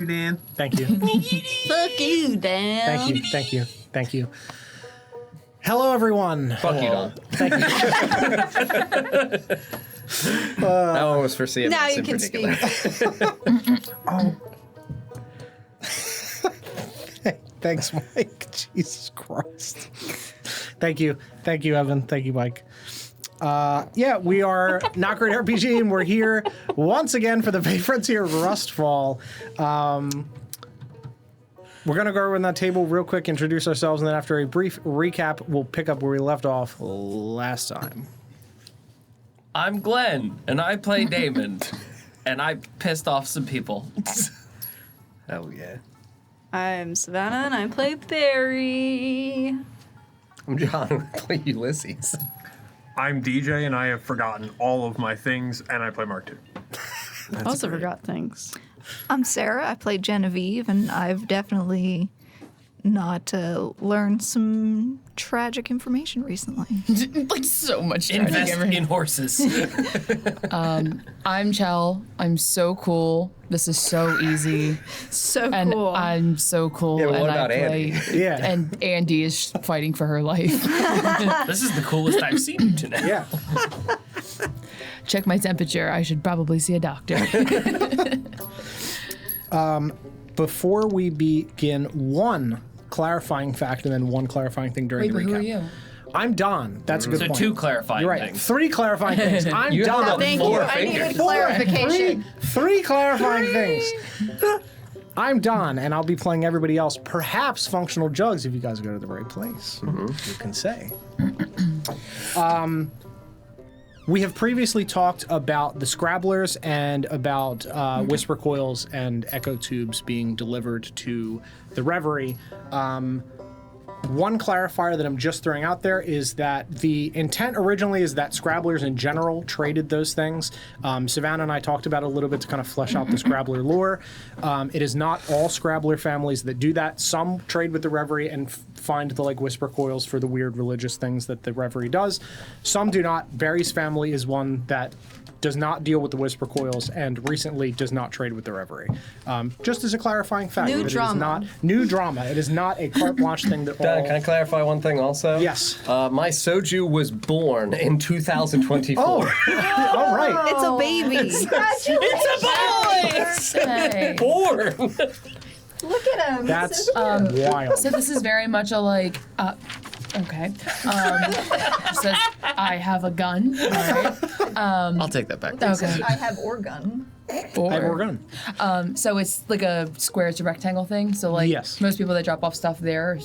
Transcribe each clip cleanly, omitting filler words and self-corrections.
Dan. Thank you. Fuck you, Dan. Thank you. Hello, everyone. Fuck you, Don. Thank you. That one was for CMS Now you in can particular. Thanks, Mike. Jesus Christ. Thank you, Evan. Thank you, Mike. We are NotGreatRPG, and we're here once again for the Fey Frontier RUSTFall. We're going to go around that table real quick, introduce ourselves, and then after a brief recap, we'll pick up where we left off last time. I'm Glenn, and I play Damon, and I pissed off some people. Hell yeah. I'm Savannah, and I play Barry. I'm John, and I play Ulysses. I'm DJ, and I have forgotten all of my things, and I play Mark II. Also forgot things. I'm Sarah. I play Genevieve, and I've definitely not learned some tragic information recently. Like so much Invest in horses. I'm Chell. I'm so cool. This is so easy. So And cool. I'm so cool. Yeah, but and what about I play, Andy? Yeah. And Andy is fighting for her life. This is the coolest I've seen you today. Yeah. Check my temperature. I should probably see a doctor. Before we begin, one clarifying fact and then one clarifying thing during the recap. Who are you? I'm Don. That's a good So point. 2 clarifying You're right. things. 3 clarifying things. I'm You Don. have about Thank 4 you. I fingers. needed clarification. Three clarifying things. I'm Don, and I'll be playing everybody else, perhaps Functional Jugs, if you guys go to the right place. You can say. We have previously talked about the Scrabblers and about Whisper Coils and Echo Tubes being delivered to the Reverie. One clarifier that I'm just throwing out there is that the intent originally is that Scrabblers in general traded those things. Savannah and I talked about it a little bit to kind of flesh out the Scrabbler lore. It is not all Scrabbler families that do that. Some trade with the Reverie and find the Whisper Coils for the weird religious things that the Reverie does. Some do not. Barry's family is one that does not deal with the Whisper Coils and recently does not trade with the Reverie. Just as a clarifying fact. New It is drama. not new drama. It is not a carte blanche thing that Don, all... can I clarify one thing also? Yes. My soju was born in 2024. All right. It's a baby. Hey. Born! Look at him. That's wild. So this is very much a okay. It says I have a gun. All right. I'll take that back. Okay. I have orgun. I have a gun. So it's like a square to rectangle thing. So Yes. most people that drop off stuff there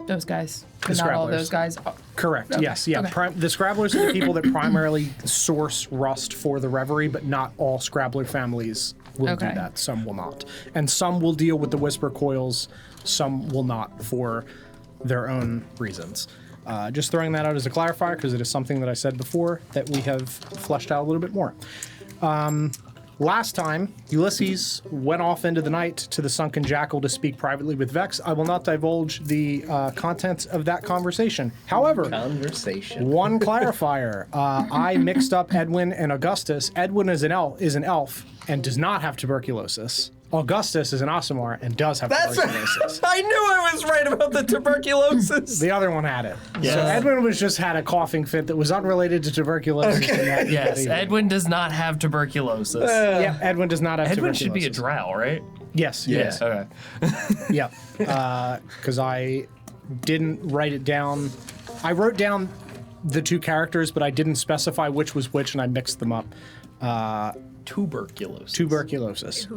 those guys. But not all Scrabblers. those guys. Correct. Okay. Yes. Yeah. Okay. The Scrabblers are the people that primarily source rust for the Reverie, but not all Scrabbler families will do Okay. that. Some will not. And some will deal with the Whisper Coils. Some will not for their own reasons. Just throwing that out as a clarifier because it is something that I said before that we have fleshed out a little bit more. Last time, Ulysses went off into the night to the Sunken Jackal to speak privately with Vex. I will not divulge the contents of that conversation. However, Conversation. one clarifier. I mixed up Edwin and Augustus. Edwin is an elf and does not have tuberculosis. Augustus is an Aasimar and does have tuberculosis. I knew I was right about the tuberculosis. The other one had it. So Edwin just had a coughing fit that was unrelated to tuberculosis. Okay. Yes, Edwin does not have tuberculosis. Yeah, Edwin does not have Edwin tuberculosis. should be a drow, right? Yes. Yeah. Okay. Yep. Because I didn't write it down. I wrote down the 2 characters, but I didn't specify which was which, and I mixed them up. Tuberculosis. Tuberculosis.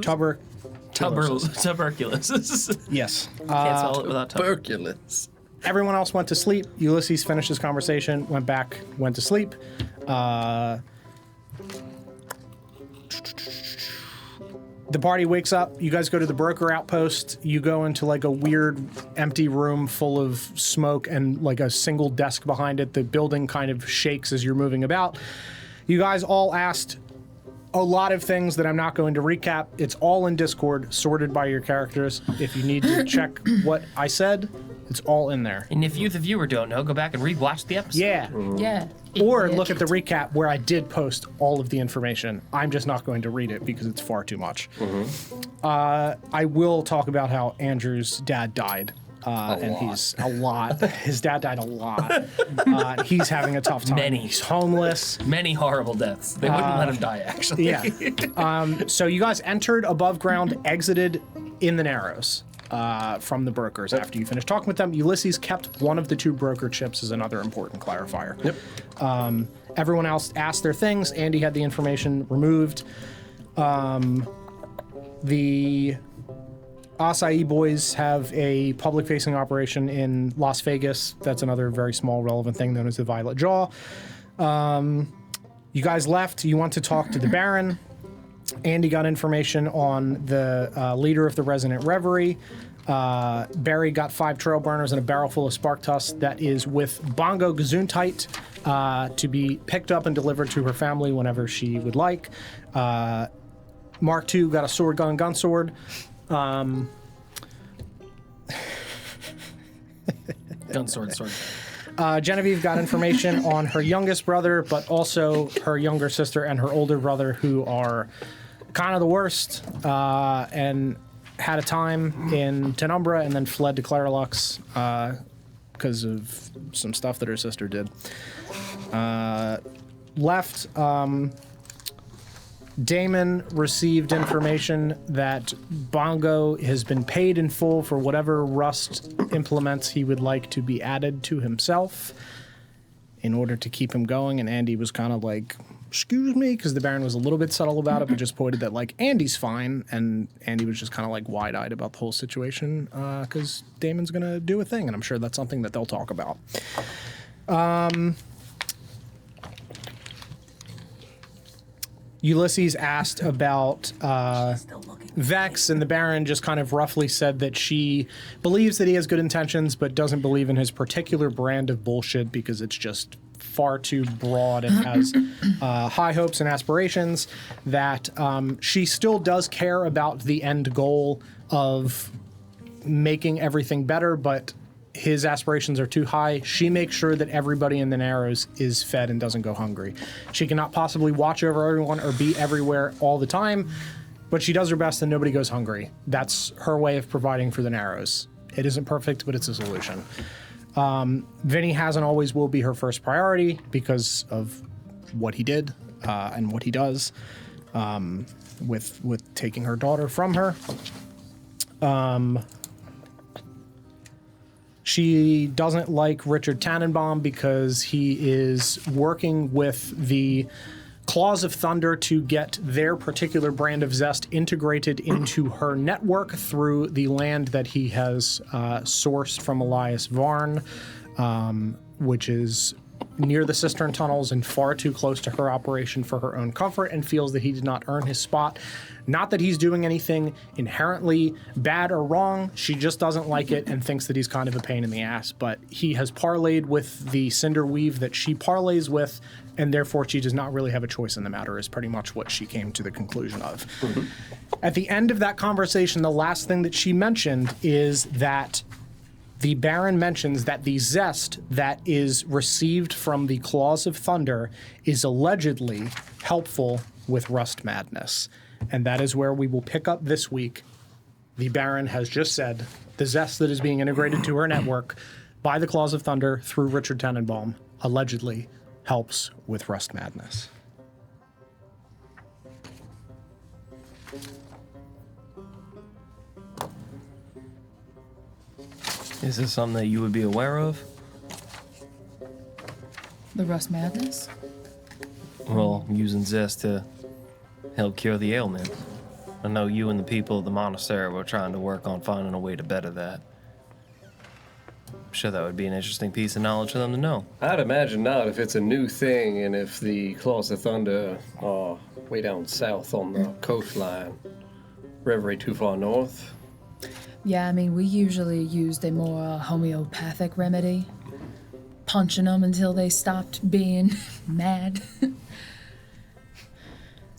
Tuberculosis. Yes. Can't spell it without Tuberculous. Everyone else went to sleep. Ulysses finished his conversation, went to sleep. The party wakes up. You guys go to the broker outpost. You go into a weird empty room full of smoke and a single desk behind it. The building kind of shakes as you're moving about. You guys all asked a lot of things that I'm not going to recap. It's all in Discord, sorted by your characters. If you need to check what I said, it's all in there. And if you, the viewer, don't know, go back and rewatch the episode. Yeah. Yeah. Or look at the recap where I did post all of the information. I'm just not going to read it because it's far too much. I will talk about how Andrew's dad died. He's a lot. His dad died a lot. He's having a tough time. Many. He's homeless. Many horrible deaths. They wouldn't let him die, actually. Yeah. So you guys entered above ground, exited in the Narrows from the brokers after you finished talking with them. Ulysses kept one of the 2 broker chips as another important clarifier. Yep. Everyone else asked their things. Andy had the information removed. The Acai Boys have a public-facing operation in Las Vegas. That's another very small, relevant thing known as the Violet Jaw. You guys left. You want to talk to the Baron. Andy got information on the leader of the Resonant Reverie. Barry got 5 trail burners and a barrel full of spark tusk that is with Bongo Gesundheit to be picked up and delivered to her family whenever she would like. Mark II got a sword, gun, and gun sword. Gun, sword. Genevieve got information on her youngest brother, but also her younger sister and her older brother, who are kind of the worst, and had a time in Tenumbra and then fled to Claralux because of some stuff that her sister did. Left. Damon received information that Bongo has been paid in full for whatever Rust implements he would like to be added to himself in order to keep him going, and Andy was kind of like, excuse me, because the Baron was a little bit subtle about it, but just pointed that, like, Andy's fine, and Andy was just kind of, like, wide-eyed about the whole situation, because Damon's going to do a thing, and I'm sure that's something that they'll talk about. Ulysses asked about Vex, and the Baron just kind of roughly said that she believes that he has good intentions, but doesn't believe in his particular brand of bullshit because it's just far too broad and has high hopes and aspirations, that she still does care about the end goal of making everything better, but his aspirations are too high. She makes sure that everybody in the Narrows is fed and doesn't go hungry. She cannot possibly watch over everyone or be everywhere all the time, but she does her best and nobody goes hungry. That's her way of providing for the Narrows. It isn't perfect, but it's a solution. Vinny has and always will be her first priority because of what he did and what he does with taking her daughter from her. She doesn't like Richard Tannenbaum because he is working with the Claws of Thunder to get their particular brand of Zest integrated into her network through the land that he has sourced from Elias Varn, which is near the cistern tunnels and far too close to her operation for her own comfort, and feels that he did not earn his spot. Not that he's doing anything inherently bad or wrong, she just doesn't like it and thinks that he's kind of a pain in the ass, but he has parlayed with the cinder weave that she parlays with, and therefore she does not really have a choice in the matter, is pretty much what she came to the conclusion of. Mm-hmm. At the end of that conversation, the last thing that she mentioned is that the Baron mentions that the Zest that is received from the Claws of Thunder is allegedly helpful with Rust Madness. And that is where we will pick up this week. The Baron has just said the Zest that is being integrated to her network by the Claws of Thunder through Richard Tannenbaum allegedly helps with Rust Madness. Is this something that you would be aware of? The Rust Madness? Well, using Zest to help cure the ailment. I know you and the people of the monastery were trying to work on finding a way to better that. I'm sure that would be an interesting piece of knowledge for them to know. I'd imagine not if it's a new thing and if the Claws of Thunder are way down south on the coastline. Reverie too far north. Yeah, I mean, we usually used a more homeopathic remedy. Punching them until they stopped being mad.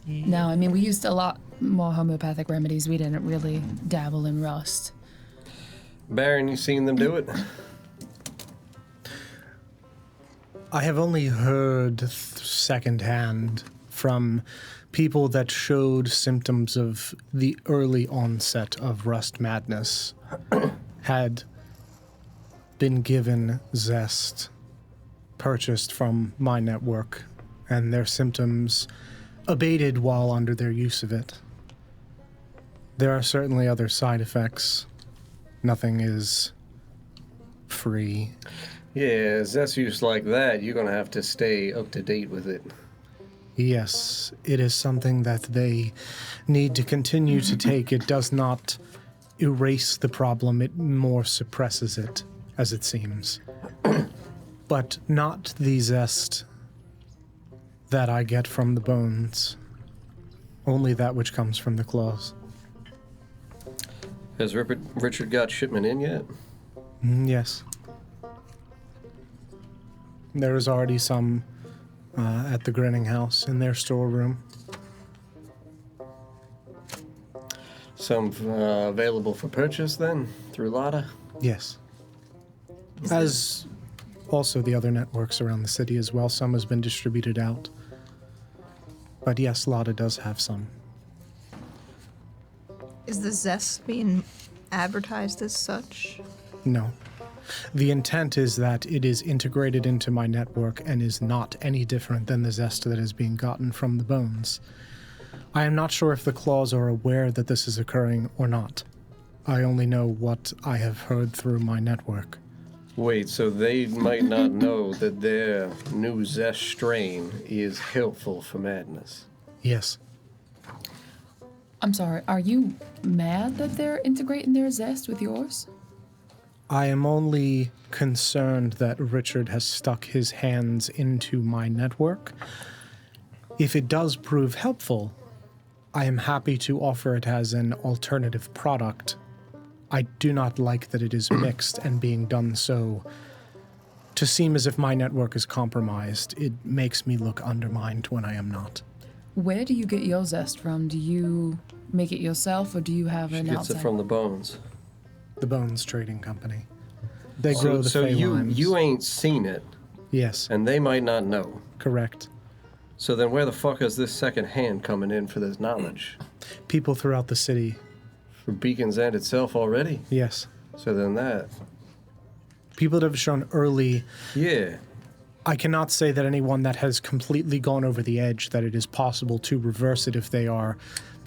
No, I mean, we used a lot more homeopathic remedies. We didn't really dabble in rust. Baron, you seen them do it? I have only heard secondhand from people that showed symptoms of the early onset of rust madness, had been given Zest, purchased from my network, and their symptoms abated while under their use of it. There are certainly other side effects. Nothing is free. Yeah, Zest use like that, you're gonna have to stay up to date with it. Yes, it is something that they need to continue to take. It does not erase the problem, it more suppresses it, as it seems. But not the zest that I get from the bones. Only that which comes from the claws. Has Richard got shipment in yet? Yes. There is already some at the Grinning House in their storeroom. Some available for purchase then, through Lada? Yes. As also the other networks around the city as well. Some has been distributed out. But yes, Lada does have some. Is the Zest being advertised as such? No. The intent is that it is integrated into my network and is not any different than the zest that is being gotten from the bones. I am not sure if the claws are aware that this is occurring or not. I only know what I have heard through my network. Wait, so they might not know that their new Zest strain is helpful for madness? Yes. I'm sorry, are you mad that they're integrating their zest with yours? I am only concerned that Richard has stuck his hands into my network. If it does prove helpful, I am happy to offer it as an alternative product. I do not like that it is mixed and being done so to seem as if my network is compromised. It makes me look undermined when I am not. Where do you get your zest from? Do you make it yourself, or do you have She an gets outside? it from the bones. The Bones Trading Company. They grow the So Fey limes. you ain't seen it, Yes, and they might not know. correct. So then where the fuck is this second hand coming in for this knowledge? People throughout the city. For Beacon's End itself already? Yes. So then that... People that have shown early. Yeah. I cannot say that anyone that has completely gone over the edge, that it is possible to reverse it if they are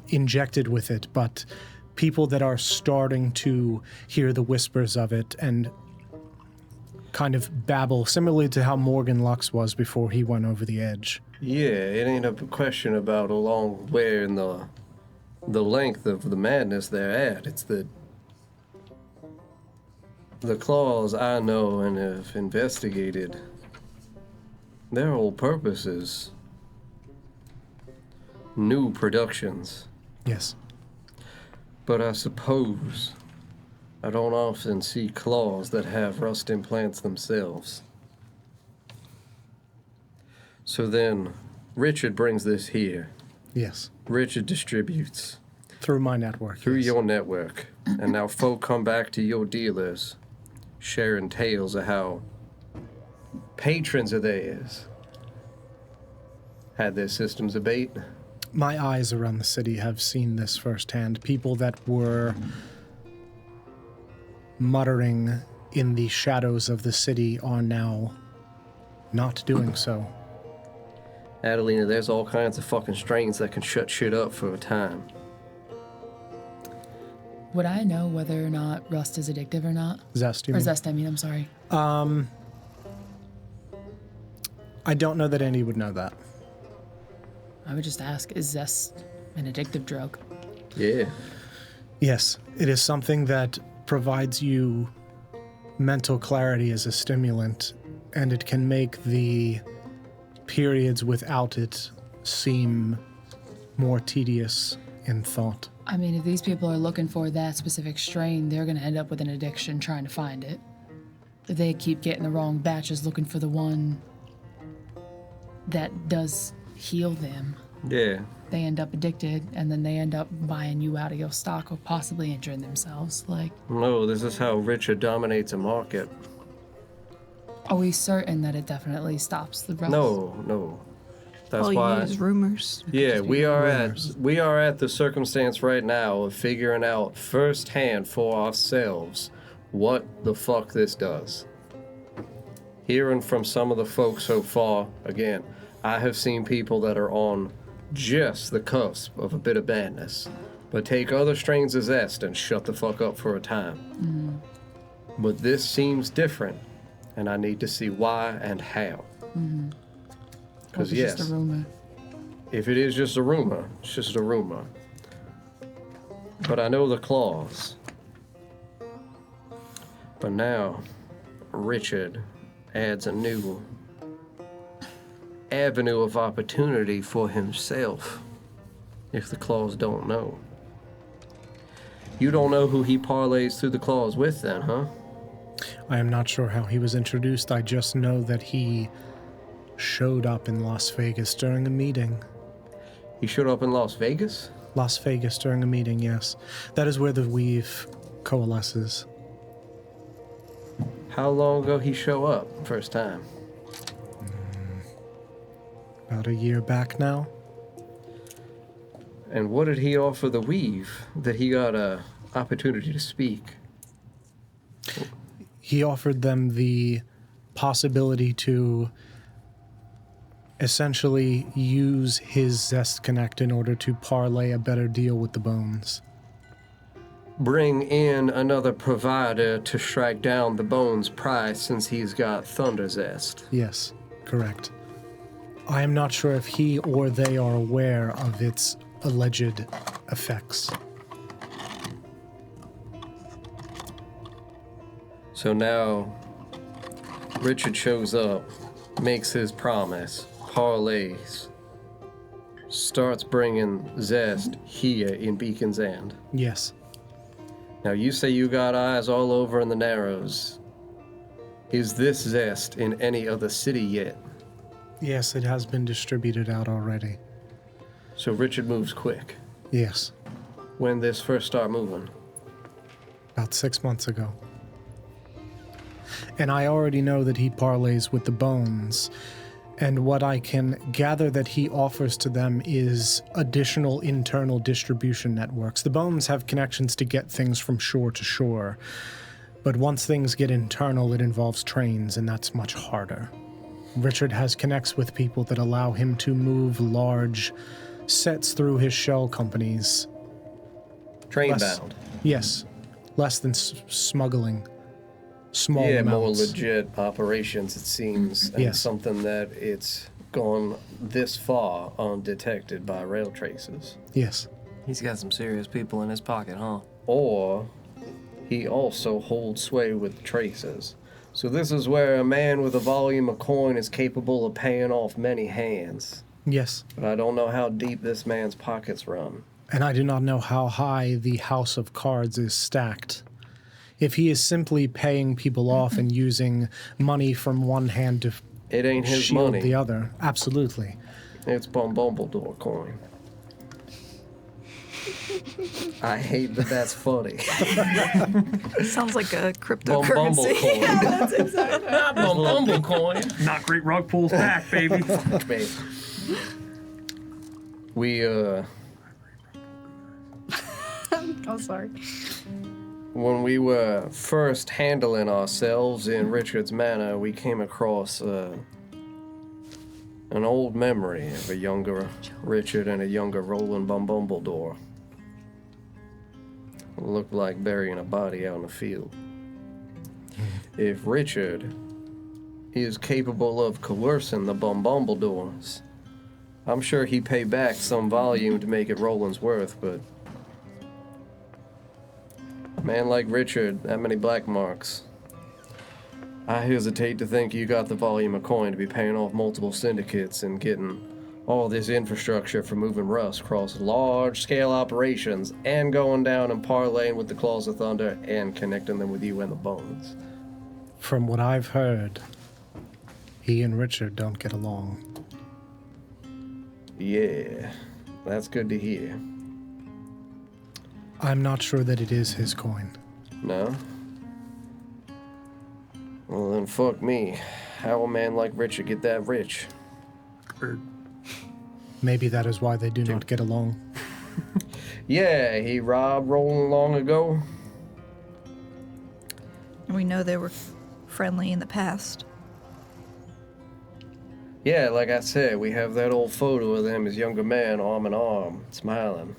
injected with it, but people that are starting to hear the whispers of it and kind of babble, similarly to how Morgan Lux was before he went over the edge. Yeah, it ain't a question about along where in the length of the madness they're at. It's the claws I know and have investigated. Their whole purpose is new productions. Yes. But I suppose I don't often see claws that have rust implants themselves. So then, Richard brings this here. Yes. Richard distributes Through my network. through yes. your network. And now folk come back to your dealers, sharing tales of how patrons of theirs had their systems abate. My eyes around the city have seen this firsthand. People that were muttering in the shadows of the city are now not doing so. Adelina, there's all kinds of fucking strains that can shut shit up for a time. Would I know whether or not rust is addictive or not? Zest, you Or mean? zest, I mean, I'm sorry. I don't know that Andy would know that. I would just ask, is zest an addictive drug? Yeah. Yes, it is something that provides you mental clarity as a stimulant, and it can make the periods without it seem more tedious in thought. I mean, if these people are looking for that specific strain, they're going to end up with an addiction trying to find it. If they keep getting the wrong batches looking for the one that does heal them. Yeah. they end up addicted, and then they end up buying you out of your stock or possibly injuring themselves. Like, No, this is how Richard dominates a market. are we certain that it definitely stops the rust? No. That's All why. you use rumors. Yeah, we are at the circumstance right now of figuring out firsthand for ourselves what the fuck this does. Hearing from some of the folks so far, again, I have seen people that are on just the cusp of a bit of badness, but take other strains of Zest and shut the fuck up for a time. But this seems different, and I need to see why and how. Because It's yes, just a rumor. if it is just a rumor, it's just a rumor. But I know the clause. But now, Richard adds a new avenue of opportunity for himself, if the claws don't know. You don't know who he parlays through the claws with then, huh? I am not sure how he was introduced. I just know that he showed up in Las Vegas during a meeting. He showed up in Las Vegas? Las Vegas during a meeting, yes. That is where the weave coalesces. How long ago he show up first time? About a year back now. And what did he offer the weave that he got a opportunity to speak? He offered them the possibility to essentially use his Zest Connect in order to parlay a better deal with the Bones. Bring in another provider to strike down the Bones price since he's got Thunder Zest. Yes, correct. I am not sure if he or they are aware of its alleged effects. So now, Richard shows up, makes his promise, parlays, starts bringing Zest here in Beacon's End. Yes. Now, you say you got eyes all over in the Narrows. Is this Zest in any other city yet? Yes, it has been distributed out already. So Richard moves quick. Yes. When this first start moving? About 6 months ago. And I already know that he parlays with the Bones. And what I can gather that he offers to them is additional internal distribution networks. The Bones have connections to get things from shore to shore. But once things get internal, it involves trains, and that's much harder. Richard has connects with people that allow him to move large sets through his shell companies. Train Less- bound. Yes. Less than smuggling. Small Yeah, more amounts. legit operations, it seems. And Yes. something that it's gone this far undetected by rail traces. Yes. He's got some serious people in his pocket, huh? Or he also holds sway with traces. So this is where a man with a volume of coin is capable of paying off many hands. Yes. But I don't know how deep this man's pockets run. And I do not know how high the house of cards is stacked. If he is simply paying people off and using money from one hand to It ain't his shield money. the other, absolutely. It's Bumbledore coin. I hate that that's funny. Sounds like a Bumble cryptocurrency. coin. Bumble coin. Not great rug pulls back, baby. Babe. We, Oh, sorry. when we were first handling ourselves in Richard's Manor, we came across an old memory of a younger Richard and a younger Roland Bumbledore. Looked like burying a body out in the field. If Richard is capable of coercing the Bumbledores, I'm sure he'd pay back some volume to make it Roland's worth, but a man like Richard, that many black marks. I hesitate to think you got the volume of coin to be paying off multiple syndicates and getting all this infrastructure for moving rust across large-scale operations and going down and parlaying with the Claws of Thunder and connecting them with you and the Bones. From what I've heard, he and Richard don't get along. Yeah, that's good to hear. I'm not sure that it is his coin. No? Well, then fuck me. How a man like Richard get that rich? Maybe that is why they do not get along. Yeah, he robbed Roland long ago. We know they were friendly in the past. Yeah, like I said, we have that old photo of them as younger man, arm in arm, smiling.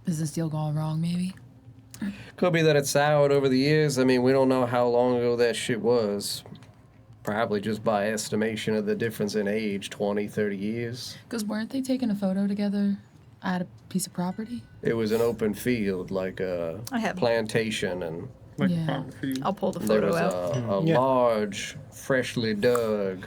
Is this deal gone wrong, maybe? Could be that it's soured over the years. I mean, we don't know how long ago that shit was. Probably just by estimation of the difference in age, 20, 30 years. Because weren't they taking a photo together at a piece of property? It was an open field, like a I have- plantation, and Like Yeah. farm field. I'll pull the there photo was out. a Yeah. large, freshly dug,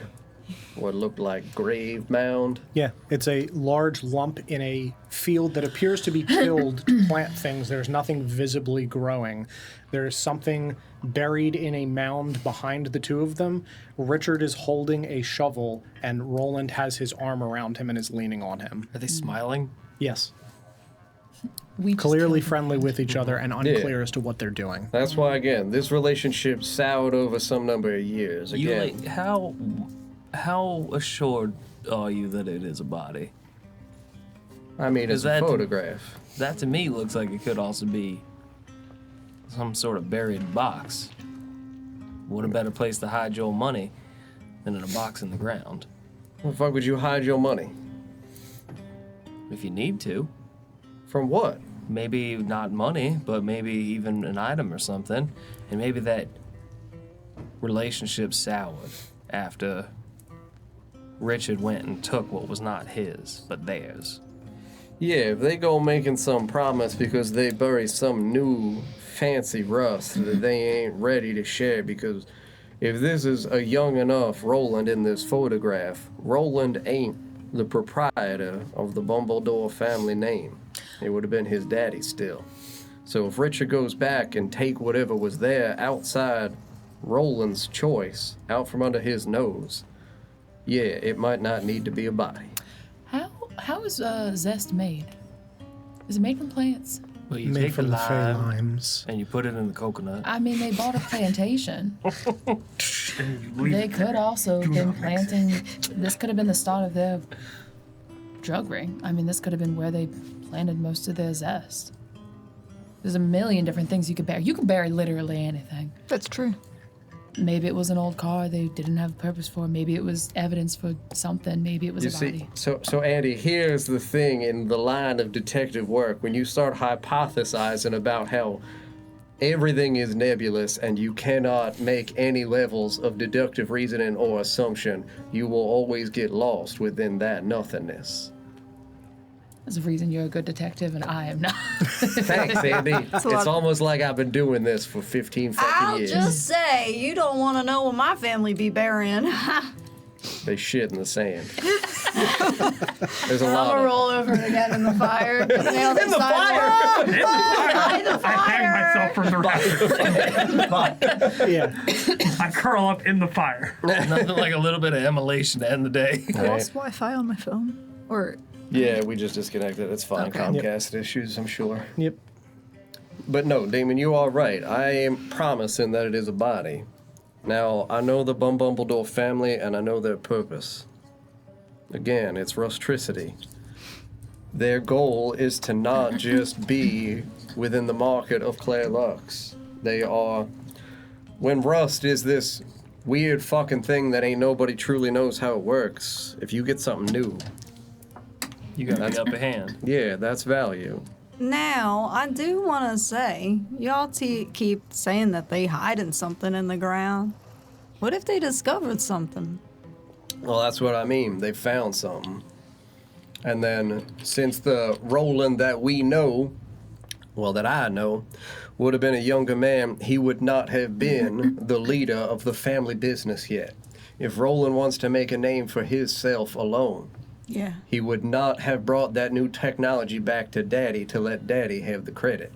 what looked like grave mound. Yeah, it's a large lump in a field that appears to be tilled to plant things. There's nothing visibly growing. There's something buried in a mound behind the two of them. Richard is holding a shovel, and Roland has his arm around him and is leaning on him. Are they smiling? Yes, We just clearly killed friendly with each other and unclear as to what they're doing. That's why, again, this relationship soured over some number of years. You Again, like how assured are you that it is a body? I mean, it's Is a that- photograph. That to me looks like it could also be some sort of buried box. What a better place to hide your money than in a box in the ground. Where the fuck would you hide your money? If you need to. From what? Maybe not money, but maybe even an item or something. And maybe that relationship soured after Richard went and took what was not his, but theirs. Yeah, if they go making some promise because they bury some new fancy rust that they ain't ready to share, because if this is a young enough Roland in this photograph, Roland ain't the proprietor of the Bumbledore family name. It would have been his daddy still. So if Richard goes back and take whatever was there outside Roland's choice, out from under his nose, yeah, it might not need to be a body. How is Zest made? Is it made from plants? Well, you Made take from the the Fey lime limes. and you put it in the coconut. I mean, they bought a plantation. And you leave They it. could also Do been not mix it. planting. This could have been the start of their drug ring. I mean, this could have been where they planted most of their zest. There's a million different things you could bury. You could bury literally anything. That's true. Maybe it was an old car they didn't have a purpose for. Maybe it was evidence for something. Maybe it was You a see, body. so Andy, here's the thing in the line of detective work. When you start hypothesizing about how everything is nebulous and you cannot make any levels of deductive reasoning or assumption, you will always get lost within that nothingness. There's a reason you're a good detective and I am not. Thanks, Andy. a It's lot. almost like I've been doing this for 15 fucking I'll years. just say, you don't want to know what my family be burying. They shit in the sand. There's a I'm lot gonna of roll over again in the fire. Nail the sidewalk. In the fire. I hang myself from the rafters. Yeah, I curl up in the fire. Nothing like a little bit of immolation to end the day. I lost Wi-Fi on my phone. Or Yeah, we just disconnected. It's fine. Okay. Comcast issues, I'm sure. yep. But no, Damon, you are right. I am promising that it is a body. Now, I know the Bumbledore family, and I know their purpose. Again, it's rustricity. Their goal is to not just be within the market of Claire Lux. They are... When rust is this weird fucking thing that ain't nobody truly knows how it works, if you get something new, You got the upper hand. yeah, that's value. Now, I do want to say, y'all keep saying that they hiding something in the ground. What if they discovered something? Well, that's what I mean. They found something. And then, since the Roland that we know, well, that I know, would have been a younger man, he would not have been the leader of the family business yet. If Roland wants to make a name for himself alone, Yeah. he would not have brought that new technology back to Daddy to let Daddy have the credit.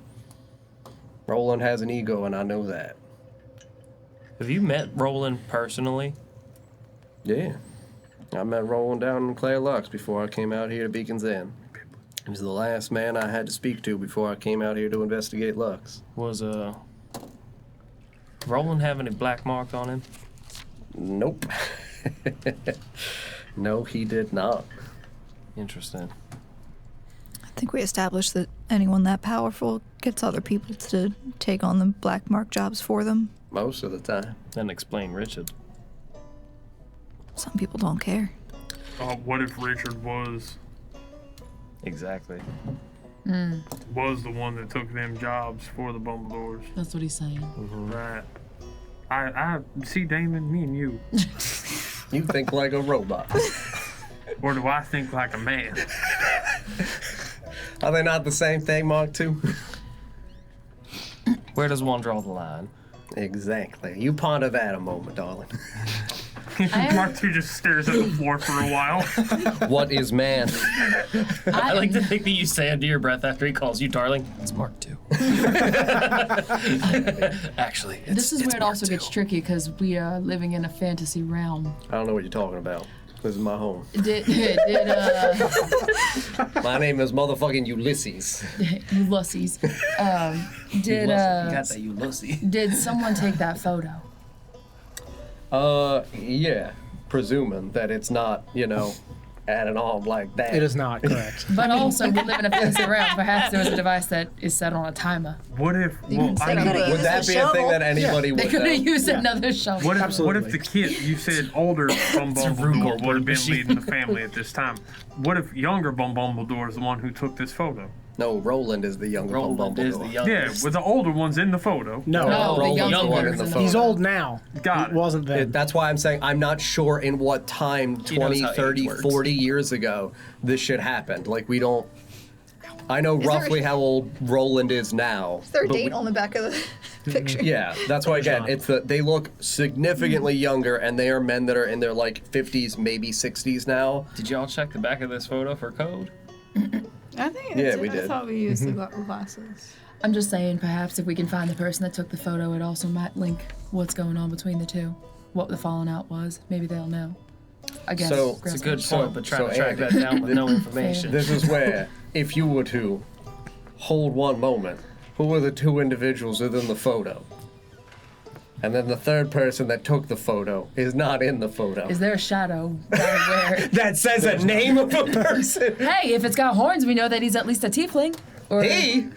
Roland has an ego, and I know that. Have you met Roland personally? Yeah. I met Roland down in Claire Lux before I came out here to Beacon's Inn. He was the last man I had to speak to before I came out here to investigate Lux. Was Roland have any black mark on him? Nope. No, he did not. Interesting. I think we established that anyone that powerful gets other people to take on the black mark jobs for them. Most of the time. Then explain Richard. Some people don't care. What if Richard was Exactly. the one that took them jobs for the Bumbledores? That's what he's saying. Right. I see, Damon, me and you. You think like a robot. Or do I think like a man? Are they not the same thing, Mark II? Where does one draw the line? Exactly. You ponder that a moment, darling. Mark II just stares at the floor for a while. What is man? I like to think that you say under your breath after he calls you darling. It's Mark II. Actually, This is where it Mark also II. gets tricky because we are living in a fantasy realm. I don't know what you're talking about. This is my home. Did My name is motherfucking Ulysses. Ulysses, did got that Ulysses. did someone take that photo? Yeah. Presuming that it's not, at an arm like that. It is not correct. But also, we live in a fantasy realm. Perhaps there was a device that is set on a timer. What if? Well, I They mean, could've Would used that a be a thing shovel. that anybody They would could know? have used another shovel. What if Absolutely. the kid, you said older Bumbledore would have been leading the family at this time? What if younger Bumbledore is the one who took this photo? No, Roland is the younger Roland is the Bumbledore. Yeah, youngest. with the older ones in the photo. No, No, the Roland's younger the one in person the in photo. he's old now. Got He it. wasn't then. That's why I'm saying I'm not sure in what time, He knows 20, how age 30, works. 40 years ago, this shit happened. Like, we don't... I know there roughly a- how old Roland is now. Is there a but date on the back of the picture? Yeah, that's why, again, they look significantly younger, and they are men that are in their, 50s, maybe 60s now. Did y'all check the back of this photo for code? I think Yeah, it's we I did. thought we used the glasses. I'm just saying, perhaps if we can find the person that took the photo, it also might link what's going on between the two, what the falling out was. Maybe they'll know. I guess. So, It's a good So- point, but trying so to track Andy, that down with no information. This is where, if you were to hold one moment, who are the two individuals within the photo? And then the third person that took the photo is not in the photo. Is there a shadow down where? That says a name of a person. Hey, if it's got horns, we know that he's at least a tiefling. Or He?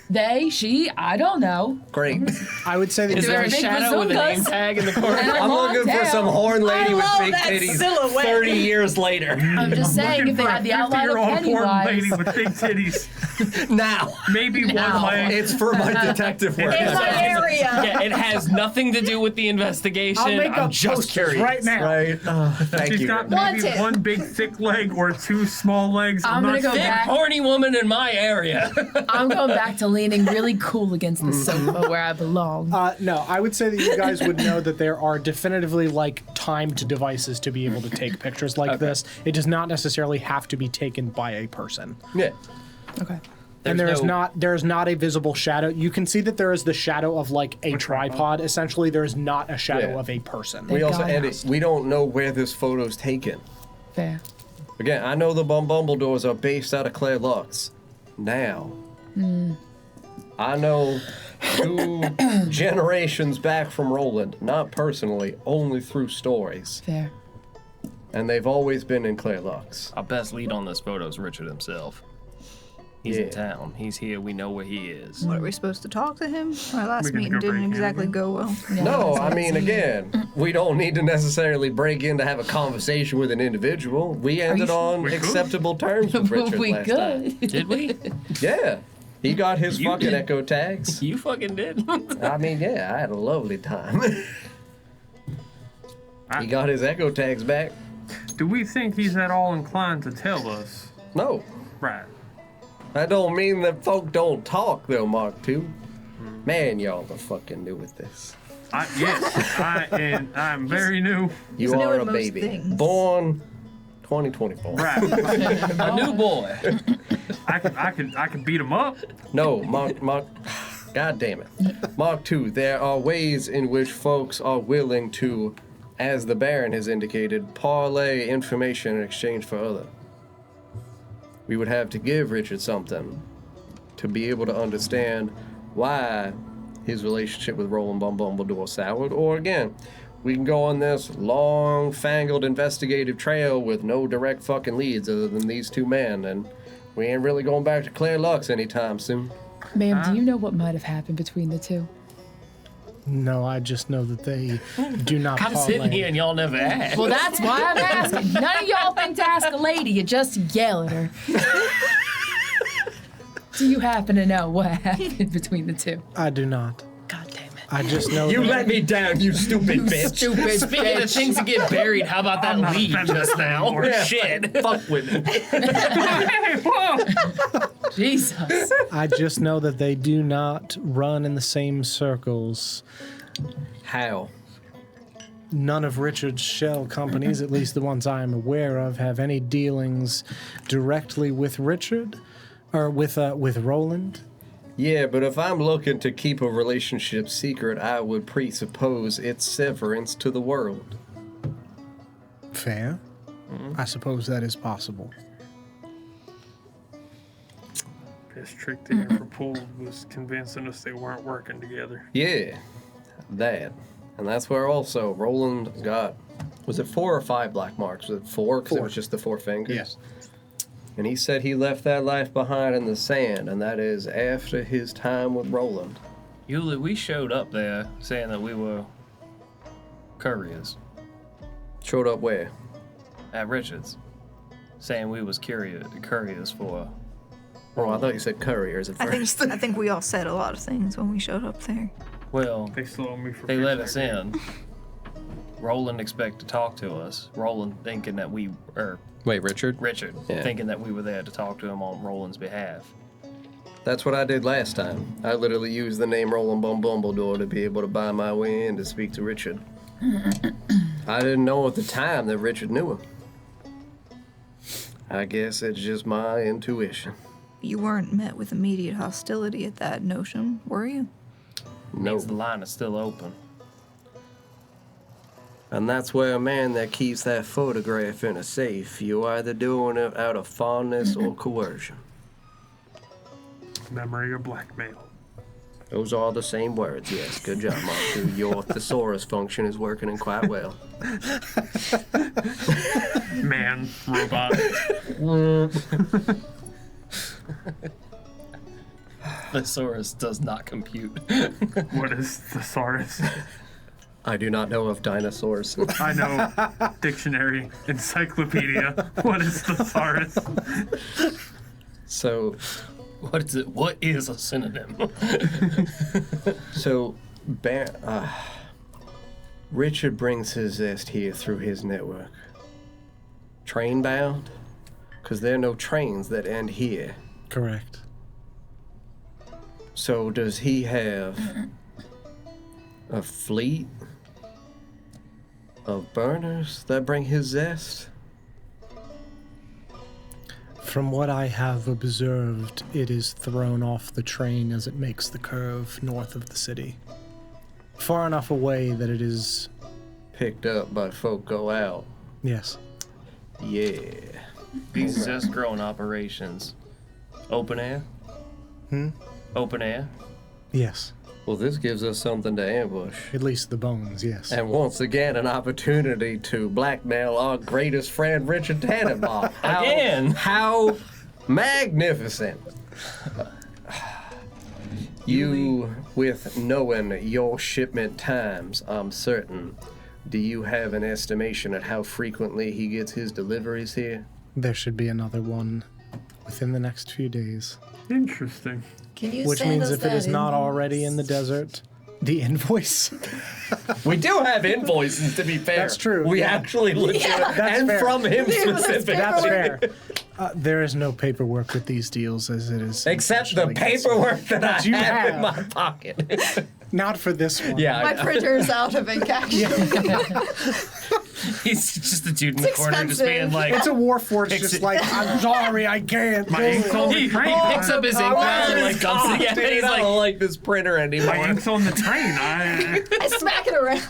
they, she, I don't know. Great. I would say that Is you there a guys- Big shadow with a name bazookas. tag in the corner? And a I'm long looking for tail. some horn lady I with love big that titties silhouette. 30 years later. I'm just saying, Looking if they for had the a outline of 50-year-old porn lady Pennywise. with big titties. Now. Maybe Now. one leg. It's for my detective work. In my area. Yeah, it has nothing to do with the investigation. I'll make I'm up just posters curious. right now. Right? Thank She's you. got maybe Wanted. one big thick leg or two small legs. I'm gonna not go sure. Big back. horny woman in my area. I'm going back to leaning really cool against the sofa where I belong. No, I would say that you guys would know that there are definitively timed devices to be able to take pictures like this. It does not necessarily have to be taken by a person. Yeah. Okay. And there's no- not a visible shadow. You can see that there is the shadow of a tripod. Essentially, there is not a shadow Yeah. of a person. We also, God. Eddie, we don't know where this photo's taken. Fair. Again, I know the Bumbledores are based out of Claire Lux. Now, I know 2 generations back from Roland, not personally, only through stories. Fair. And they've always been in Claire Lux. Our best lead on this photo is Richard himself. He's Yeah. in town. He's here. We know where he is. What, are we supposed to talk to him? Our last We can meeting go didn't break in exactly again. go well. Yeah, No, that's I what mean, I'm saying. again, we don't need to necessarily break in to have a conversation with an individual. We ended you- on We could. acceptable terms with Richard we last time. could. Did we? Yeah. He got his You fucking did. echo tags. You fucking did. I mean, yeah, I had a lovely time. He got his echo tags back. Do we think he's at all inclined to tell us? No, Right. that don't mean that folk don't talk, though, Mark II. Man, y'all are fucking new with this. Yes, I'm very new. You new are at a most baby. things. Born 2024. Right. A new boy. I could beat him up. No, Mark, God damn it. Mark II, there are ways in which folks are willing to as the Baron has indicated, parlay information in exchange for other. We would have to give Richard something to be able to understand why his relationship with Roland Bumbledore soured, or again, we can go on this long-fangled investigative trail with no direct fucking leads other than these two men, and we ain't really going back to Claire Lux anytime soon. Ma'am, do you know what might have happened between the two? No, I just know that they do not I'm sitting parlay. here and y'all never asked. Well, that's why I'm asking. None of y'all think to ask a lady. You just yell at her. Do you happen to know what happened between the two? I do not. God damn it. I just know You that let me down, you stupid bitch. Stupid Speaking of things that get buried, how about that not lead offended just now? anymore. Yeah. Shit. Fuck with me. Hey, whoa! Jesus. I just know that they do not run in the same circles. How? None of Richard's shell companies, at least the ones I am aware of, have any dealings directly with Richard or with Roland. Yeah, but if I'm looking to keep a relationship secret, I would presuppose its severance to the world. Fair. I suppose that is possible. Best trick they ever pulled was convincing us they weren't working together. Yeah, that. And that's where also Roland got, was it 4 or 5 black marks? Was it 4? Because it was just the 4 fingers? Yes. And he said he left that life behind in the sand, and that is after his time with Roland. Yuli, we showed up there saying that we were couriers Showed up where? at Richards, saying we was couriers for. Oh, I thought you said couriers at I first. think we all said a lot of things when we showed up there. Well, They slowed me for they fish let us that in. Roland expected to talk to us. Roland thinking that we, or Wait, Richard? Richard, Yeah. thinking that we were there to talk to him on Roland's behalf. That's what I did last time. I literally used the name Roland Bumbledore to be able to buy my way in to speak to Richard. I didn't know at the time that Richard knew him. I guess it's just my intuition. You weren't met with immediate hostility at that notion, were you? No. Means the line is still open. And that's where a man that keeps that photograph in a safe, you either doing it out of fondness or coercion. memory or blackmail. Those are the same words, yes. Good job, Mark. Your thesaurus function is working in quite well. Man, robot. Thesaurus does not compute. What is thesaurus? I do not know of dinosaurs. I know. Dictionary, encyclopedia. What is thesaurus? So, What is it? What is a synonym? Richard brings his Zest here through his network. Train bound? Because there are no trains that end here. Correct. So does he have a fleet of burners that bring his Zest? From what I have observed, it is thrown off the train as it makes the curve north of the city. Far enough away that it is... Picked up by folk go out. Yes. Yeah. These Zest growing operations. Open air? Open air? Yes. Well, this gives us something to ambush. At least the bones, yes. And once again, an opportunity to blackmail our greatest friend, Richard Tannenbaum. Again? How magnificent. You, with knowing your shipment times, I'm certain, do you have an estimation at how frequently he gets his deliveries here? There should be another one within the next few days. Interesting. Can you Which send means us if it is that not invoice? already in the desert, the invoice. We do have invoices, to be fair. That's true, We yeah. actually legit, That's and fair. from him specifically. That's fair. There is no paperwork with these deals as it is. Except the unfortunately paperwork that you I have in have. my pocket. Not for this one. Yeah, My printer's out of ink, actually. He's just the dude in the It's corner just being expensive. like, It's a Warforged Picks just it- like, I'm sorry, I can't. My ink's on he the train. picks up his ink pad and like comes Dude, together. He's I like, don't like this printer anymore. My ink's on the train. I smack it around.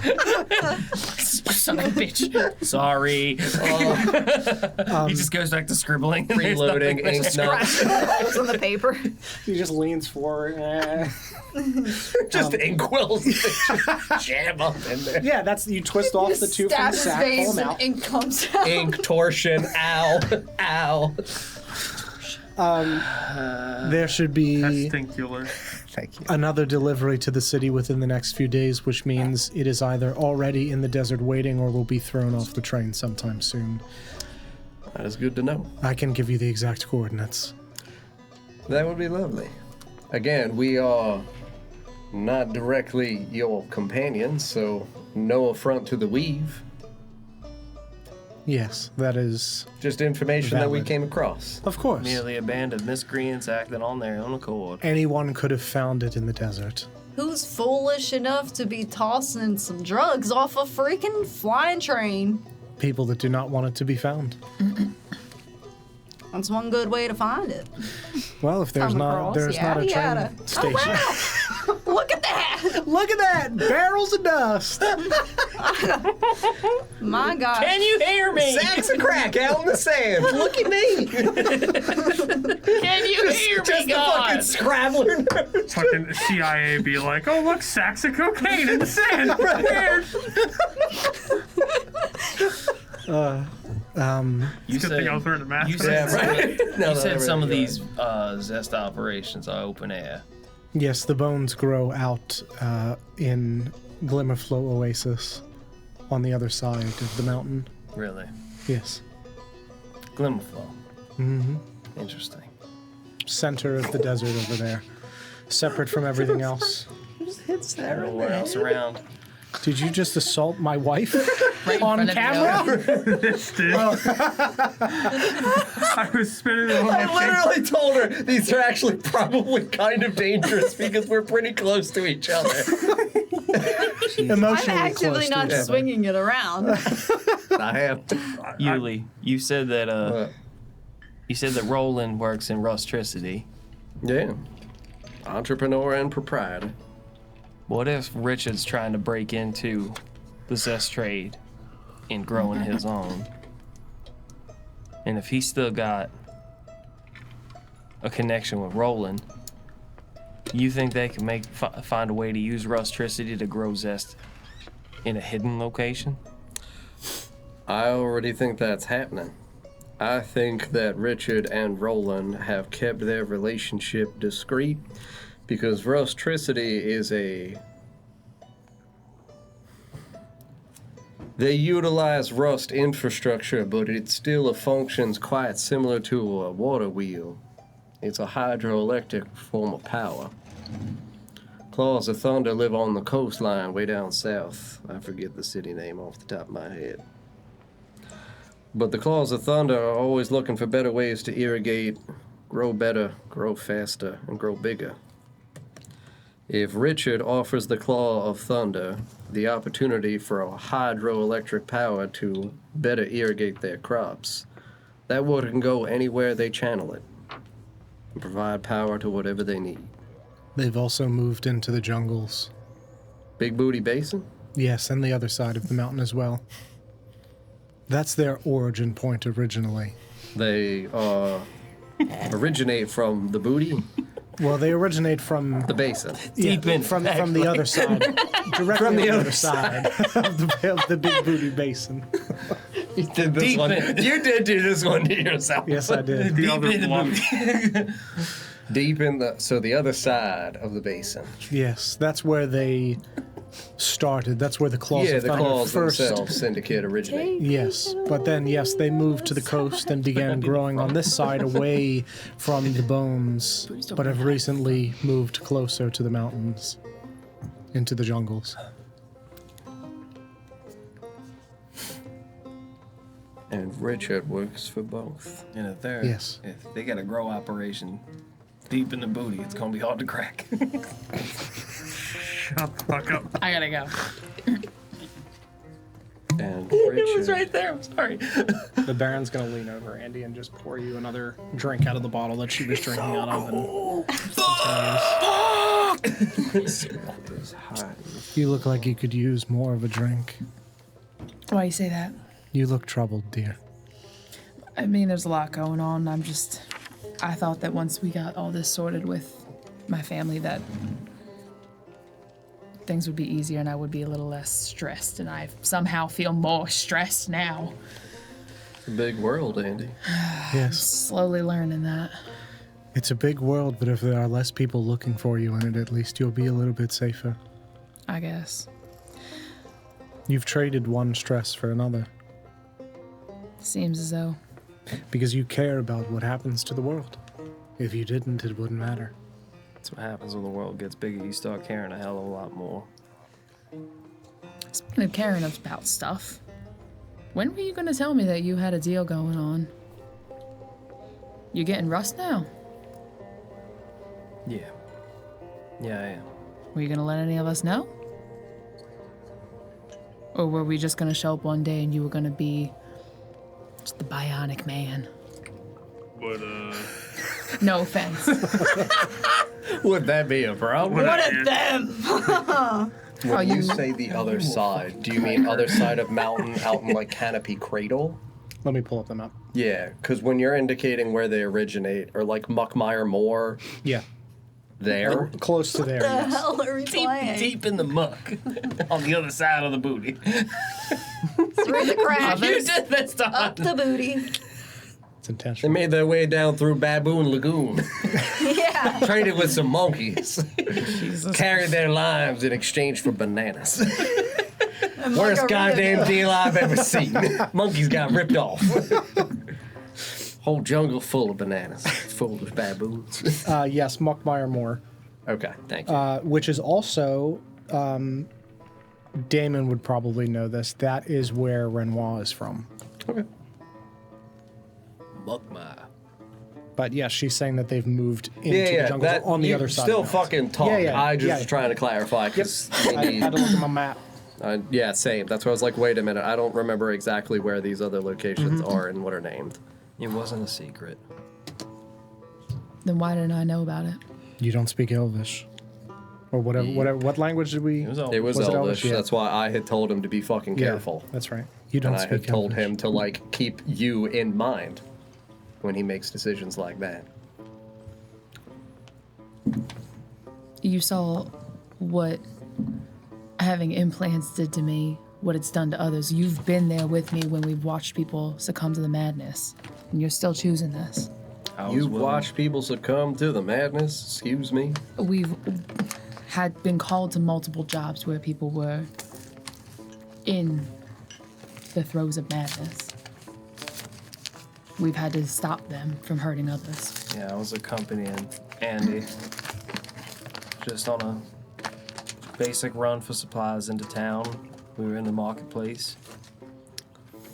son of a bitch. Sorry. He just goes back to scribbling. Reloading ink Scratch holes in the paper. He just leans forward. Just inkwells. Jam up in there. Yeah, that's you twist off the two from the sack, pull them out. Ink comes out. Ink torsion. Ow. Ow. There should be Testicular. Thank you. another delivery to the city within the next few days, which means it is either already in the desert waiting or will be thrown off the train sometime soon. That is good to know. I can give you the exact coordinates. That would be lovely. Again, we are not directly your companions, so no affront to the weave. Yes, that is, Just information that we Valid. came across. of course. Merely a band of miscreants acting on their own accord. Anyone could have found it in the desert. Who's foolish enough to be tossing some drugs off a freaking flying train? People that do not want it to be found. That's one good way to find it. Well, if there's Come not across, there's not a train yada, yada. station. Oh, wow! Look at that! Look at that! Barrels of dust! My gosh. Can you hear me? Sacks of crack out in the sand. Look at me. Can you hear Just me, the fucking God? scrabbler nerd. Fucking CIA be like, oh, look, sacks of cocaine in the sand. Weird. You Good thing I was wearing a mask. you said, Yeah, right. you said some of these Zest operations are open air. Yes, the bones grow out in Glimmerflow Oasis on the other side of the mountain. Really? Yes. Glimmerflow. Mm-hmm. Interesting. Center of the desert over there. Separate from everything else. Everywhere else around. Did you just assault my wife Right in on front of camera? This did. I was spinning it on I my literally told her these are actually probably kind of dangerous because we're pretty close to each other. I'm Emotionally actively close to not each other. swinging it around. I have. Yuli, you said that Roland works in Rustricity. Yeah. Entrepreneur and proprietor. What if Richard's trying to break into the Zest trade and growing his own? And if he's still got a connection with Roland, you think they can find a way to use Rustricity to grow Zest in a hidden location? I already think that's happening. I think that Richard and Roland have kept their relationship discreet because Rustricity is They utilize Rust infrastructure, but it still functions quite similar to a water wheel. It's a hydroelectric form of power. Claws of Thunder live on the coastline way down south. I forget the city name off the top of my head. But the Claws of Thunder are always looking for better ways to irrigate, grow better, grow faster, and grow bigger. If Richard offers the Claw of Thunder the opportunity for a hydroelectric power to better irrigate their crops, that water can go anywhere they channel it and provide power to whatever they need. They've also moved into the jungles. Big Booty Basin? Yes, and the other side of the mountain as well. That's their origin point originally. They originate from the booty, Well, they originate from the basin. Deep in, from the other side, directly From the on the other other side of the Big Booty Basin. You did this Deep one. in. You did do this one to yourself. Yes, I did. The deep other in the block. movie. Deep in the other side of the basin. Yes, that's where they started. That's where the Claws Yeah, of the Thunder Claws first. themselves syndicate originate. Yes, but then yes, they moved to the coast and began growing on this side away from the bones, but have recently moved closer to the mountains, into the jungles. And Richard works for both. And if Yes. if they got a grow operation deep in the booty, it's gonna be hard to crack. Shut the fuck up. I gotta go. And It was Richard, right there. I'm sorry. The Baron's gonna lean over Andy and just pour you another drink out of the bottle that she was drinking out of. And is hiding. you look like you could use more of a drink. Why you say that? You look troubled, dear. I mean, there's a lot going on. I thought that once we got all this sorted with my family that things would be easier and I would be a little less stressed, and I somehow feel more stressed now. It's a big world, Andy. Yes. Slowly learning that. It's a big world, but if there are less people looking for you in it, at least you'll be a little bit safer. I guess. You've traded one stress for another Seems as though. because you care about what happens to the world. If you didn't, it wouldn't matter. That's what happens when the world gets bigger. You start caring a hell of a lot more. Speaking of caring about stuff, when were you going to tell me that you had a deal going on? You getting Rust now? Yeah. Yeah, I am. Were you going to let any of us know? Or were we just going to show up one day and you were going to be just the bionic man? But, No offense. Would that be a problem? What of them? When you say the other side, do you mean other side of mountain out in like Canopy Cradle? Let me pull up the map. Yeah, because when you're indicating where they originate, or like Muckmire Moor, Yeah. there. Close to there, The yes. hell are we playing? Deep in the muck. On the other side of the booty. Through the crack. You did this time. Up the booty. It's They intentional. made their way down through Baboon Lagoon, Yeah. traded with some monkeys, carried their lives in exchange for bananas. Worst goddamn deal I've ever seen. Monkeys got ripped off. Whole jungle full of bananas, full of baboons. Yes, Muckmire Moor, Okay, thank you. which is also, Damon would probably know this. That is where Renoir is from. Okay. Muckmire. But yes, she's saying that they've moved into Yeah, the jungle that, on the you other side. still of the mountains. fucking talk. Yeah, I just yeah. was trying to clarify because I had to look at my map. yeah, same. That's why I was like, wait a minute. I don't remember exactly where these other locations are and what are named. It wasn't a secret. Then why didn't I know about it? You don't speak Elvish. Or whatever. What language did we? It was all. It was Was it Elvish. Elvish? Yeah. That's why I had told him to be fucking Yeah, careful. that's right. You don't And I speak had told Elvish. him to like keep you in mind when he makes decisions like that. You saw what having implants did to me, what it's done to others. You've been there with me when we've watched people succumb to the madness, and you're still choosing this. You've watched people succumb to the madness? Excuse me? We've had been called to multiple jobs where people were in the throes of madness. We've had to stop them from hurting others. Yeah, I was accompanying Andy just on a basic run for supplies into town. We were in the marketplace,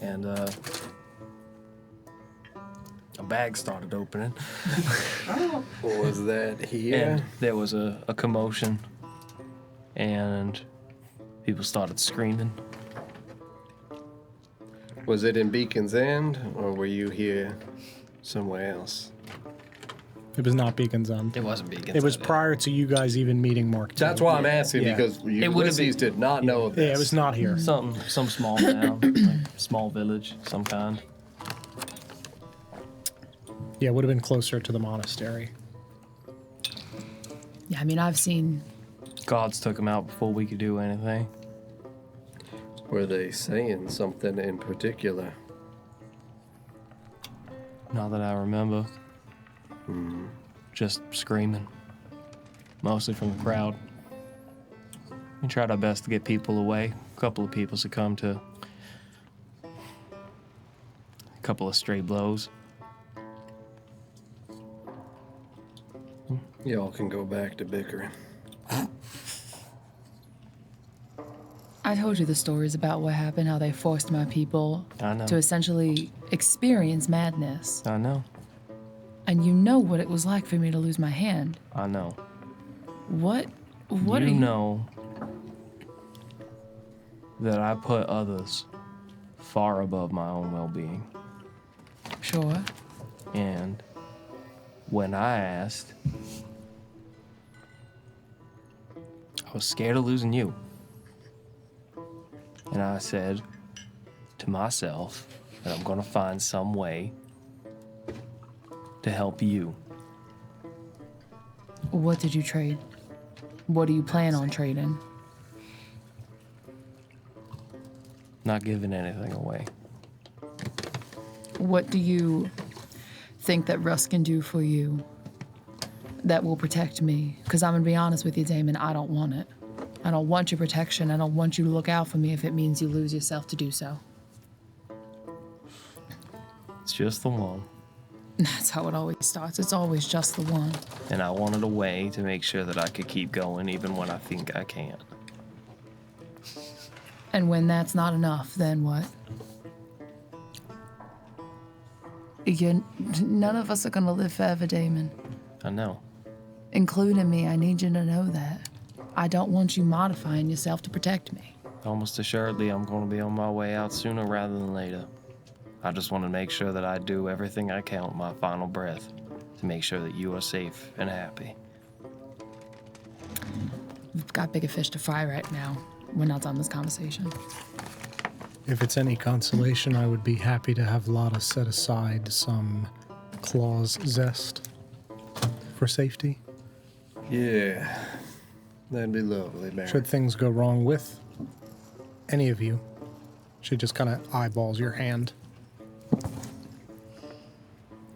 and a bag started opening, Was that here? and there was a commotion, and people started screaming. Was it in Beacon's End, or were you here somewhere else? It was not Beacon's End. It wasn't Beacon. It was prior to you guys even meeting Mark II. That's why I'm asking, Yeah. because It would've Ulysses did not know of this. Yeah, it was not here. some small town, like small village, some kind. Yeah, it would have been closer to the monastery. Yeah, I mean, I've seen. Gods took him out before we could do anything. Were they saying something in particular? Not that I remember. Just screaming. Mostly from the crowd. We tried our best to get people away. A couple of people succumbed to a couple of stray blows. Y'all can go back to bickering. I told you the stories about what happened, how they forced my people I know. to essentially experience madness. I know. And you know what it was like for me to lose my hand. I know. What you are you know that I put others far above my own well-being. Sure. And when I asked, I was scared of losing you. And I said, to myself that I'm going to find some way to help you. What did you trade? What do you plan on trading? Not giving anything away. What do you think that Russ can do for you that will protect me? Because I'm going to be honest with you, Damon, I don't want it. I don't want your protection. I don't want you to look out for me if it means you lose yourself to do so. It's just the one. That's how it always starts. It's always just the one. And I wanted a way to make sure that I could keep going even when I think I can't. And when that's not enough, then what? None of us are going to live forever, Damon. I know. Including me. I need you to know that. I don't want you modifying yourself to protect me. Almost assuredly, I'm going to be on my way out sooner rather than later. I just want to make sure that I do everything I can with my final breath to make sure that you are safe and happy. We've got bigger fish to fry right now. We're not done this conversation. If it's any consolation, I would be happy to have Lotta set aside some claws zest for safety. Yeah, that'd be lovely, Baron. Should things go wrong with any of you, she just kind of eyeballs your hand.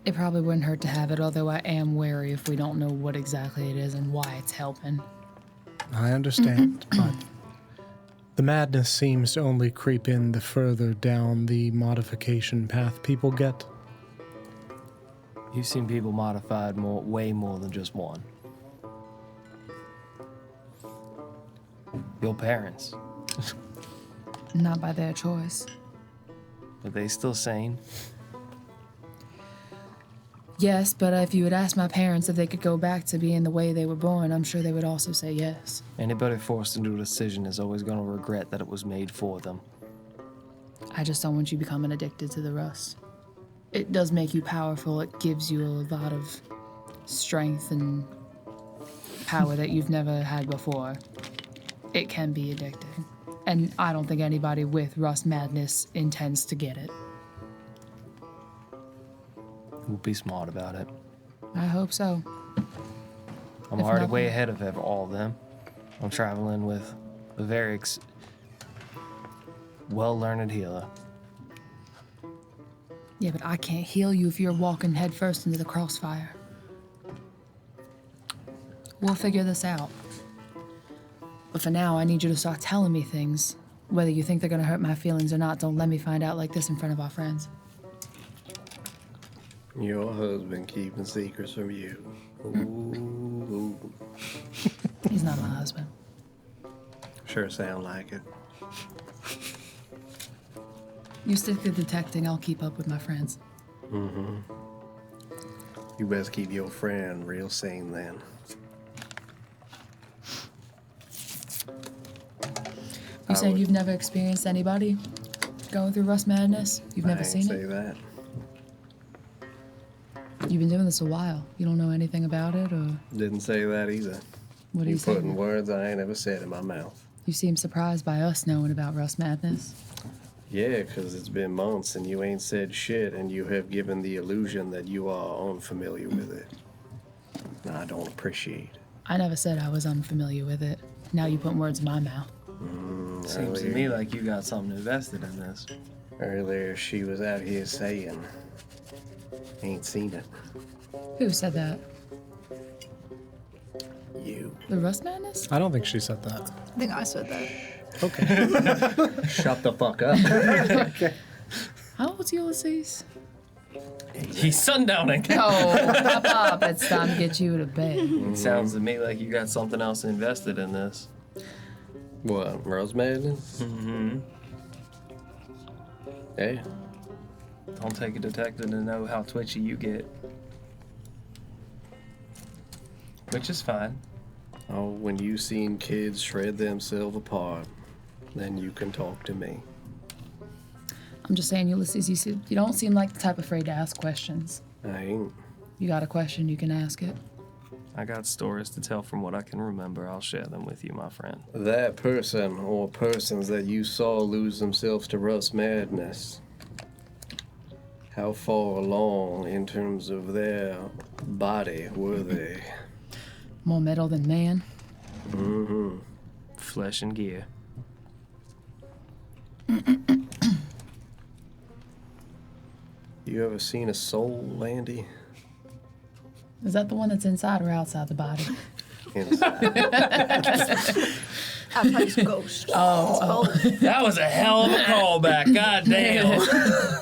It probably wouldn't hurt to have it, although I am wary if we don't know what exactly it is and why it's helping. I understand, but the madness seems to only creep in the further down the modification path people get. You've seen people modified way more than just one. Your parents. Not by their choice. Are they still sane? Yes, but if you had asked my parents if they could go back to being the way they were born, I'm sure they would also say yes. Anybody forced into a decision is always going to regret that it was made for them. I just don't want you becoming addicted to the rust. It does make you powerful. It gives you a lot of strength and power that you've never had before. It can be addicting. And I don't think anybody with rust madness intends to get it. We'll be smart about it. I hope so. I'm If already nothing- way ahead of all of them. I'm traveling with a very well-learned healer. Yeah, but I can't heal you if you're walking headfirst into the crossfire. We'll figure this out. But for now, I need you to start telling me things. Whether you think they're gonna hurt my feelings or not, don't let me find out like this in front of our friends. Your husband keeping secrets from you. Ooh. He's not my husband. Sure sound like it. You stick to detecting, I'll keep up with my friends. You best keep your friend real sane then. You said you've never experienced anybody going through rust madness? You've never seen say it? that. You've been doing this a while. You don't know anything about it, or Didn't say that either. what do You you say? putting words I ain't ever said in my mouth. You seem surprised by us knowing about rust madness. Yeah, 'cause it's been months and you ain't said shit and you have given the illusion that you are unfamiliar with it. And I don't appreciate it. I never said I was unfamiliar with it. Now you put words in my mouth. Seems to me like you got something invested in this. Earlier she was out here saying, ain't seen it. Who said that? You. The rust madness? I don't think she said that. I think I said that. Okay. Shut the fuck up. How old's Ulysses? He's sundowning. Oh, pop, it's time to get you to bed. It sounds to me like you got something else invested in this. What, Rose Madness? Mm-hmm. Yeah. Don't take a detective to know how twitchy you get. Which is fine. Oh, when you seen kids shred themselves apart, then you can talk to me. I'm just saying, Ulysses, you don't seem like the type afraid to ask questions. I ain't. You got a question, you can ask it. I got stories to tell from what I can remember. I'll share them with you, my friend. That person or persons that you saw lose themselves to rust madness, how far along in terms of their body were they? More metal than man. Mm-hmm. Flesh and gear. You ever seen a soul, Landy? Is that the one that's inside or outside the body? Inside. I play ghost. Oh, That was a hell of a callback. God damn.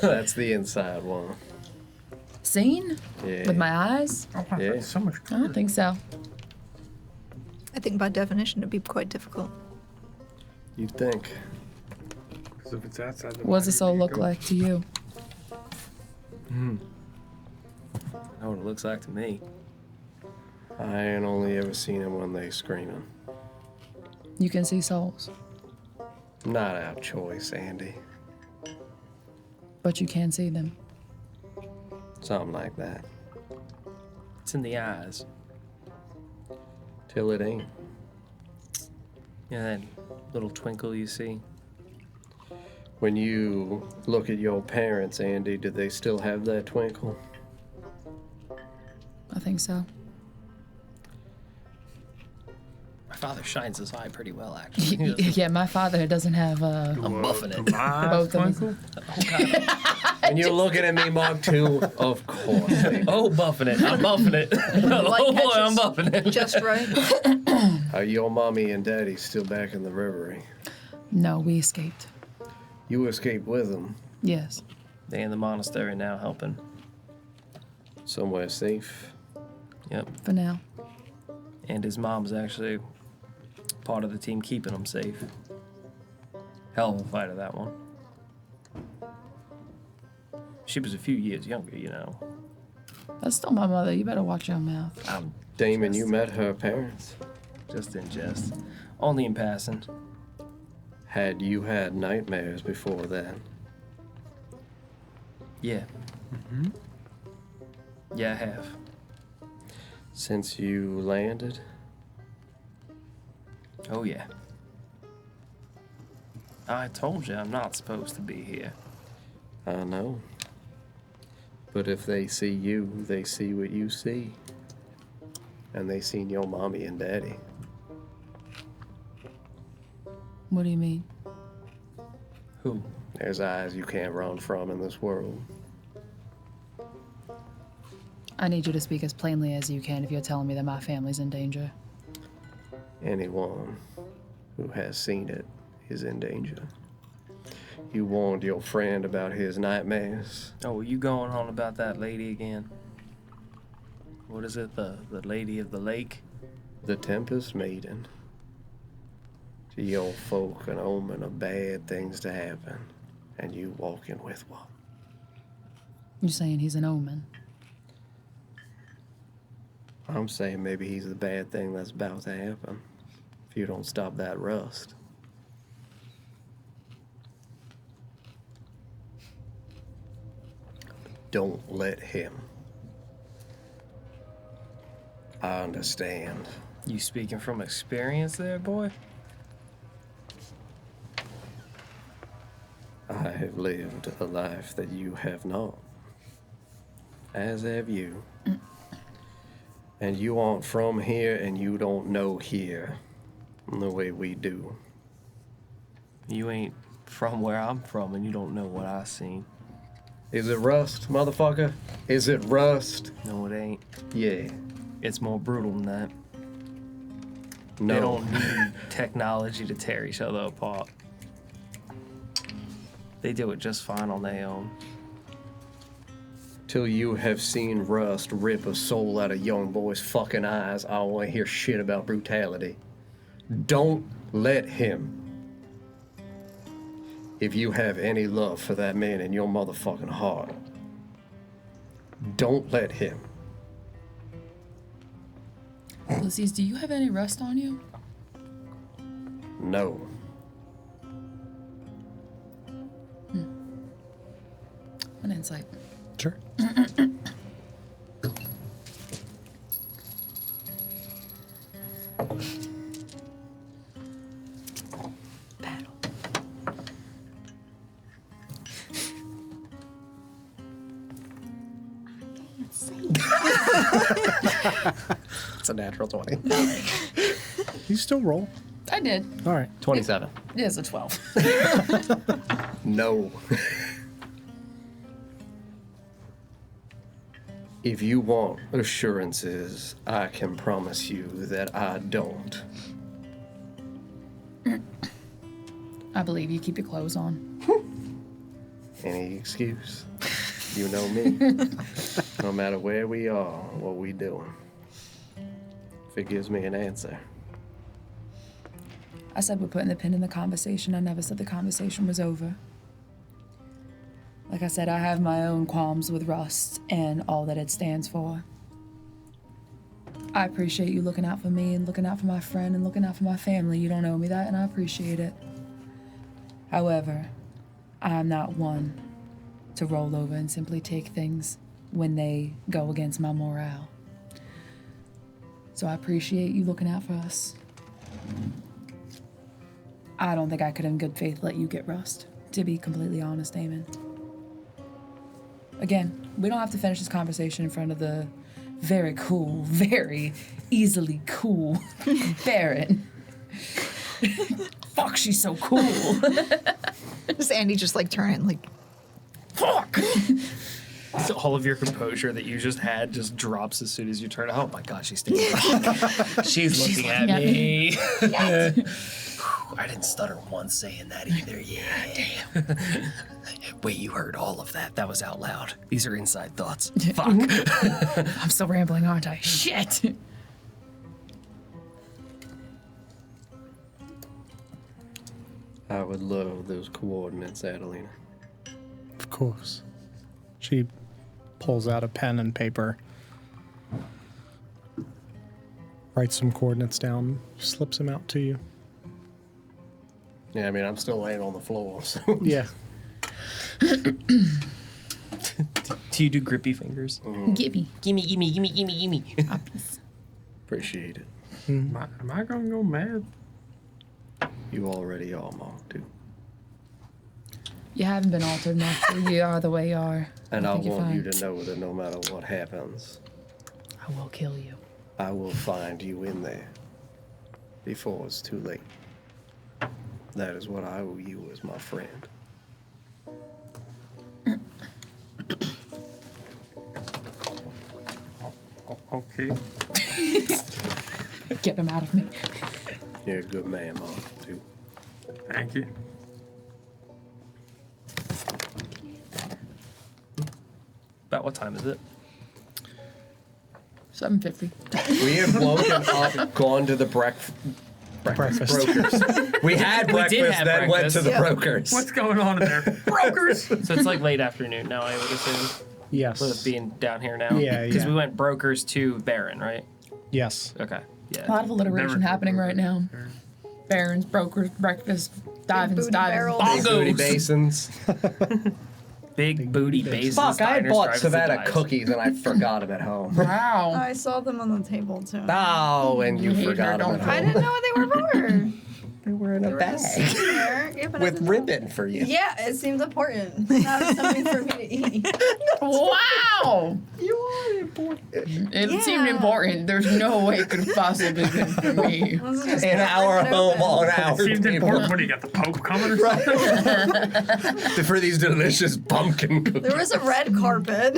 That's the inside one. Seen? Yeah. With my eyes? Yeah. So much. I don't think so. I think by definition it'd be quite difficult. You'd think. Because if it's outside the What does the body, soul you look go- like to you? I know what it looks like to me. I ain't only ever seen them when they screaming. You can see souls, Not our choice, Andy. but you can see them. Something like that. It's in the eyes. Till it ain't. Yeah, that little twinkle you see. When you look at your parents, Andy, do they still have that twinkle? I think so. My father shines his eye pretty well, actually. Yeah, my father doesn't have I'm buffing it. both of them. And you're looking at me, Mark, too? Of course. baby. Oh, buffing it. I'm buffing it. Oh boy, I'm buffing it. Just right. Are your mommy and daddy still back in the reverie? No, we escaped. You escaped with them Yes. They in the monastery now helping. somewhere safe. Yep. For now. And his mom's actually part of the team keeping him safe. Hell of a fighter, that one. She was a few years younger, you know. That's still my mother. You better watch your mouth. I'm Damon, you met her parents. just in jest. Only in passing. Had you had nightmares before then? Yeah. Yeah, I have. Since you landed? Oh, yeah. I told you I'm not supposed to be here. I know. But if they see you, they see what you see. And they seen your mommy and daddy. What do you mean? Who? There's eyes you can't run from in this world. I need you to speak as plainly as you can if you're telling me that my family's in danger. Anyone who has seen it is in danger. You warned your friend about his nightmares. Oh, were you going on about that lady again? What is it? The lady of the lake? The Tempest Maiden. To your folk, an omen of bad things to happen. And you walking with one. You're saying he's an omen. I'm saying maybe he's the bad thing that's about to happen. If you don't stop that rust. Don't let him. I understand. You speaking from experience there, boy? I have lived a life that you have not. As have you. And you aren't from here and you don't know here the way we do. You ain't from where I'm from and you don't know what I seen. Is it rust, motherfucker? Is it rust? No, it ain't. Yeah. It's more brutal than that. No. They don't need technology to tear each other apart. They do it just fine on their own. Till you have seen rust rip a soul out of young boy's fucking eyes, I don't want to hear shit about brutality. Don't let him. If you have any love for that man in your motherfucking heart, don't let him. Ulysses, do you have any rust on you? No. An insight. Sure. Battle. It's a natural 20. You still roll. I did. All right. 27. It is a 12. No. If you want assurances, I can promise you that I don't. I believe you. Keep your clothes on. Any excuse. You know me. No matter where we are, what we doing. If it gives me an answer. I said we're putting the pin in the conversation. I never said the conversation was over. Like I said, I have my own qualms with Rust and all that it stands for. I appreciate you looking out for me and looking out for my friend and looking out for my family. You don't owe me that, and I appreciate it. However, I'm not one to roll over and simply take things when they go against my morale. So I appreciate you looking out for us. I don't think I could in good faith let you get Rust, to be completely honest, Damon. Again, we don't have to finish this conversation in front of the very cool, very easily cool Baron. Fuck, she's so cool. Does Andy just like turn like, Fuck! So all of your composure that you just had just drops as soon as you turn. Oh my god, she's standing. She's looking at me. I didn't stutter once saying that either. Yeah, damn. Wait, you heard all of that? That was out loud. These are inside thoughts. Fuck. I'm still rambling, aren't I? Shit! I would love those coordinates, Adelina. Of course. She pulls out a pen and paper, writes some coordinates down, slips them out to you. Yeah, I mean, I'm still laying on the floor, so. Yeah. Do you do grippy fingers? Gimme. Gimme. Appreciate it. Am I gonna go mad? You already are, Mom, too. You haven't been altered enough. You are the way you are. And I think you're want you fine. to know that no matter what happens, I will kill you. I will find you in there before it's too late. That is what I owe you as my friend. Okay. Get him out of me. You're a good man, Mom, too. Thank you. About what time is it? 7:50. We have woken up, gone to the breakfast. Brokers. We had breakfast, have then went to breakfast. the Yeah. brokers. What's going on in there? Brokers! So it's like late afternoon now, I would assume, Yes. with us being down here now. Yeah, Because yeah. we went brokers to Baron, right? Yes. Okay. A Yeah. lot of alliteration Never- happening right now. Barons, brokers, breakfast, diving, booty diving, barrels. Big booty Bongos. basins. Big booty bases. Fuck, I diners, bought drive-ins, and Savannah dives. cookies and I forgot them at home. Wow. I saw them on the table too. Oh, and you hate her, forgot them don't at I home. didn't know what they were for. They were in a They were just bag sitting there. Yeah, but I with didn't know. ribbon for you. Yeah, it seemed important. Not something for me to eat. Wow. You are important. It Yeah. seemed important. There's no way it could have possibly been for me. This is just In not our ripping home open. on our Seemed table. important. What do you got? The Pope coming or something? For these delicious pumpkin cookies. There was a red carpet.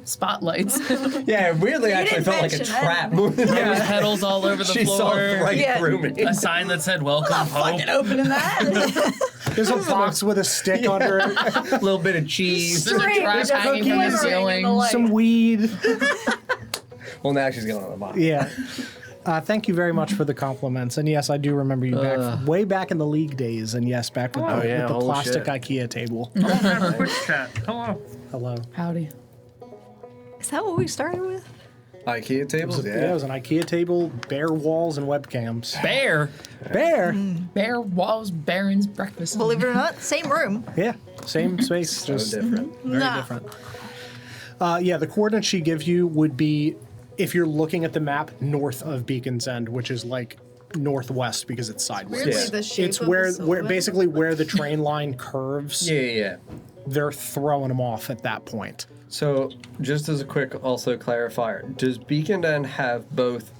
Spotlights. Yeah, it weirdly actually didn't felt like a mention trap. it. Rose petals all over the She saw floor. right Yeah. through me. A sign that said "Welcome, Pope." Fucking opening that. There's a box with a stick under it, A little bit of cheese. There's a String trash just hanging from the glimmering in ceiling. the light. some weed. Well, now she's going on the box. Yeah. Thank you very much for the compliments. And yes, I do remember you back way back in the League days. And yes, back with, Oh, the, yeah, with the holy plastic shit. IKEA table. Have a quick chat. Hello. Hello. Howdy. is that what we started with? IKEA tables? Yeah, it was an IKEA table, bare walls, and webcams. Bear. Bare. Bear walls, Baron's breakfast. Believe it or not, same room. Yeah, same space, So just different. very No. different. Yeah, the coordinates she gives you would be if you're looking at the map, north of Beacon's End, which is like northwest because it's sideways. Weirdly, the shape It's of where the silhouette. basically where the train line curves. Yeah. They're throwing them off at that point. So, just as a quick also clarifier, does Beacon End have both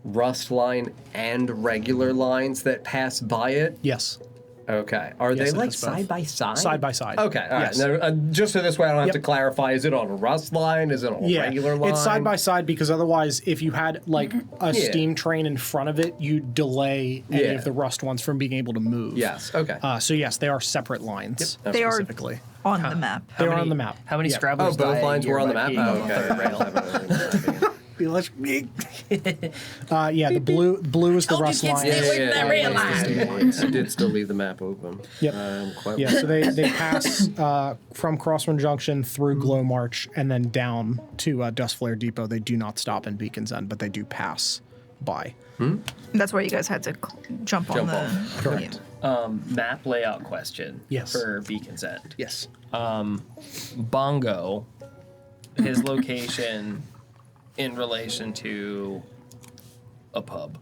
rust line and regular lines that pass by it? Yes. Okay. Are Yes, they it like has both. side by side? Side by side. Okay. All right. Yes. Now, just so this way I don't have Yep. to clarify, is it on a rust line? Is it on a Yeah, regular line? it's side by side because otherwise, if you had like a Yeah. steam train in front of it, you'd delay any Yeah. of the rust ones from being able to move. Yes. Okay. So yes, they are separate lines. They are specifically. on the map. They are on the map. How many Yeah. Scrabblers Oh, both die a lines year were on the by map? being Oh, on the okay. third rail? Yeah, the blue is the rust line. I did still leave the map open. Yep. Quite Yeah, so they pass from Crossrun Junction through Glow March and then down to Dustflare Depot. They do not stop in Beacon's End, but they do pass by. That's why you guys had to jump on Jump the. off. Correct. Map layout question. Yes. For Beacon's End. Yes. Bongo, his location in relation to a pub.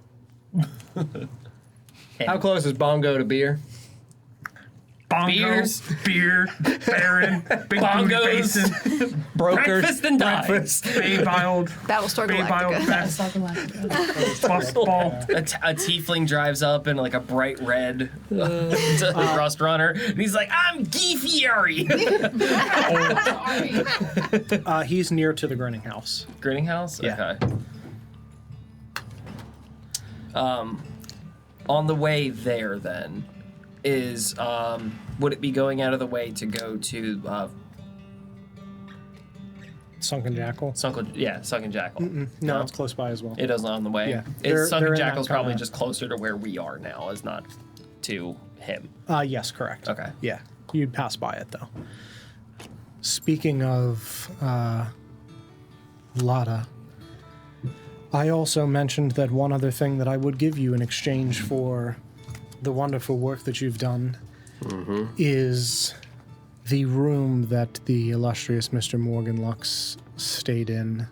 How close is Bongo to beer? Bongo, Beers. beer, Baron, Big Booty Bongos. Basin, Brokers. Breakfast and dives. Baybiled, Battlestar Baybiled Galactica. Fest, Bust Ball. A tiefling drives up in like a bright red rust runner, and he's like, "I'm Guy Fieri." He's near to the Grinning House. Grinning House. Yeah. Okay. On the way there, then, is would it be going out of the way to go to Sunken Jackal. Sunken Jackal? No, it's close by as well. It is on the way. Yeah. They're Sunken in that Jackal's probably kinda- just closer to where we are now, as not to him. Yes, correct. Okay. Yeah, you'd pass by it though. Speaking of Lada, I also mentioned that one other thing that I would give you in exchange for the wonderful work that you've done is the room that the illustrious Mr. Morgan Lux stayed in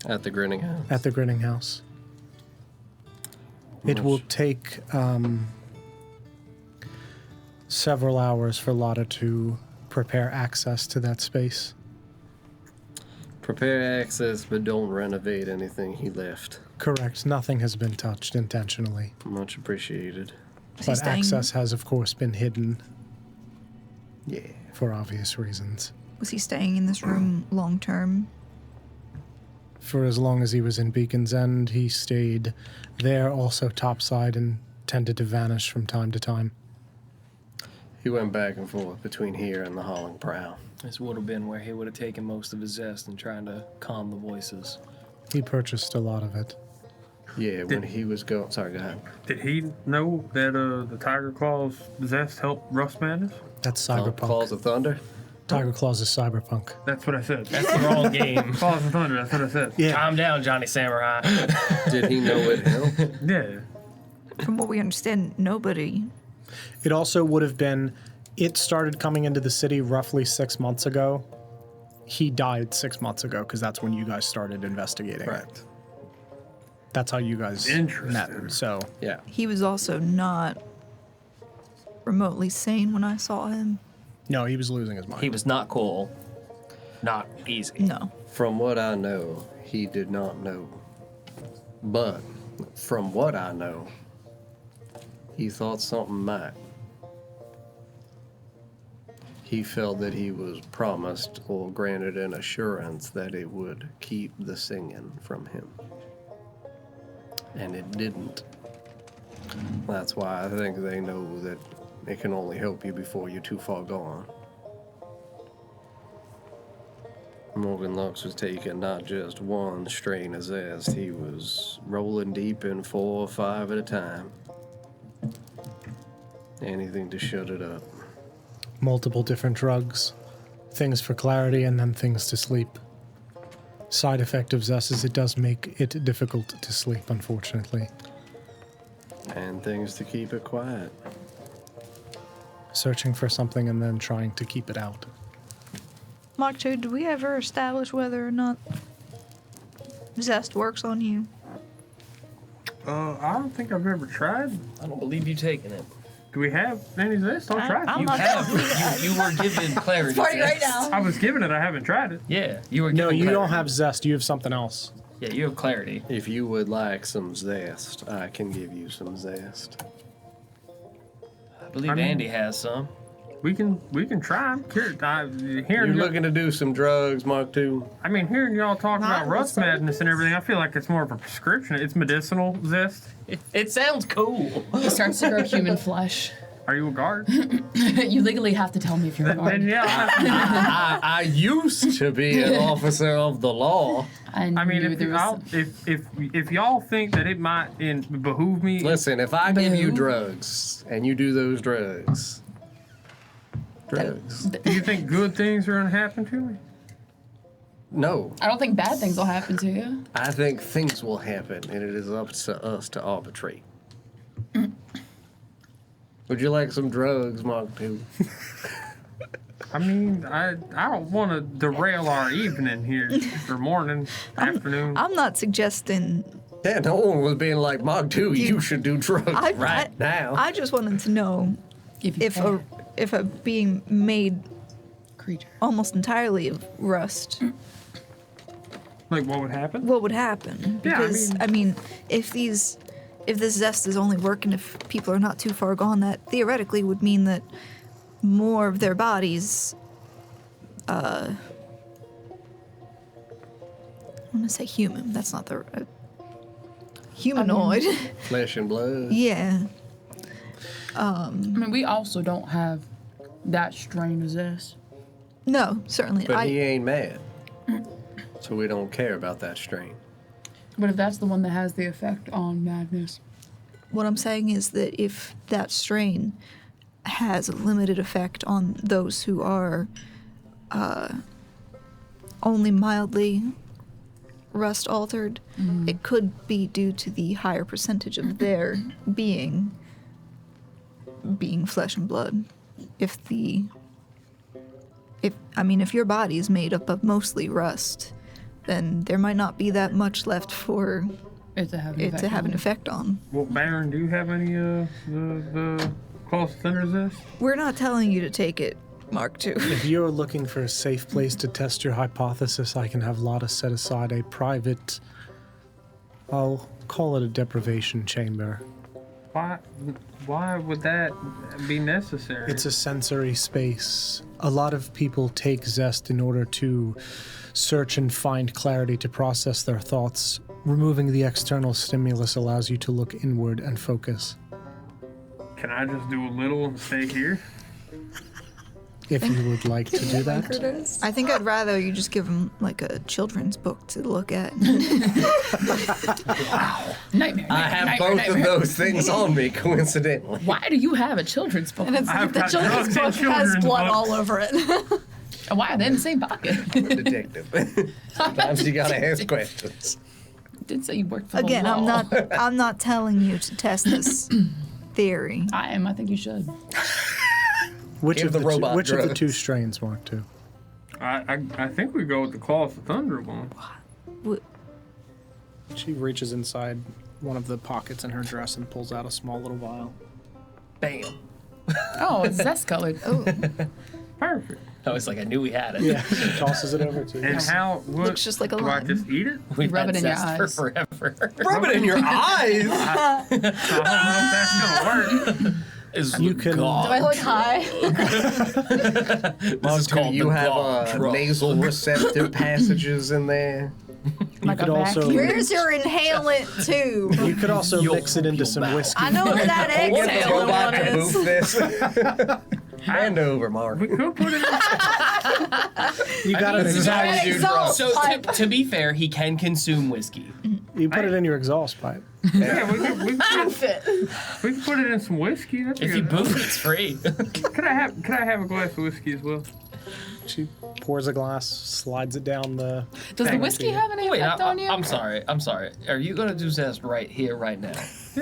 At the Grinning House. at the Grinning House. It will take several hours for Lotta to prepare access to that space. Prepare access, but don't renovate anything he left. Correct. Nothing has been touched intentionally. Much appreciated. Is he But staying- access has, of course, been hidden Yeah. for obvious reasons. Was he staying in this room long term? For as long as he was in Beacon's End, he stayed there, also topside, and tended to vanish from time to time. He went back and forth between here and the Hauling Prow. This would have been where he would have taken most of his zest in trying to calm the voices. He purchased a lot of it. Yeah, when he was going. Sorry, go ahead. Did he know that the Tiger Claws Zest helped Rust Madness? That's Claws cyberpunk. of Thunder. Tiger Claws is cyberpunk. That's what I said. That's the wrong game. Claws of Thunder, that's what I said. Yeah. Calm down, Johnny Samurai. Did he know it helped? Yeah. From what we understand, nobody. It also would have been, it started coming into the city roughly 6 months ago. He died 6 months ago because that's when you guys started investigating. Right. That's how you guys Interesting. met. So, Yeah. He was also not remotely sane when I saw him. no, he was losing his mind. He was not cool. Not easy. No. From what I know, he did not know. But from what I know, he thought something might. He felt that he was promised or granted an assurance that it would keep the singing from him. And it didn't. That's why I think they know that it can only help you before you're too far gone. Morgan Lux was taking not just one strain of zest, he was rolling deep in 4 or 5 at a time. Anything to shut it up. Multiple different drugs, things for clarity, and then things to sleep. Side effect of Zest is it does make it difficult to sleep, unfortunately. And things to keep it quiet. Searching for something and then trying to keep it out. Mach 2, did we ever establish whether or not Zest works on you? I don't think I've ever tried. I don't believe you taking it. Do we have any Zest? I'll try it. You have. You were given clarity. Party right Zest. now. I was given it. I haven't tried it. Yeah, you were No, given you clarity. don't have Zest. You have something else. Yeah, you have clarity. If you would like some zest, I can give you some zest. I believe I mean- Andy has some. We can try. You're Hearing looking to do some drugs, Mark II? I mean, hearing y'all talk about Not rust madness and everything, I feel like it's more of a prescription. It's medicinal Zest. It sounds cool. He starts to grow human flesh. Are you a guard? You legally have to tell me if you're a Then guard. yeah. I used to be an officer of the law. I mean, if y'all think that it might behoove me, Listen, if I give you Boo. drugs and you do those drugs, do you think good things are gonna happen to me? No, I don't think bad things will happen to you. I think things will happen, and it is up to us to arbitrate. Would you like some drugs, Mark II? I mean, I don't want to derail our evening here, or morning, afternoon. I'm not suggesting. Yeah, no one was being like, Mark II, you should do drugs right now. I just wanted to know if a being made creature. almost entirely of rust, Like, what would happen? what would happen? Yeah, I Because mean- if this zest is only working if people are not too far gone, that theoretically would mean that more of their bodies, I want to say human. That's not the humanoid. Flesh and blood. Yeah. I mean, we also don't have that strain as this. No, certainly. But he ain't mad. So we don't care about that strain. But if that's the one that has the effect on madness, What I'm saying is that if that strain has a limited effect on those who are only mildly rust altered, it could be due to the higher percentage of their being flesh and blood. If your body is made up of mostly rust, then there might not be that much left for it to have an it effect to have on an effect on. Well, Baron, do you have any the close thunder Zest? We're not telling you to take it, Mark II. If you're looking for a safe place to test your hypothesis, I can have Lotta set aside a private, I'll call it a deprivation chamber. Why would that be necessary? It's a sensory space. A lot of people take Zest in order to search and find clarity to process their thoughts. Removing the external stimulus allows you to look inward and focus. Can I just do a little and stay here? If you would like to do that. I think I'd rather you just give them like a children's book to look at. nightmare. I have nightmare, both nightmare. of those things on me, coincidentally. Why do you have a children's book? And it's I've the got children's drugs and book has children's blood books. all over it. Why are they in the same pocket? Detective. Sometimes you gotta ask questions. Didn't say you worked for Again, the law. I'm not telling you to test this theory. I am. I think you should. Which Give of the the robot which of the drugs. two strains, Mark II? I think we go with the Claws of Thunder one. She reaches inside one of the pockets in her dress and pulls out a small little vial. Bam. Oh, it's zest colored. Oh, Perfect. I was like, I knew we had it. Yeah, she tosses it over to you. And how would Looks just like a do I lime. just eat it? We've Rub had it in your Zest eyes. for forever. Rub it in your eyes. I don't know if that's gonna work. Is You can- Do I look high? This is called you the have God drug. nasal receptor passages in there. You could also Where's your inhalant tube? you could also mix it into some whiskey. I know where that Get the exhale robot one to is. move this. Hand over, Mark. We could put it in. You got This it. is how That we do exhaust drugs. So pipe. to be fair, he can consume whiskey. You put it in your exhaust pipe. Yeah, we Fit. could put it in some whiskey. That's If you good. boost, it's free. Could I have a glass of whiskey as well? She pours a glass, slides it down the. Does the thing whiskey to you. have any Wait, effect on you? I'm sorry. I'm sorry. Are you gonna do Zest right here, right now,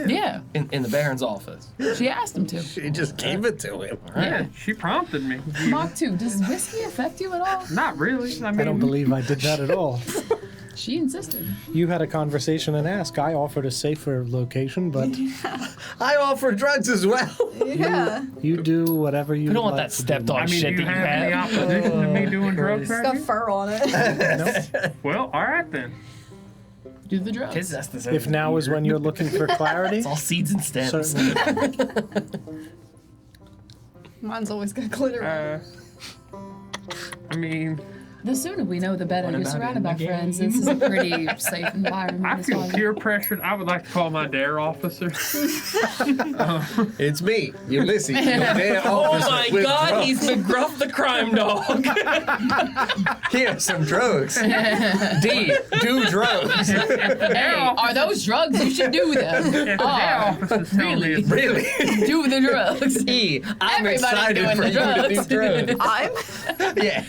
Yeah. in the Baron's office? She asked him to. She just gave it to him. Yeah, she prompted me. Mark II, does whiskey affect you at all? Not really. I mean, I don't believe I did that at all. She insisted. You had a conversation and asked. I offered a safer location, but I offer drugs as well. Yeah. you do whatever you We don't want like that to stepped do. on I mean, shit do you that you have any have. opposition to me doing drugs It's right got here? fur on it. Well, all right then. Do the drugs. His zest is If now is when you're looking for clarity, It's all seeds and stems. certainly. Mine's always got glitter on it. I mean, The sooner we know, the better. What You're about surrounded in by the friends. game? This is a pretty safe environment. I as feel far as- peer pressured. I would like to call my dare officer. It's me, Ulysses. Your dead Oh officer my with god, drugs. he's McGruff the crime dog. Here's some drugs. D, do drugs. Hey, are those drugs? You should do them. If the Oh, dare officer's telling me it's Really? do the drugs. E, I'm Everybody's excited doing for the you to do drugs. I'm Yeah.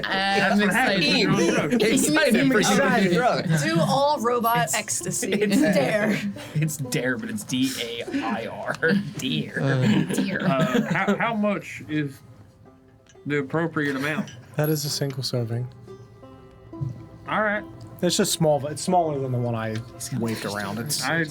I'm what happens when excited. you're on drugs. Excited for you to do drugs. do all robot ecstasy. It's dare. It's dare, but it's D-A-I-R. Deer. Dear. How much is the appropriate amount? That is a single serving. All right, It's just small. It's smaller than the one I waved around. It's I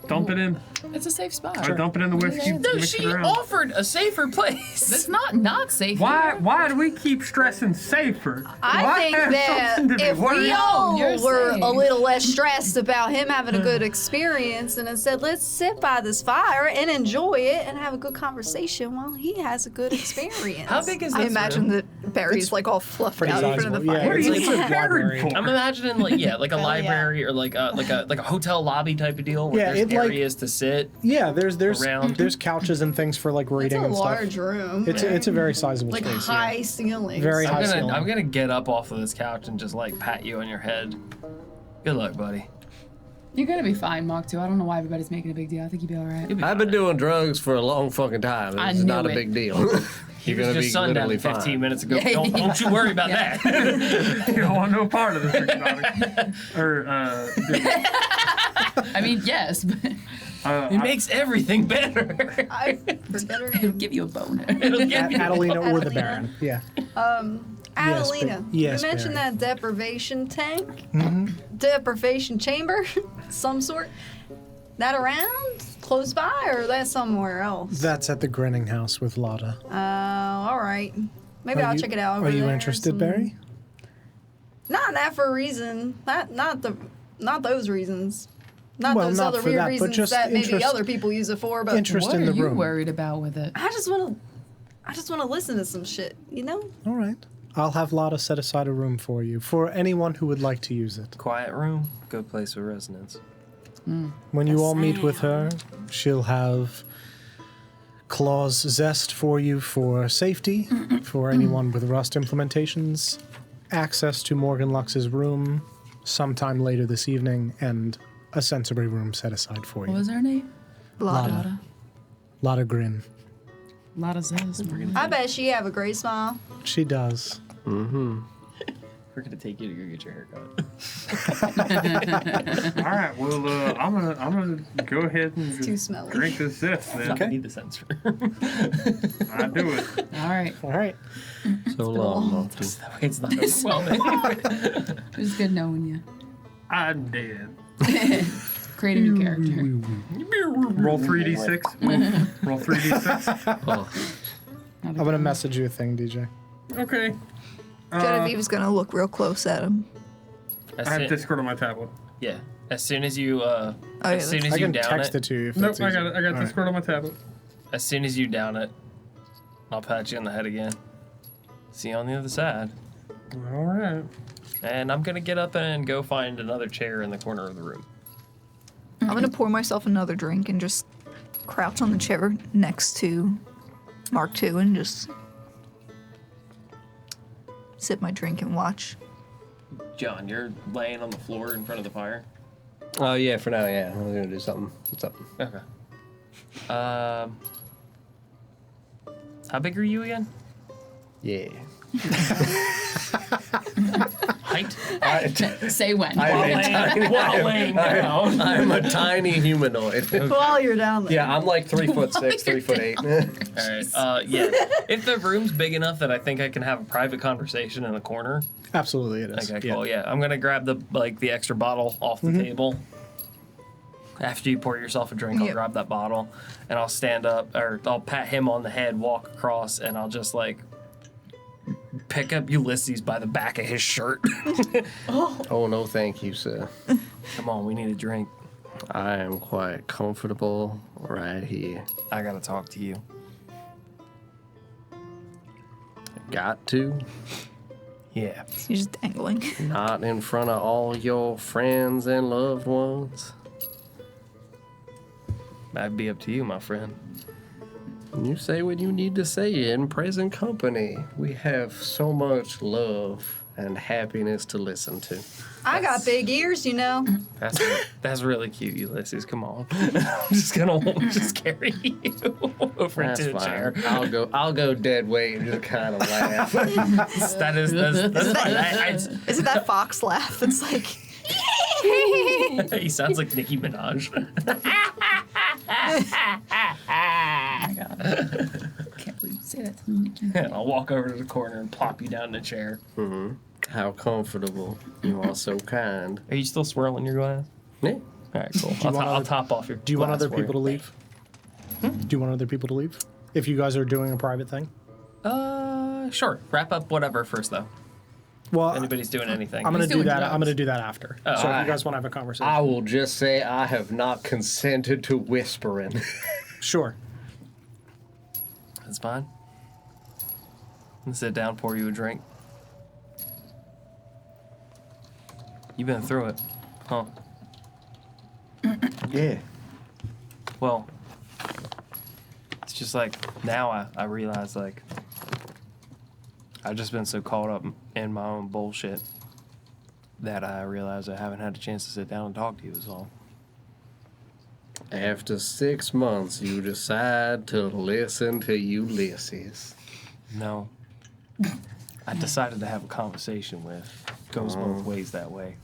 dump it in. It's a safe spot. I dump it in the whiskey. No, Mix She it around. offered a safer place. That's not safe. Why do we keep stressing safer? Do I think have that something to be if worried we about? all You're were saying. a little less stressed about him having a good experience and instead let's sit by this fire and enjoy it and have a good conversation while he has a good experience. How big is I this imagine room? that Barry's like all fluffed pretty out in front of the sizable. fire. What are It's you like a scared library. for? I'm imagining like a Hell library or like a hotel lobby type of deal where Yeah, there's it, like- areas to sit. yeah. There's Around. there's couches and things for like It's reading a and stuff. large room. It's a very sizable like space. high ceilings. Very high ceiling. I'm gonna get up off of this couch and just like pat you on your head. Good luck, buddy. You're gonna be fine, Mark. Too. I don't know why everybody's making a big deal. I think you'll be all right. You'll be I've been doing drugs for a long fucking time. I It's not a knew it. big deal. He You're was gonna just be sundown literally 15 fine. minutes ago. Yeah, Don't you worry about that. You don't want no part of this, exotic. Or I mean, yes, but It makes everything better. I forget her it'll name. give you a boner. It'll give you. Adelina or the Adelina. Baron. Yeah. Adelina, yes, you mentioned Barry. that deprivation tank, deprivation chamber, some sort. That around, close by, or that somewhere else? That's at the Grinning House with Lotta. All right. Maybe I'll check it out. Are over you there. interested, Some- Barry? Not that for a reason. Not those reasons. Not Well, those not other for weird that, but reasons just that maybe interest- other people use it for. But interest What in are the you room. worried about with it? I just want to listen to some shit. You know? All right. I'll have Lotta set aside a room for you, for anyone who would like to use it. Quiet room, good place for resonance. When you all meet with her, she'll have Claw's Zest for you for safety, for anyone with Rust implementations, access to Morgan Lux's room sometime later this evening, and a sensory room set aside for What you. was her name? Lotta. Lotta Grin. Lotta Zest. I bet she have a great smile. She does. We're gonna take you to go get your haircut. all right. Well, I'm gonna go ahead and Too just smelly. drink this zest then. Okay. I need the sensor. I do it. All right. All right. So long, Monty. That way it's not overwhelming. It was good knowing you. I'm dead. Create a new character. Roll 3d6. Roll 3d6. Oh, I'm going to message you a thing, DJ. Okay. Genevieve's gonna look real close at him. As I have soon- Discord on my tablet. yeah. As soon as you yeah, as soon as I you can down text it, it to you if Nope, that's I easier. got it. I got All right. Discord on my tablet. as soon as you down it, I'll pat you on the head again. See you on the other side. All right. And I'm gonna get up and go find another chair in the corner of the room. I'm gonna pour myself another drink and just crouch on the chair next to Mark II and just sip my drink and watch. John, you're laying on the floor in front of the fire. Oh yeah, for now, yeah. I was gonna do something. What's up? Okay. How big are you again? Yeah. Height? Say when. While laying down. I'm a tiny humanoid. While you're down there. Yeah, I'm like 3'6", 3'8". All right. Yeah. If the room's big enough that I think I can have a private conversation in a corner. Absolutely, it is. Okay, cool. Yeah, I'm gonna grab the extra bottle off the table. After you pour yourself a drink, I'll grab that bottle and I'll stand up, or I'll pat him on the head, walk across, and I'll just like pick up Ulysses by the back of his shirt. Oh, no, thank you, sir. Come on, we need a drink. I am quite comfortable right here. I gotta talk to you. Got to? Yeah. You're just dangling. Not in front of all your friends and loved ones. That'd be up to you, my friend. You say what you need to say in present company. We have so much love and happiness to listen to. I got big ears, you know. That's really cute, Ulysses. Come on. I'm just gonna just carry you over That's to the fine. chair. I'll go dead weight and just kind of laugh. That's fine. Is it that fox laugh? It's like. He sounds like Nicki Minaj. Oh my god. Can't believe you say that to me. And I'll walk over to the corner and plop you down in a chair. How comfortable. You are so kind. Are you still swirling your glass? Yeah. All right, cool. want I'll other- top off your Do you want glass other for people to leave? Do you want other people to leave? If you guys are doing a private thing? Sure. Wrap up whatever first, though. Well, If anybody's doing anything. I'm gonna He's do doing that. drugs. I'm gonna do that after. So if you guys want to have a conversation, I will just say I have not consented to whispering. sure. That's fine. I'm gonna sit down, pour you a drink. You've been through it, huh? Yeah. Well, it's just like now I realize like I've just been so caught up in my own bullshit that I realize I haven't had a chance to sit down and talk to you is all. After 6 months, you decide to listen to Ulysses. No. I decided to have a conversation with. Goes both ways that way.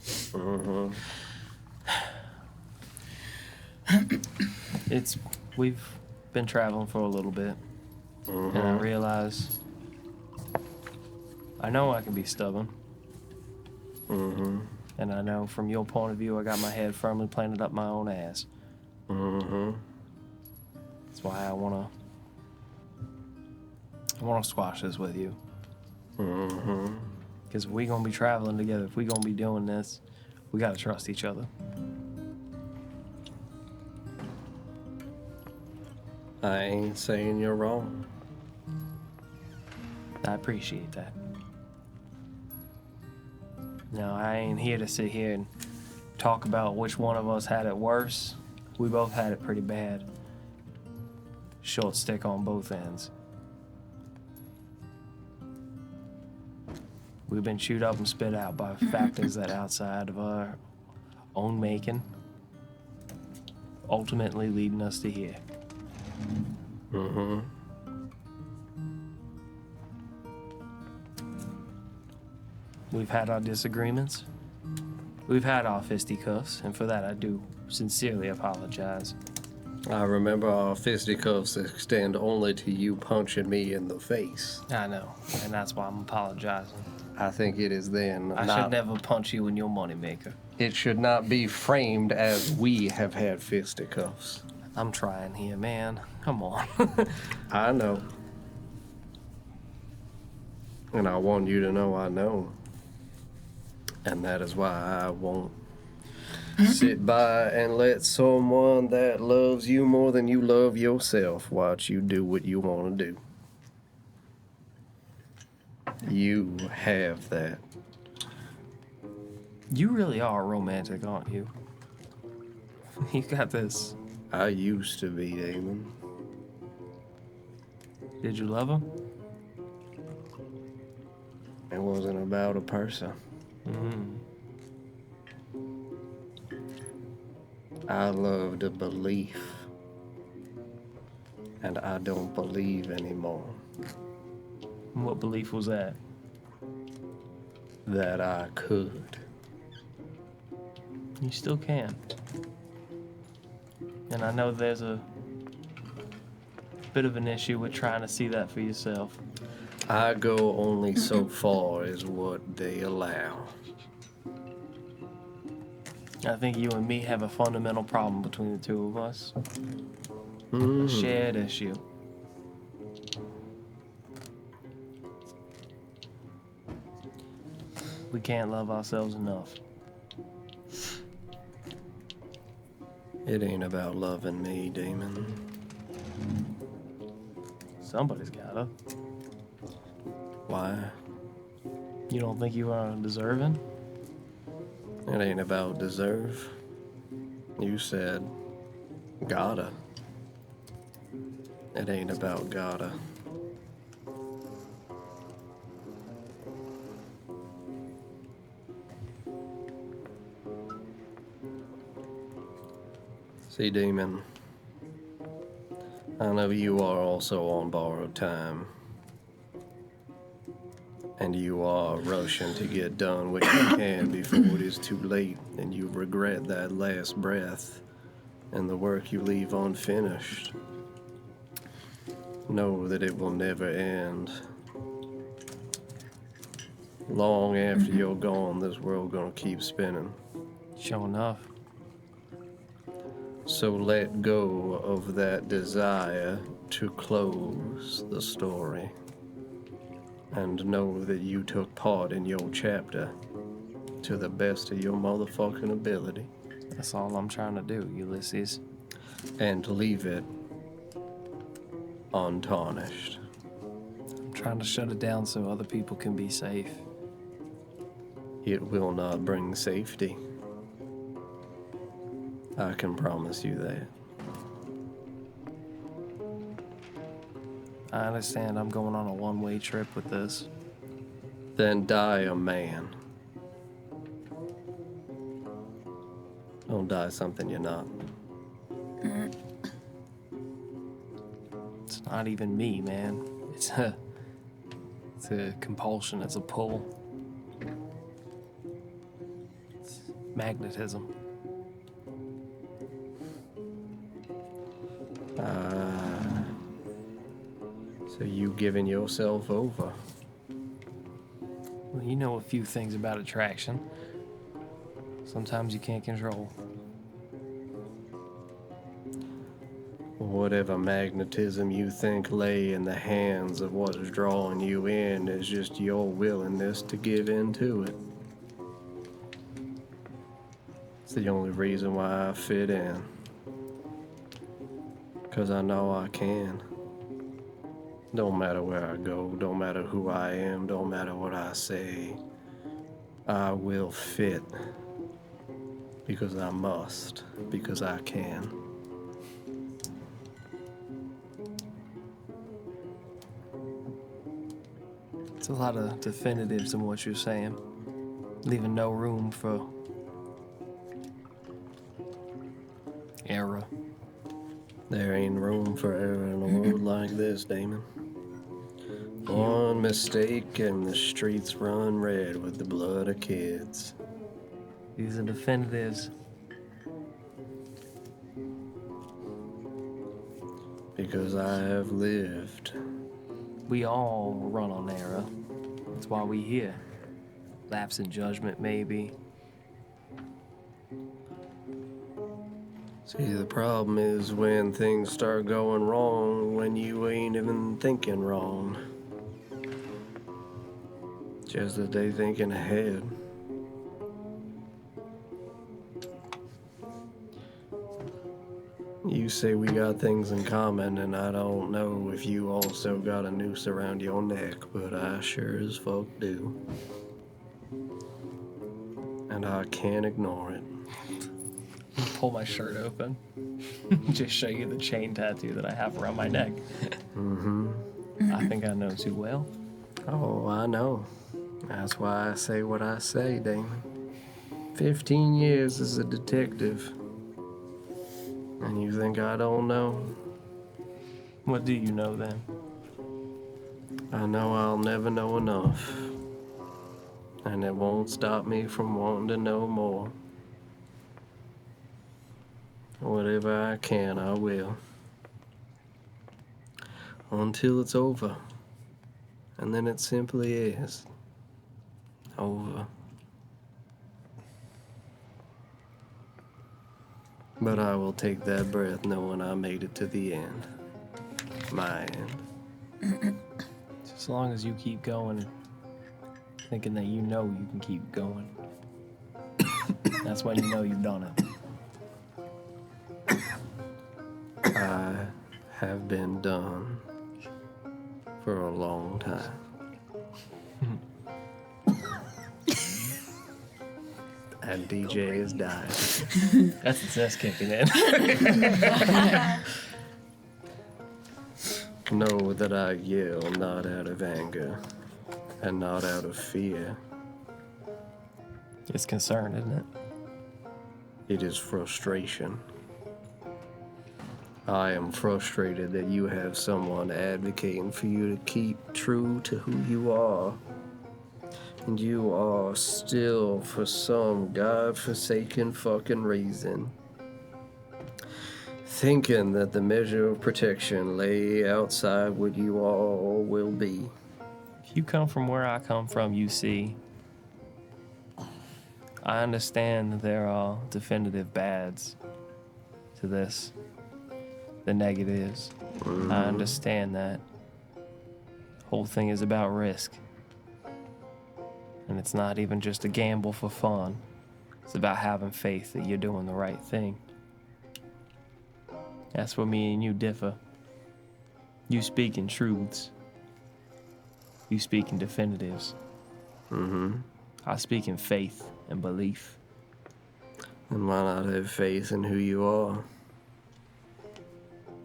We've been traveling for a little bit, and I realize I know I can be stubborn. And I know from your point of view, I got my head firmly planted up my own ass. That's why I wanna squash this with you. Because if we gonna be traveling together, if we gonna be doing this, we gotta trust each other. I ain't saying you're wrong. I appreciate that. No, I ain't here to sit here and talk about which one of us had it worse. We both had it pretty bad. Short stick on both ends. We've been chewed up and spit out by factors that outside of our own making, ultimately leading us to here. We've had our disagreements. We've had our fisticuffs, and for that I do sincerely apologize. I remember our fisticuffs extend only to you punching me in the face. I know, and that's why I'm apologizing. I think it is then I should never punch you in your moneymaker. It should not be framed as we have had fisticuffs. I'm trying here, man. Come on. I know. And I want you to know I know. And that is why I won't sit by and let someone that loves you more than you love yourself watch you do what you want to do. You have that. You really are romantic, aren't you? You got this. I used to be, Damon. Did you love him? It wasn't about a person. I loved a belief. And I don't believe anymore. What belief was that? that I could. You still can. And I know there's a bit of an issue with trying to see that for yourself. I go only so far as what they allow. I think you and me have a fundamental problem between the two of us. A shared issue. We can't love ourselves enough. It ain't about loving me, demon. Somebody's gotta. Why? You don't think you are deserving? It ain't about deserve. You said gotta. It ain't about gotta. See, demon, I know you are also on borrowed time. And you are rushing to get done what you can before it is too late and you regret that last breath and the work you leave unfinished. Know that it will never end. Long after you're gone, this world gonna keep spinning. Sure enough. So let go of that desire to close the story. And know that you took part in your chapter to the best of your motherfucking ability. That's all I'm trying to do, Ulysses. And leave it untarnished. I'm trying to shut it down so other people can be safe. It will not bring safety. I can promise you that. I understand I'm going on a one-way trip with this. Then die a man. Don't die something you're not. It's not even me, man. It's a compulsion, it's a pull. It's magnetism. So you giving yourself over? Well, you know a few things about attraction. Sometimes you can't control. Whatever magnetism you think lay in the hands of what is drawing you in is just your willingness to give in to it. It's the only reason why I fit in. 'Cause I know I can. Don't matter where I go, don't matter who I am, don't matter what I say. I will fit. Because I must. Because I can. It's a lot of definitives in what you're saying, leaving no room for error. There ain't room for error in a world like this, Damon. One mistake and the streets run red with the blood of kids. These are definitives. Because I have lived. We all run on error. That's why we here. Lapse in judgment, maybe. See, the problem is when things start going wrong when you ain't even thinking wrong. Just that they thinking ahead. You say we got things in common, and I don't know if you also got a noose around your neck, but I sure as fuck do. And I can't ignore it. Pull my shirt open. Just show you the chain tattoo that I have around my neck. I think I know too well. Oh, I know. That's why I say what I say, Damon. 15 years as a detective. And you think I don't know? What do you know then? I know I'll never know enough. And it won't stop me from wanting to know more. Whatever I can, I will. Until it's over. And then it simply is. Over. But I will take that breath knowing I made it to the end. My end. Just as long as you keep going, thinking that you know you can keep going. That's when you know you've done it. I have been done for a long time. And DJ has died. That's the Zest kicking in. Know that I yell not out of anger and not out of fear. It's concern, isn't it? It is frustration. I am frustrated that you have someone advocating for you to keep true to who you are. And you are still, for some godforsaken fucking reason, thinking that the measure of protection lay outside what you all will be. If you come from where I come from, you see, I understand that there are definitive bads to this, the negatives. I understand that. The whole thing is about risk. And it's not even just a gamble for fun. It's about having faith that you're doing the right thing. That's where me and you differ. You speak in truths. You speak in definitives. I speak in faith and belief. And why not have faith in who you are?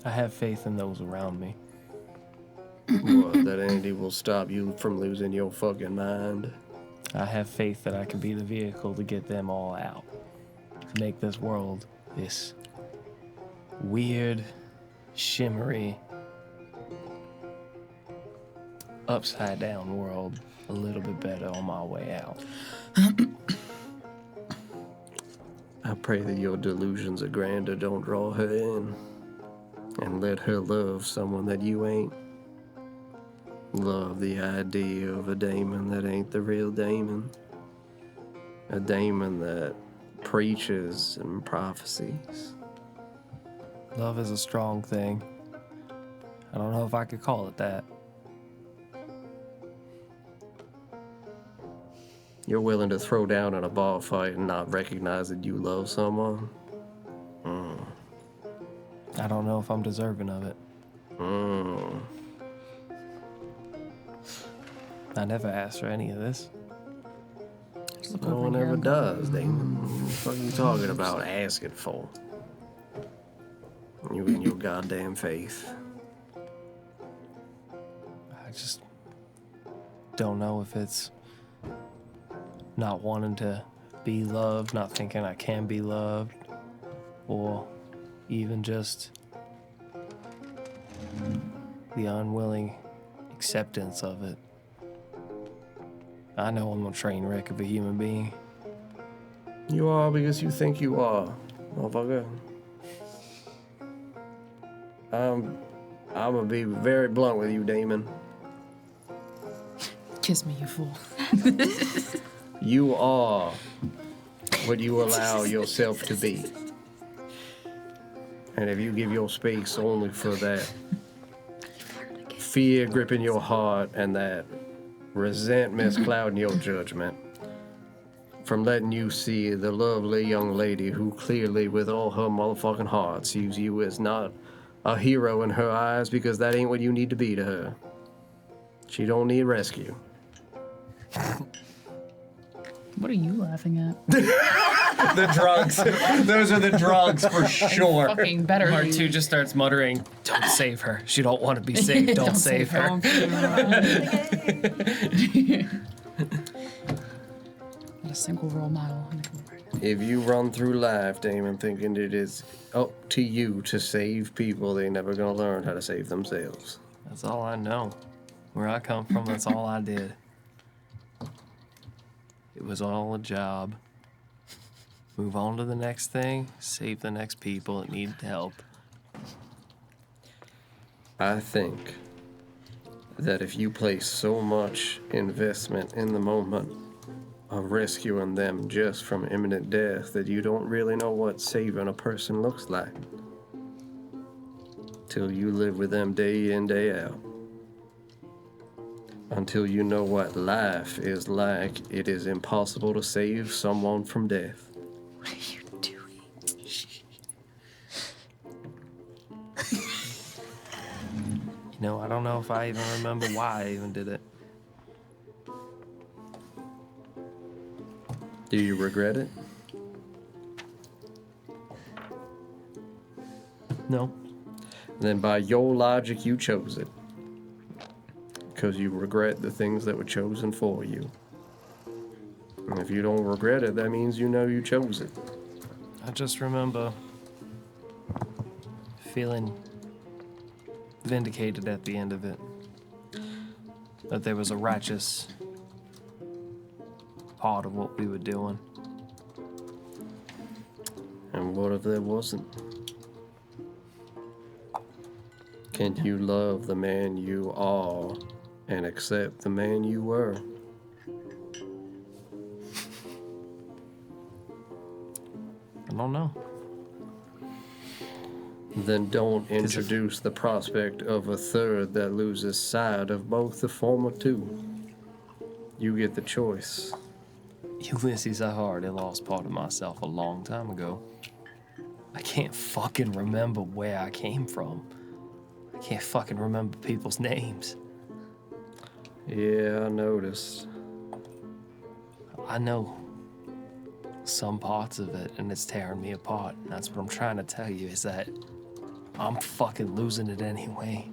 I have faith in those around me. What, that Andy will stop you from losing your fucking mind? I have faith that I can be the vehicle to get them all out. To make this world, this weird, shimmery, upside down world, a little bit better on my way out. I pray that your delusions of grandeur don't draw her in. And let her love someone that you ain't. Love the idea of a Damon that ain't the real Damon. A Damon that preaches and prophecies. Love is a strong thing. I don't know if I could call it that. You're willing to throw down in a bar fight and not recognize that you love someone? I don't know if I'm deserving of it. I never asked for any of this. No one ever does, Damon. What the fuck are you talking about asking for? You and your goddamn faith. I just don't know if it's not wanting to be loved, not thinking I can be loved, or even just the unwilling acceptance of it. I know I'm a train wreck of a human being. You are because you think you are, motherfucker. I'm gonna be very blunt with you, Damon. Kiss me, you fool. You are what you allow yourself to be. And if you give your space only for that fear gripping your heart and that resentment clouding your judgment, from letting you see the lovely young lady who clearly with all her motherfucking heart sees you as not a hero in her eyes because that ain't what you need to be to her. She don't need rescue. What are you laughing at? The drugs. Those are the drugs for sure. Fucking better. R2 just starts muttering, "Don't save her. She don't want to be saved. Don't save her." Not a single role model. If you run through life, Damon, thinking it is up to you to save people, they never gonna learn how to save themselves. That's all I know. Where I come from, that's all I did. It was all a job. Move on to the next thing, save the next people that need help. I think that if you place so much investment in the moment of rescuing them just from imminent death that you don't really know what saving a person looks like till you live with them day in, day out. Until you know what life is like, it is impossible to save someone from death. What are you doing? You know, I don't know if I even remember why I even did it. Do you regret it? No. Then by your logic, you chose it. Because you regret the things that were chosen for you. And if you don't regret it, that means you know you chose it. I just remember feeling vindicated at the end of it. That there was a righteous part of what we were doing. And what if there wasn't? Can you love the man you are and accept the man you were? I don't know. Then don't introduce the prospect of a third that loses sight of both the former two. You get the choice. Ulysses, I already lost part of myself a long time ago. I can't fucking remember where I came from. I can't fucking remember people's names. Yeah, I noticed. I know some parts of it, and it's tearing me apart. And that's what I'm trying to tell you, is that I'm fucking losing it anyway.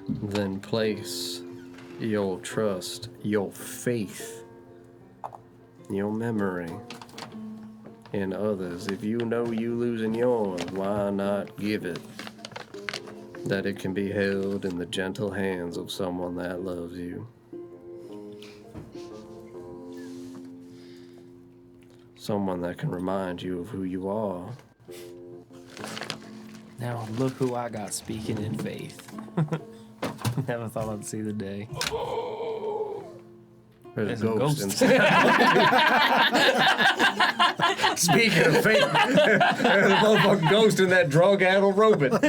Then place your trust, your faith, your memory in others. If you know you losing yours, why not give it? That it can be held in the gentle hands of someone that loves you. Someone that can remind you of who you are. Now look who I got speaking in faith. Never thought I'd see the day. There's There's a a ghost ghost. inside. Speaking of faith, there's a motherfucking ghost in that drug-addled robot.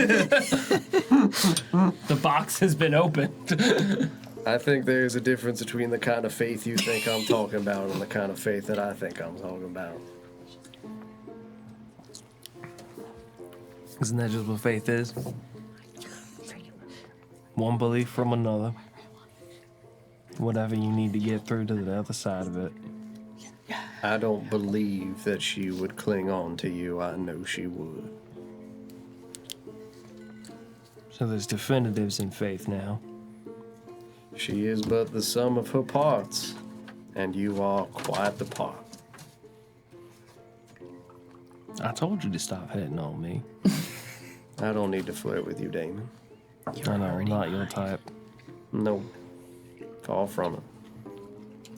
The box has been opened. I think there's a difference between the kind of faith you think I'm talking about and the kind of faith that I think I'm talking about. Isn't that just what faith is? One belief from another. Whatever you need to get through to the other side of it. I don't believe that she would cling on to you. I know she would. So there's definitives in faith now. She is but the sum of her parts, and you are quite the part. I told you to stop hitting on me. I don't need to flirt with you, Damon. I know, I'm not your type. No. Far from it.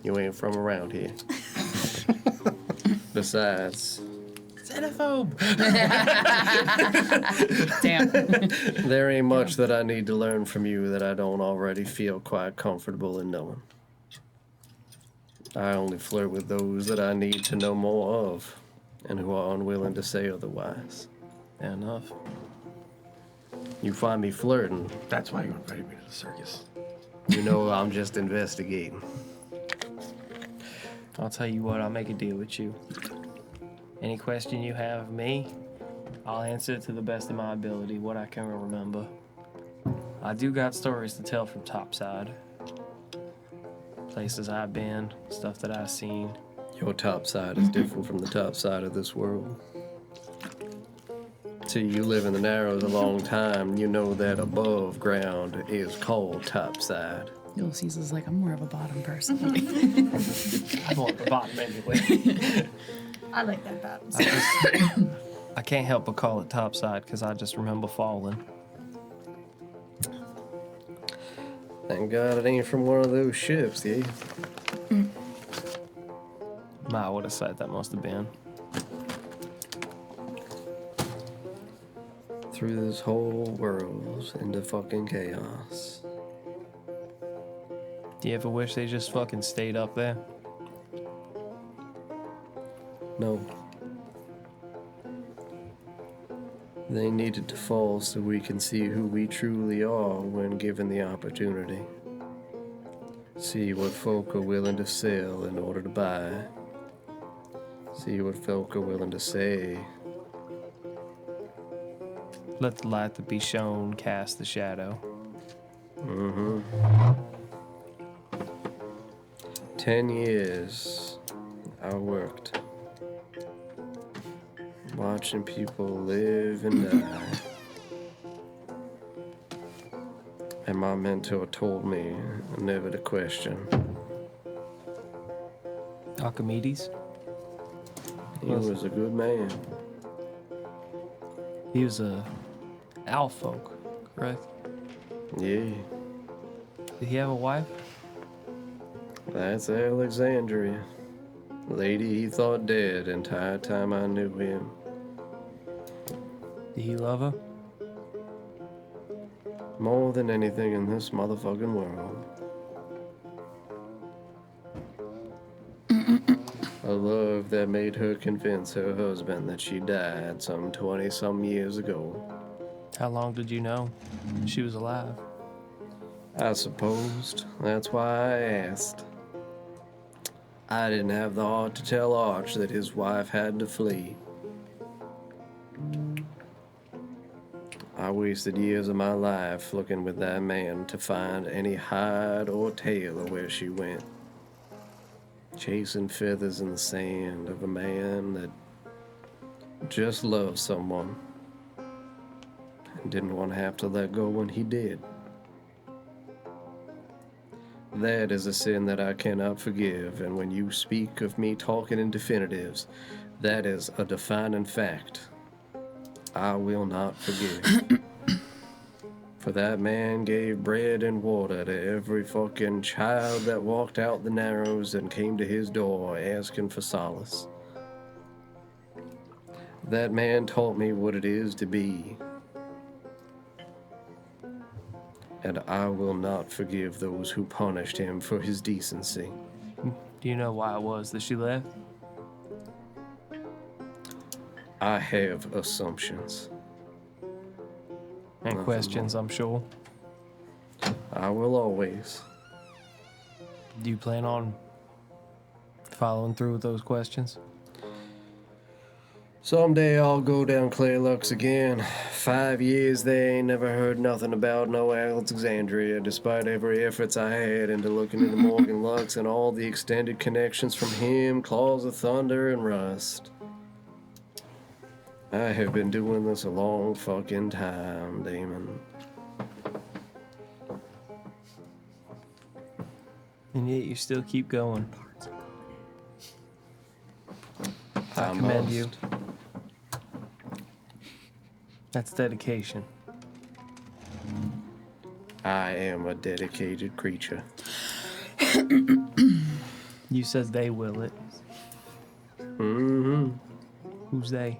You ain't from around here. Besides, Xenophobe! Damn. there ain't much that I need to learn from you that I don't already feel quite comfortable in knowing. I only flirt with those that I need to know more of, and who are unwilling to say otherwise. Fair enough. You find me flirting, That's why you invited me to the circus. you know I'm just investigating. I'll tell you what, I'll make a deal with you. Any question you have of me, I'll answer it to the best of my ability, what I can remember. I do got stories to tell from Topside. Places I've been, stuff that I've seen. Your top side is different from the top side of this world. See, you live in the Narrows a long time, you know that above ground is called top side. Ulysses is like, I'm more of a bottom person. I want the bottom anyway. I like that bottom. I can't help but call it Topside because I just remember falling. Thank God it ain't from one of those ships, yeah? My, what a sight that must have been. Through this whole world into fucking chaos. Do you ever wish they just fucking stayed up there? No. They needed to fall so we can see who we truly are when given the opportunity. See what folk are willing to sell in order to buy. See what folk are willing to say. Let the light that be shown cast the shadow. 10 years I worked. Watching people live and die. And my mentor told me never to question. Archimedes? He was a good man. He was a owl folk, correct? Yeah, Did he have a wife? that's Alexandria. Lady he thought dead entire time I knew him. Did he love her? More than anything in this motherfucking world. A love that made her convince her husband that she died some 20-some years ago. How long did you know she was alive? I supposed. That's why I asked. I didn't have the heart to tell Arch that his wife had to flee. I wasted years of my life looking with that man to find any hide or tail of where she went. Chasing feathers in the sand of a man that just loved someone and didn't want to have to let go when he did. That is a sin that I cannot forgive, and when you speak of me talking in definitives, that is a defining fact I will not forgive. For that man gave bread and water to every fucking child that walked out the Narrows and came to his door asking for solace. That man taught me what it is to be. And I will not forgive those who punished him for his decency. Do you know why it was that she left? I have assumptions. And questions, I'm sure. I will always. Do you plan on following through with those questions? Someday I'll go down Clay Lux again. 5 years they ain't never heard nothing about no Alexandria, despite every efforts I had into looking into Morgan Lux and all the extended connections from him, Claws of Thunder, and Rust. I have been doing this a long fucking time, Damon. And yet you still keep going. I I commend must. you. That's dedication. I am a dedicated creature. You says they will it. Mm-hmm. Who's they?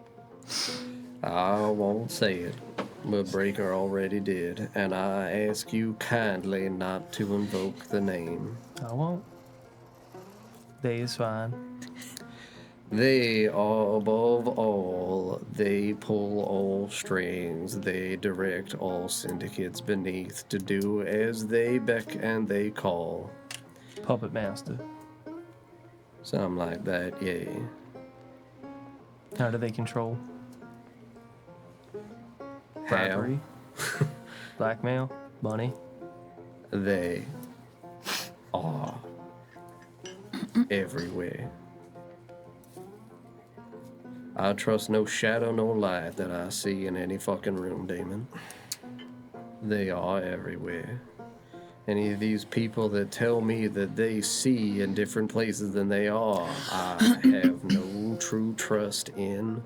I won't say it, but Breaker already did, and I ask you kindly not to invoke the name. I won't. They is fine. They are above all. They pull all strings. They direct all syndicates beneath to do as they beck and they call. Puppet master. Something like that, yeah. How do they control? How? Bribery? Blackmail? Money? They are everywhere. I trust no shadow, no light that I see in any fucking room, Damon. They are everywhere. Any of these people that tell me that they see in different places than they are, I have no true trust in.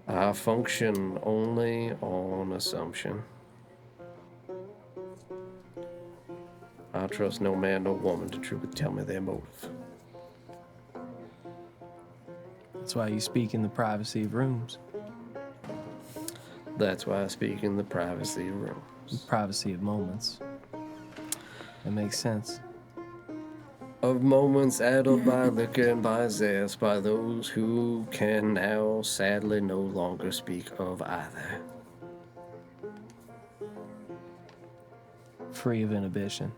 I function only on assumption. I trust no man, no woman to truly tell me their motive. That's why you speak in the privacy of rooms. That's why I speak in the privacy of rooms. Privacy of moments. That makes sense. Of moments addled by liquor and by zest, by those who can now sadly no longer speak of either. Free of inhibition.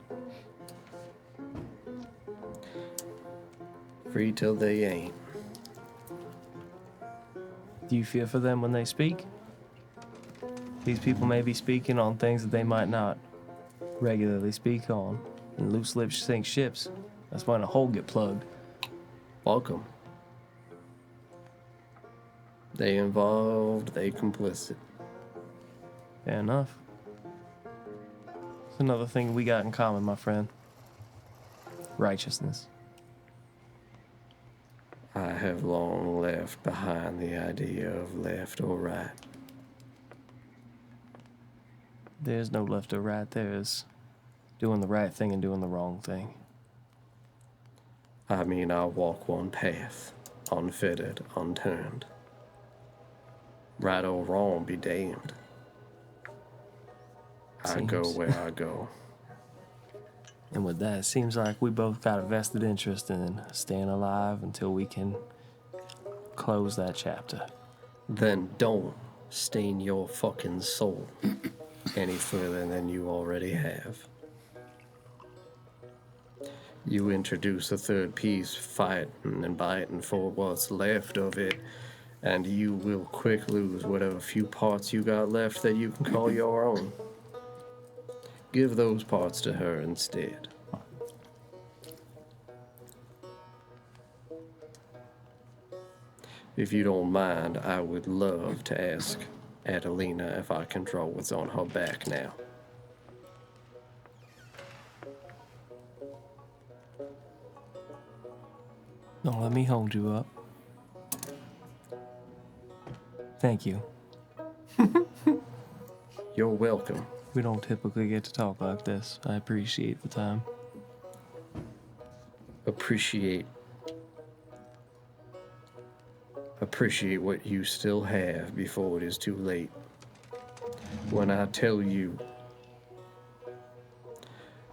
Free till they ain't. Do you fear for them when they speak? These people may be speaking on things that they might not regularly speak on. And loose lips sink ships. That's when a hole get plugged. Welcome. They involved, they complicit. Fair enough. It's another thing we got in common, my friend. Righteousness. I have long left behind the idea of left or right. There's no left or right. There's doing the right thing and doing the wrong thing. I mean, I'll walk one path, unfettered, unturned. Right or wrong, be damned. I go Seems. where I go. And with that, it seems like we both got a vested interest in staying alive until we can close that chapter. Then don't stain your fucking soul any further than you already have. You introduce a third piece, fighting and biting for what's left of it, and you will quick lose whatever few parts you got left that you can call your own. Give those parts to her instead. If you don't mind, I would love to ask Adelina if I can draw what's on her back now. Don't let me hold you up. Thank you. You're welcome. We don't typically get to talk like this. I appreciate the time. Appreciate what you still have before it is too late. When I tell you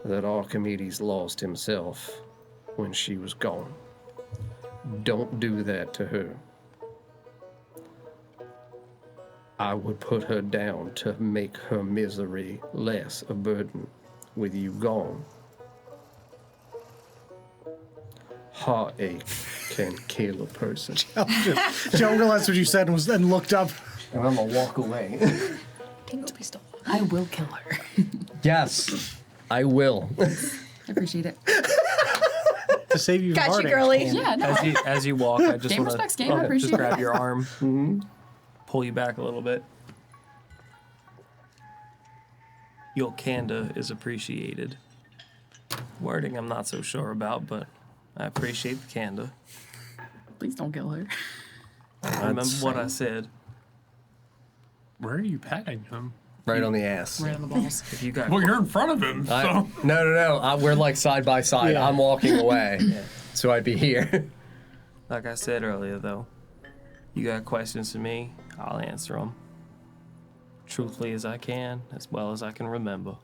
that Archimedes lost himself when she was gone, don't do that to her. I would put her down to make her misery less a burden with you gone. Heartache can kill a person. Joe realized what you said and looked up. And I'm gonna walk away. I will kill her. Yes, I will. I appreciate it. To save you from Got you, heartache. girlie. Yeah, no. As you walk, I just Game want respects to game, I appreciate just grab it. your arm, pull you back a little bit. Your candor is appreciated. Wording I'm not so sure about, but I appreciate the candor. Please don't kill her. Remember what I said. Where are you patting him? Right on the ass. Right on the balls. If you got Well, you're in front of him, so. No. We're like side by side. Yeah. I'm walking away. So I'd be here. like I said earlier, though, you got questions to me, I'll answer them. Truthfully as I can, as well as I can remember.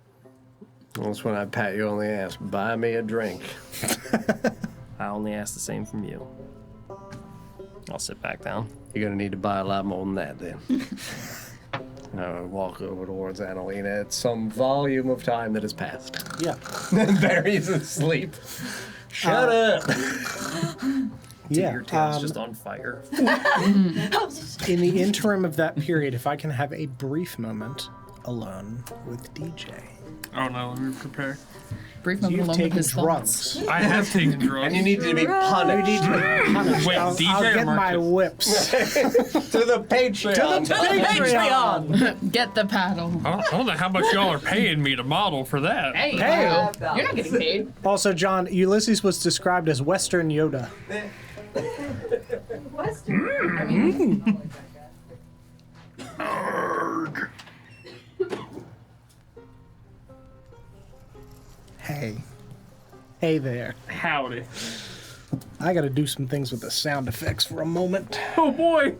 That's when I pat you on the ass. Buy me a drink. I only ask the same from you. I'll sit back down. You're gonna need to buy a lot more than that then. I walk over towards Annalena at some volume of time that has passed. Yeah. And Barry's asleep. Shut up! Yeah. Your tail's just on fire. In the interim of that period, if I can have a brief moment alone with DJ. Oh no, let me prepare. Brief moment You've alone with taken his drugs. I have taken drugs. And you need to be punished. Wait, I'll DJ get or my Marcus? whips. To the Patreon. Patreon. Get the paddle. I don't know how much y'all are paying me to model for that. Hey, Hey. you're not getting paid. Also, John, Ulysses was described as Western Yoda. Hey. Hey there. Howdy. I gotta do some things with the sound effects for a moment. Oh boy!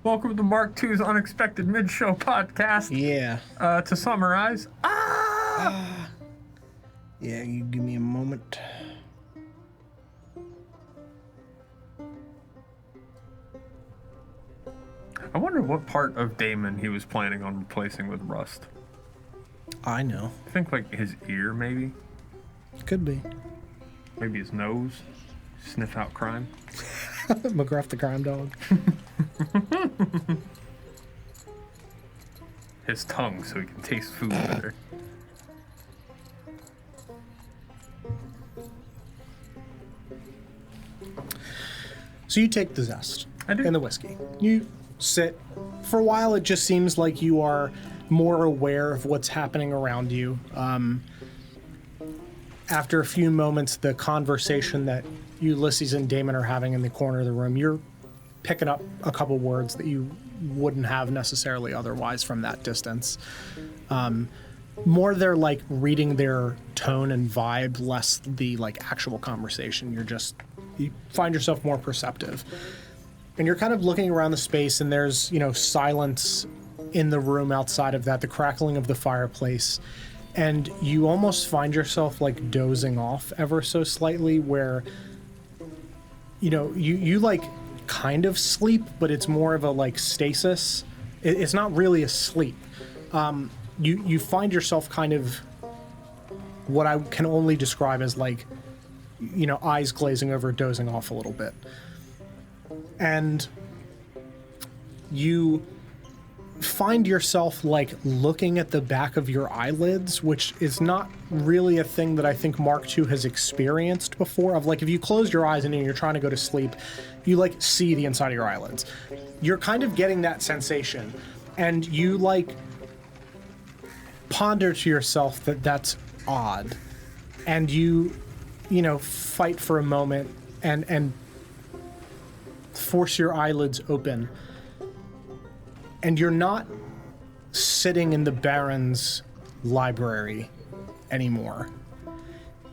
Welcome to Mark II's Unexpected Mid-Show Podcast. Yeah. To summarize, Yeah, you give me a moment. I wonder what part of Damon he was planning on replacing with Rust. I know. I think like his ear, maybe. Could be. Maybe his nose. Sniff out crime. McGruff the crime dog. His tongue, so he can taste food better. So you take the zest I do. and the whiskey. You sit. For a while, it just seems like you are more aware of what's happening around you. After a few moments, the conversation that Ulysses and Damon are having in the corner of the room, you're picking up a couple words that you wouldn't have necessarily otherwise from that distance. More they're like reading their tone and vibe, less the like actual conversation. You find yourself more perceptive. And you're kind of looking around the space, and there's, silence in the room outside of that, the crackling of the fireplace. And you almost find yourself like dozing off ever so slightly, where, you like kind of sleep, but it's more of a like stasis. It's not really a sleep. You find yourself kind of what I can only describe as like, eyes glazing over, dozing off a little bit. And you find yourself like looking at the back of your eyelids, which is not really a thing that I think Mark II has experienced before. Of like, if you close your eyes and you're trying to go to sleep, you like see the inside of your eyelids. You're kind of getting that sensation, and you like ponder to yourself that that's odd, and you fight for a moment and force your eyelids open. And you're not sitting in the Baron's library anymore.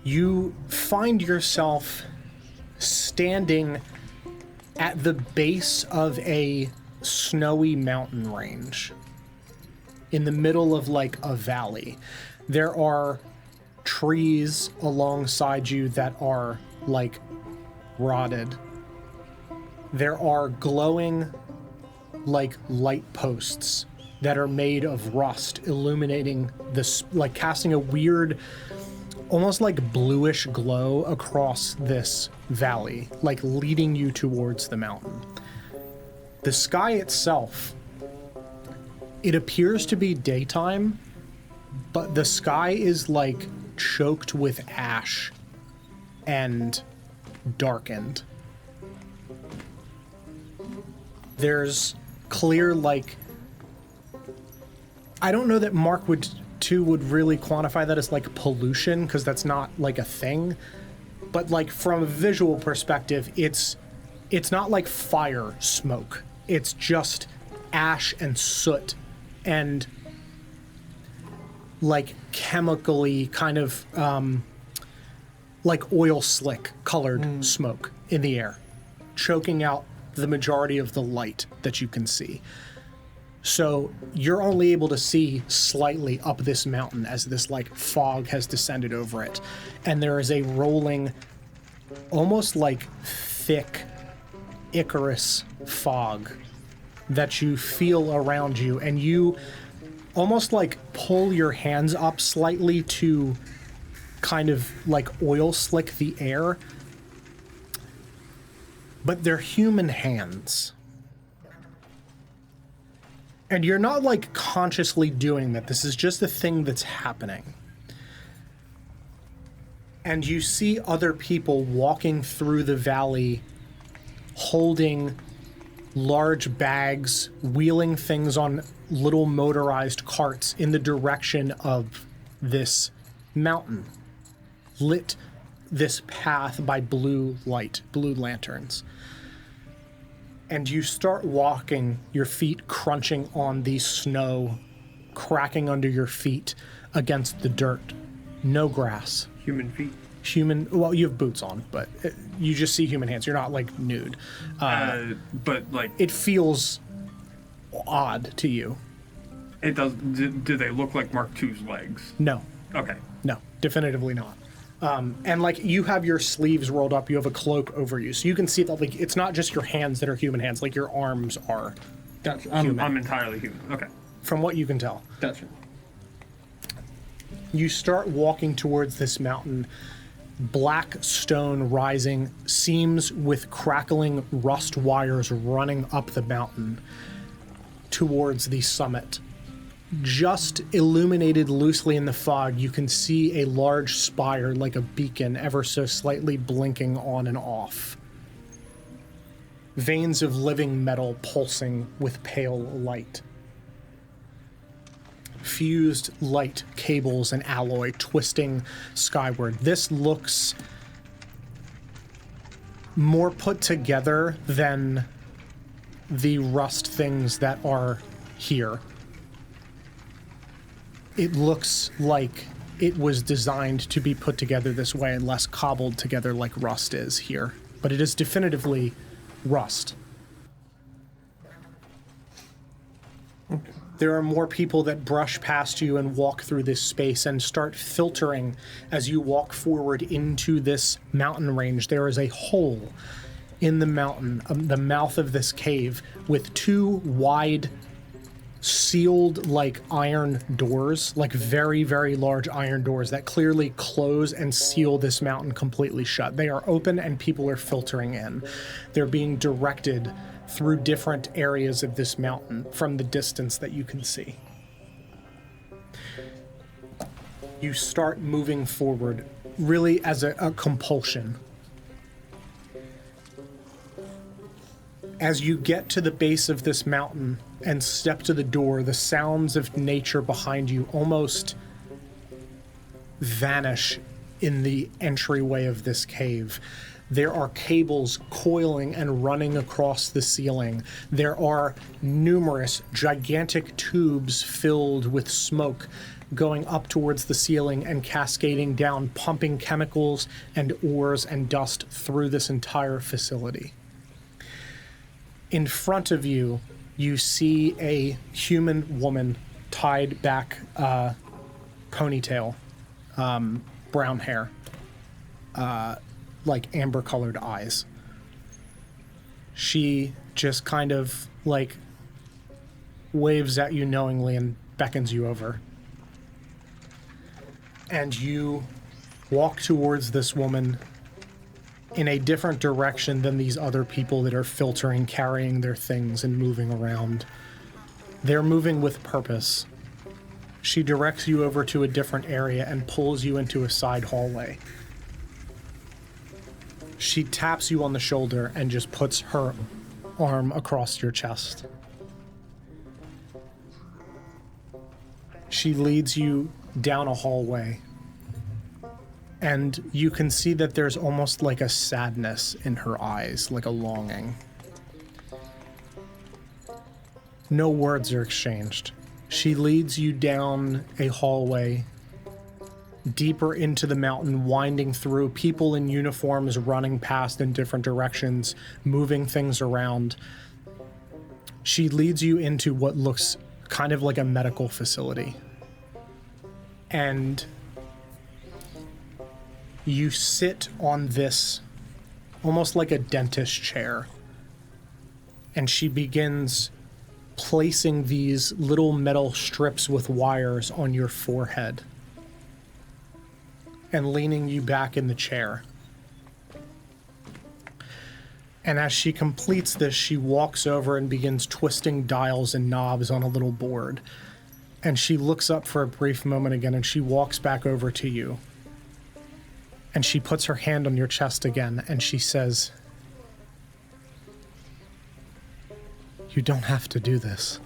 You find yourself standing at the base of a snowy mountain range in the middle of like a valley. There are trees alongside you that are like rotted. There are glowing like light posts that are made of rust, illuminating this, like casting a weird, almost like bluish glow across this valley, like leading you towards the mountain. The sky itself, it appears to be daytime, but the sky is like choked with ash and darkened. There's clear, like, I don't know that Mark would really quantify that as like pollution, because that's not like a thing, but like from a visual perspective, it's not like fire smoke. It's just ash and soot and like chemically kind of like oil slick colored smoke in the air, choking out the majority of the light that you can see. So you're only able to see slightly up this mountain as this like fog has descended over it. And there is a rolling, almost like thick Icarus fog that you feel around you. And you almost like pull your hands up slightly to kind of like oil slick the air. But they're human hands. And you're not like consciously doing that. This is just a thing that's happening. And you see other people walking through the valley, holding large bags, wheeling things on little motorized carts in the direction of this mountain, lit this path by blue light, blue lanterns. And you start walking, your feet crunching on the snow, cracking under your feet against the dirt. No grass. Human feet. human. Well, you have boots on, but you just see human hands. You're not like nude. But like It feels odd to you. it does. Do they look like Mark II's legs? No, Okay. no, definitively not. And like you have your sleeves rolled up, you have a cloak over you, so you can see that like it's not just your hands that are human hands. Like your arms are, Gotcha. Human. I'm entirely human. Okay. from what you can tell. Gotcha. You start walking towards this mountain. Black stone rising, seams with crackling rust wires running up the mountain towards the summit. Just illuminated loosely in the fog, you can see a large spire like a beacon, ever so slightly blinking on and off. Veins of living metal pulsing with pale light. Fused light cables and alloy twisting skyward. This looks more put together than the rust things that are here. It looks like it was designed to be put together this way and less cobbled together like rust is here. But it is definitively rust. There are more people that brush past you and walk through this space and start filtering as you walk forward into this mountain range. There is a hole in the mountain, the mouth of this cave, with two wide, sealed like iron doors, like very, very large iron doors that clearly close and seal this mountain completely shut. They are open and people are filtering in. They're being directed through different areas of this mountain from the distance that you can see. You start moving forward, really as a compulsion. As you get to the base of this mountain and step to the door, the sounds of nature behind you almost vanish in the entryway of this cave. There are cables coiling and running across the ceiling. There are numerous gigantic tubes filled with smoke going up towards the ceiling and cascading down, pumping chemicals and ores and dust through this entire facility. In front of you, you see a human woman tied back, ponytail, brown hair, like amber-colored eyes. She just kind of like waves at you knowingly and beckons you over. And you walk towards this woman in a different direction than these other people that are filtering, carrying their things and moving around. They're moving with purpose. She directs you over to a different area and pulls you into a side hallway. She taps you on the shoulder and just puts her arm across your chest. She leads you down a hallway, and you can see that there's almost like a sadness in her eyes, like a longing. No words are exchanged. She leads you down a hallway, deeper into the mountain, winding through, people in uniforms running past in different directions, moving things around. She leads you into what looks kind of like a medical facility. And you sit on this almost like a dentist chair. And she begins placing these little metal strips with wires on your forehead and leaning you back in the chair. And as she completes this, she walks over and begins twisting dials and knobs on a little board. And she looks up for a brief moment again, and she walks back over to you. And she puts her hand on your chest again, and she says, "You don't have to do this."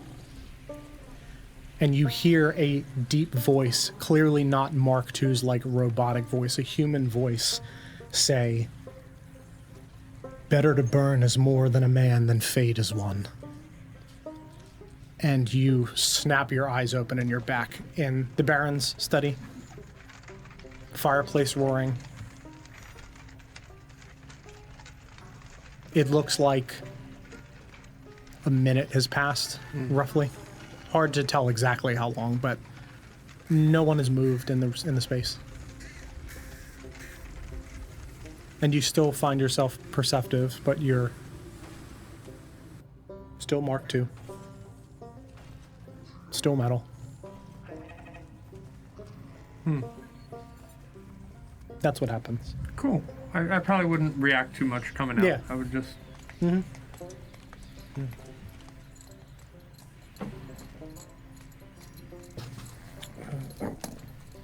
And you hear a deep voice, clearly not Mark II's like robotic voice, a human voice, say, "Better to burn as more than a man than fade as one." And you snap your eyes open and you're back in the Baron's study. Fireplace roaring. It looks like a minute has passed, roughly. Hard to tell exactly how long, but no one has moved in the space. And you still find yourself perceptive, but you're still Mark II. Still metal. That's what happens. Cool. I probably wouldn't react too much coming out. Yeah. I would just.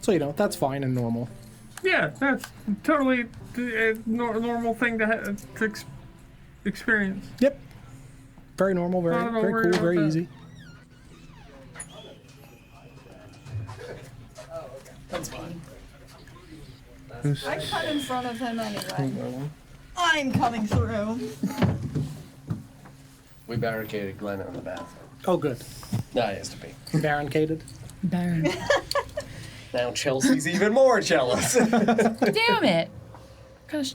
So, that's fine and normal. Yeah, that's totally a normal thing to experience. Yep. Very normal, very, Not very worried cool, very about that. easy. I cut in front of him anyway. I'm coming through. We barricaded Glenn in the bathroom. Oh, good. Nah, he has to be. Barricaded. Baron. Now Chelsea's even more jealous. Damn it! What kind of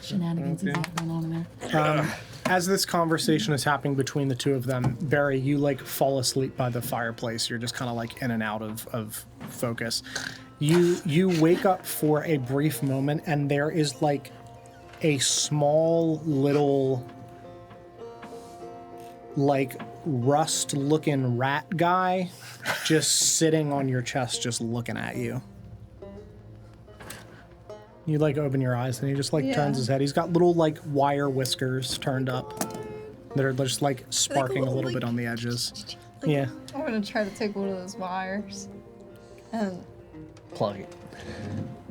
shenanigans is going on in there? As this conversation is happening between the two of them, Barry, you fall asleep by the fireplace. You're just kind of in and out of focus. You wake up for a brief moment, and there is a small little rust-looking rat guy just sitting on your chest, just looking at you. You open your eyes, and he just turns his head. He's got little wire whiskers turned up that are just sparking a little bit on the edges. Yeah. I'm gonna try to take one of those wires and Plug it.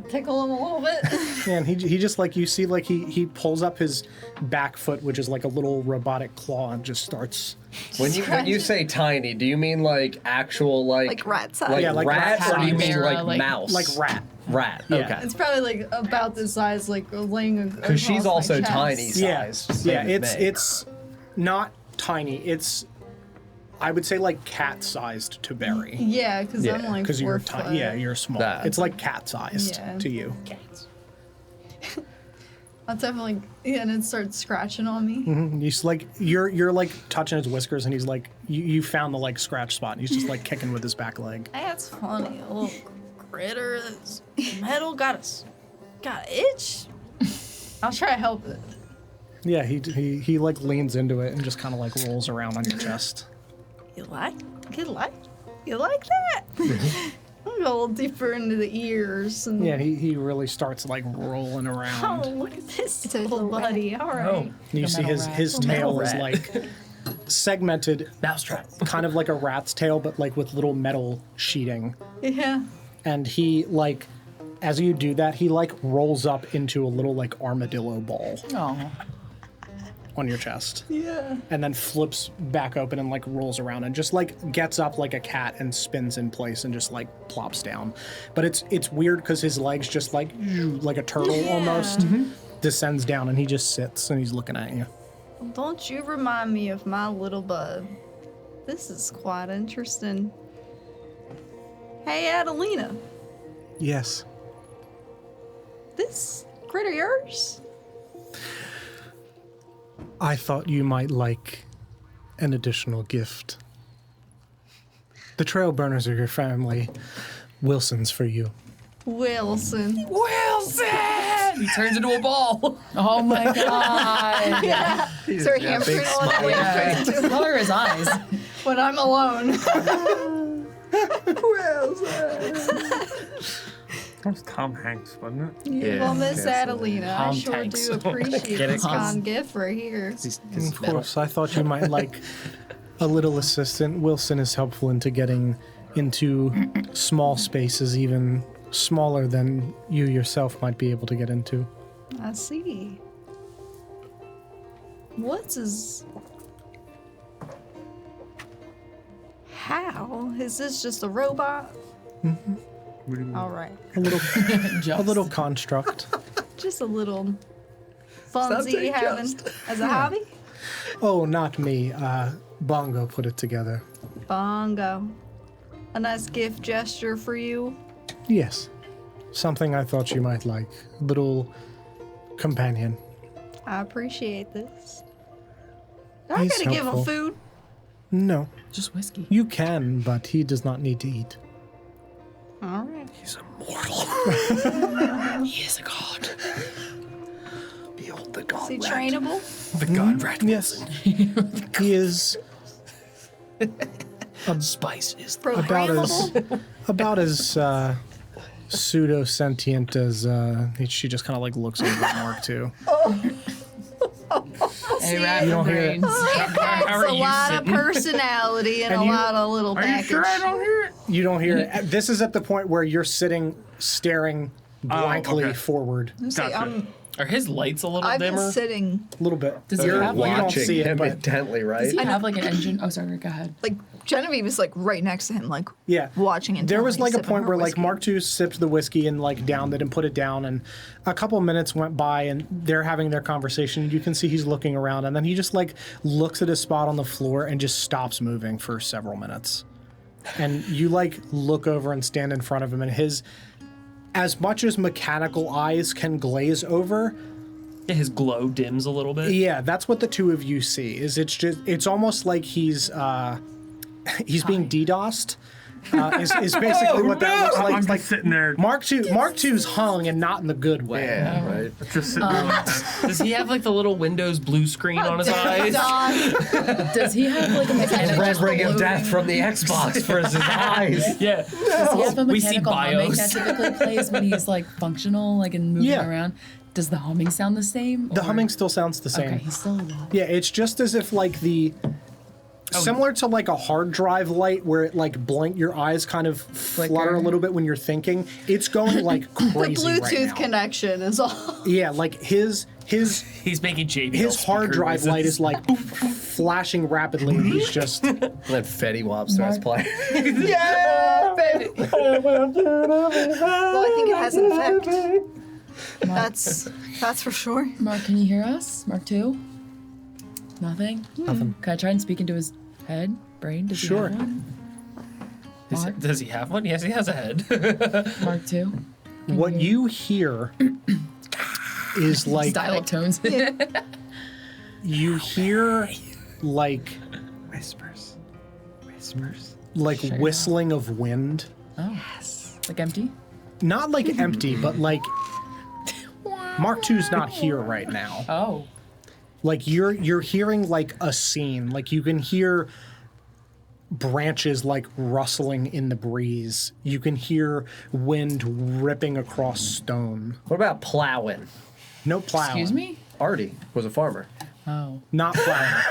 tickle him a little bit. Yeah, and he just you see he pulls up his back foot, which is a little robotic claw, and just starts. When you say tiny, do you mean actual Like rat size? like Yeah, like rat, rat or do you mean size. mouse? Like rat. Rat. Yeah. Okay. It's probably about this size, laying Because she's also tiny Yeah, size. yeah. same as me. It's not tiny. It's I would say cat-sized to Barry. Yeah, because Yeah, I'm Because 4 you're foot. tiny. Yeah, you're small. That. It's cat-sized Yeah. to you. I'll definitely and it starts scratching on me. He's you're touching his whiskers, and he's you found the scratch spot, and he's just kicking with his back leg. That's funny. A little critter that's metal got an itch. I'll try to help it. Yeah, he leans into it and just kind of rolls around on your chest. You like that? I'll go a little deeper into the ears and Yeah, he really starts rolling oh, around. look at this It's a little little rat. buddy. All right. Oh, You see metal his rat. his A tail metal is segmented, mousetrap. kind of like a rat's tail, but with little metal sheeting. Yeah. And he as you do that, he rolls up into a little armadillo ball Oh. on your chest. Yeah. And then flips back open and rolls around and just gets up like a cat and spins in place and just plops down. But it's weird because his legs just like a turtle almost descends down, and he just sits and he's looking at you. Don't you remind me of my little bud. This is quite interesting. Hey, Adelina. Yes. This critter yours? I thought you might like an additional gift. The trail burners are your family. Wilson's for you. Wilson. Wilson! He turns into a ball. Oh my god. Yeah. Start hamstring all that Yeah. Color his eyes. when I'm alone. That was Tom Hanks, wasn't it? Yeah, Well, Miss absolutely. Adelina, I Tom sure Hanks. do appreciate Get it? this kind gift right here. Of course, I thought you might like a little assistant. Wilson is helpful into getting into small spaces, even smaller than you yourself might be able to get into. I see. What's his... How? Is this just a robot? What do you mean? All right. A little construct. Just a little funsy having as a hobby? Oh, not me. Bongo put it together. Bongo. A nice gift gesture for you. Yes. Something I thought you might like. A little companion. I appreciate this. I He's gotta give him helpful. food. No, Just whiskey. you can, but he does not need to eat. All right. He's immortal. He is a god. Behold the god Is he rat. trainable? The god rat. Yes, he is Spice is the about as pseudo sentient as she just kind of like looks over at Mark too. Hey, rat You don't hear it. brains. That's are a you lot sitting? of personality and And a you- lot of little Are you package. sure I don't hear it? You don't hear it. This is at the point where you're sitting, staring blankly okay. forward Let's see, Gotcha. Are his lights a little I've been dimmer? sitting, a little bit. Does he You're- have you like, don't Watching see it, him but intently, right? does he have like an engine? Oh, sorry, go ahead. like, Genevieve is like right next to him, like yeah. watching it. There was like a point where like Mark II sipped the whiskey and like downed it and put it down, and a couple minutes went by and they're having their conversation. You can see he's looking around, and then he just like looks at his spot on the floor and just stops moving for several minutes. And you like look over and stand in front of him, and his, as much as mechanical eyes can glaze over, Yeah, his glow dims a little bit. yeah, that's what the two of you see. It's almost like he's being DDoSed. Is basically what that looks like. I'm It's just sitting there, Mark II's hung and not in the good way. Yeah, right. just sitting there like that. Does he have like the little Windows blue screen on his eyes? Does he have like a mechanical Red ring of humming- death from the Xbox for his eyes. Yeah. Does he have a We see mechanical humming that BIOS. typically plays when he's like functional, like and moving Yeah. around? Does the humming sound the same? The or- humming still sounds the same. Okay, he's still alive. Yeah, it's just as if like the similar to like a hard drive light where it like blink your eyes kind of flutter a little bit when you're thinking. It's going like The crazy right Bluetooth now. connection is all. Yeah, like his He's making JBL his hard speaker drive light noises. is like flashing rapidly, and he's just And then Fetty Wap starts playing. yeah, baby. Well, I think it has an effect. That's for sure. Mark, can you hear us? Mark II? Nothing? nothing. Can I try and speak into his head, brain? Does Sure. he have one? Mark? Does he have one? Yes, he has a head. Mark II? What you hear is like Dial up tones. you hear like whistling of wind. Oh. Like empty? Not like empty, but like Mark II's not here right now. Oh. Like you're hearing like a scene. Like you can hear branches like rustling in the breeze. You can hear wind ripping across stone. What about plowing? No plowing. Excuse me? Artie was a farmer. Oh. Not plowing.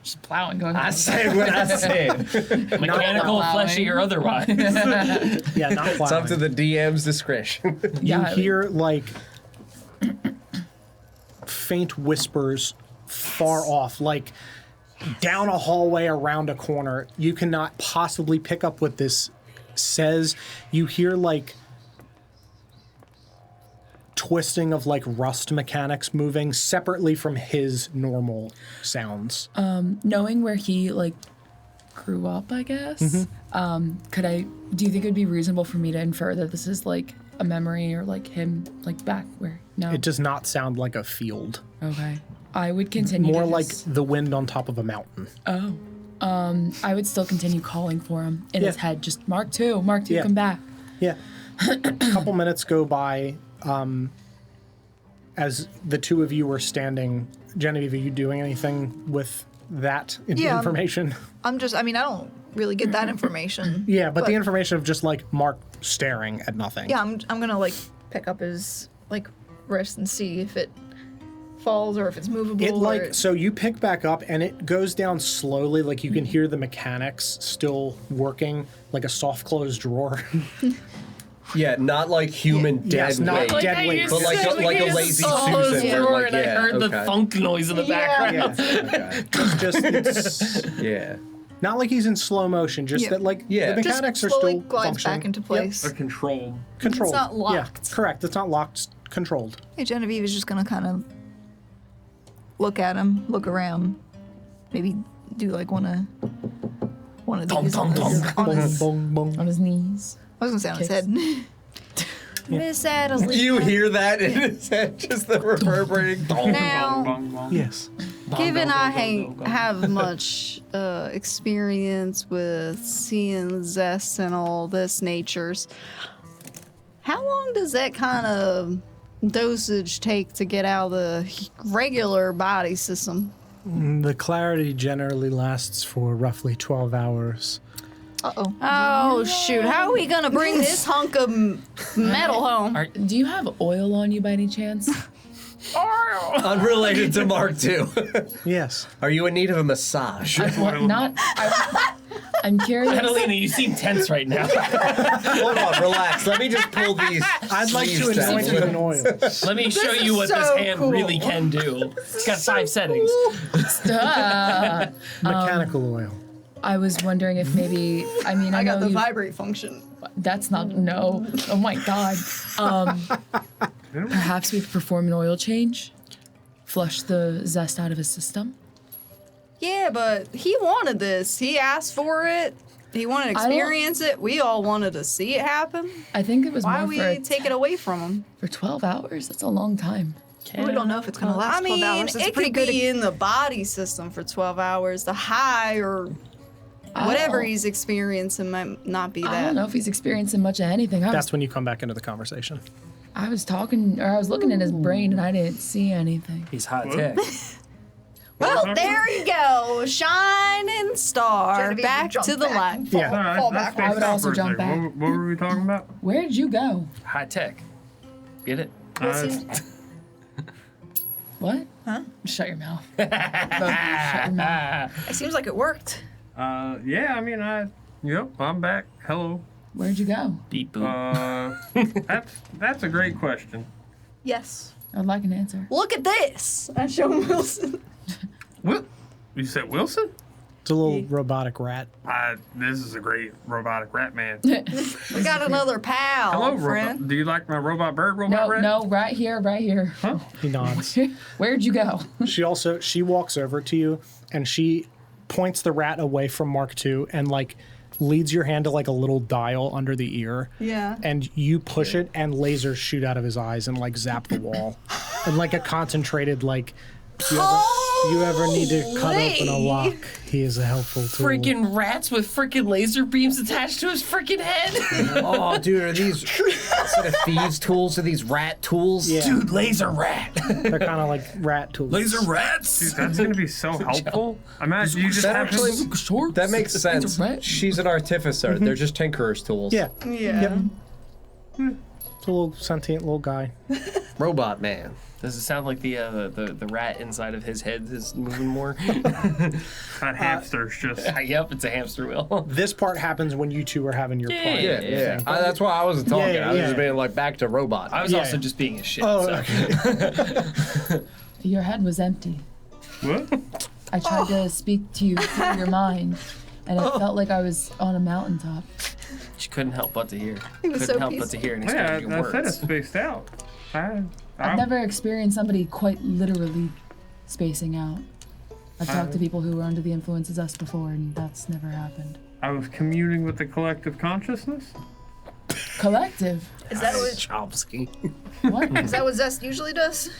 Just plowing going on. I said what I said. Mechanical, Not fleshy, or otherwise. Yeah, not plowing. It's up to the DM's discretion. You Yeah. hear like faint whispers far off, like down a hallway around a corner. You cannot possibly pick up what this says. You hear like twisting of like rust mechanics moving separately from his normal sounds. Knowing where he like grew up, I guess. Do you think it would be reasonable for me to infer that this is like a memory or like him like back where? No. It does not sound like a field. Okay. I would continue. More to like just- the wind on top of a mountain. Oh. I would still continue calling for him in his Yeah. head. Just Mark II, Yeah. come back. Yeah. A couple minutes go by as the two of you were standing. Genevieve, are you doing anything with that Yeah. information? I don't really get that information. Yeah, but the information of just like Mark staring at nothing. Yeah, I'm gonna like pick up his like wrist and see if it falls or if it's movable. It like or... so you pick back up and it goes down slowly, like you can hear the mechanics still working, like a soft closed drawer. Yeah, not like human dead Yes, not weight, like dead weight. but like a lazy Susan. Drawer, Where, like, and I heard the okay. thunk noise in the background. Okay. it's Yeah. not like he's in slow motion, just Yeah. that like Yeah. the just mechanics are slowly still glides functioning. back into place. They're controlled. Controlled. It's not locked. Yeah, correct. It's not locked. Controlled. Hey, Genevieve is just gonna kind of look at him, look around, maybe do like one of these on his, Bong, bong, bong. On his knees. I was gonna say on his Kicks. head. Miss Adeline. You hear that in his head, just the reverberating. Now, Bong, bong. Yes. given I have much experience with seeing Zest and all this natures, how long does that kind of dosage take to get out of the regular body system? The clarity generally lasts for roughly 12 hours. Uh-oh. Oh, shoot. How are we going to bring this hunk of metal home? Do you have oil on you by any chance? Unrelated to Mark II. Yes. Are you in need of a massage? I'm curious. Catalina, you seem tense right now. Hold on, relax. Let me just pull these. I'd like to sleeves down. anoint you in oil. Let me show is you what this so hand cool. really can do. It's got 5 settings. Mechanical oil. I was wondering if maybe, I mean, I I got know the you, vibrate function. that's not, no. Oh my God. Perhaps we could perform an oil change? Flush the zest out of his system? Yeah, but he wanted this. He asked for it. He wanted to I don't- experience it. We all wanted to see it happen. I think it was Why more we for, take it away from him? for 12 hours. That's a long time. We don't know if it's going to last I 12 mean, hours. It's it pretty could good. be in the body system for 12 hours. The high or whatever Oh. he's experiencing might not be I that. don't know if he's experiencing much of anything. That's when you come back into the conversation. I was talking, or I was looking in his brain and I didn't see anything. He's high tech. Well, there you go. Shining star. Genevieve, Back jump to the back. light. Yeah. All right, Fall let's back. face I would it also for a jump second. back. What were we talking about? Where'd you go? High tech. Get it? What? Huh? Shut your mouth. Both of you, shut your mouth. It seems like it worked. Yeah, I mean, yep, I'm back. Hello. Where'd you go? Beep boop. That's a great question. Yes. I'd like an answer. Look at this. I show him Wilson. What? You said Wilson? It's a little robotic rat. This is a great robotic rat man. We got another pal, Hello, friend. robot. Do you like my robot bird, robot rat? No, right here, right here. Huh? He nods. Where'd you go? She walks over to you and she points the rat away from Mark II and like leads your hand to like a little dial under the ear. Yeah. And you push it and lasers shoot out of his eyes and like zap the wall. And like a concentrated like you ever need to cut open a lock, he is a helpful tool. Freaking rats with freaking laser beams attached to his freaking head. Oh, dude, are these instead of thieves' tools, are these rat tools? Yeah. Dude, laser rat. They're kind of like rat tools. Laser rats. Dude, that's gonna be so helpful. Imagine you just That have actually- Shorts. That makes sense. rat. She's an artificer. They're just tinkerer's tools. Yeah. Yeah. It's a little sentient little guy. Robot man. Does it sound like the rat inside of his head is moving more? that hamster's just. Yep, it's a hamster wheel. This part happens when you two are having your play. Yeah. That's why I wasn't talking. Yeah, I was yeah. just being like back to robot. I was Yeah, also yeah. just being a shit. Oh, so. okay. Your head was empty. What? I tried to speak to you through your mind, and it felt like I was on a mountaintop. She couldn't help but to hear. was Couldn't so help but to hear and Yeah, exchange your I said it words. spaced out. I've never experienced somebody quite literally spacing out. I've talked to people who were under the influence of us before, and that's never happened. I was communing with the collective consciousness. Collective? Is that what, Chomsky. What? is that what Zest usually does?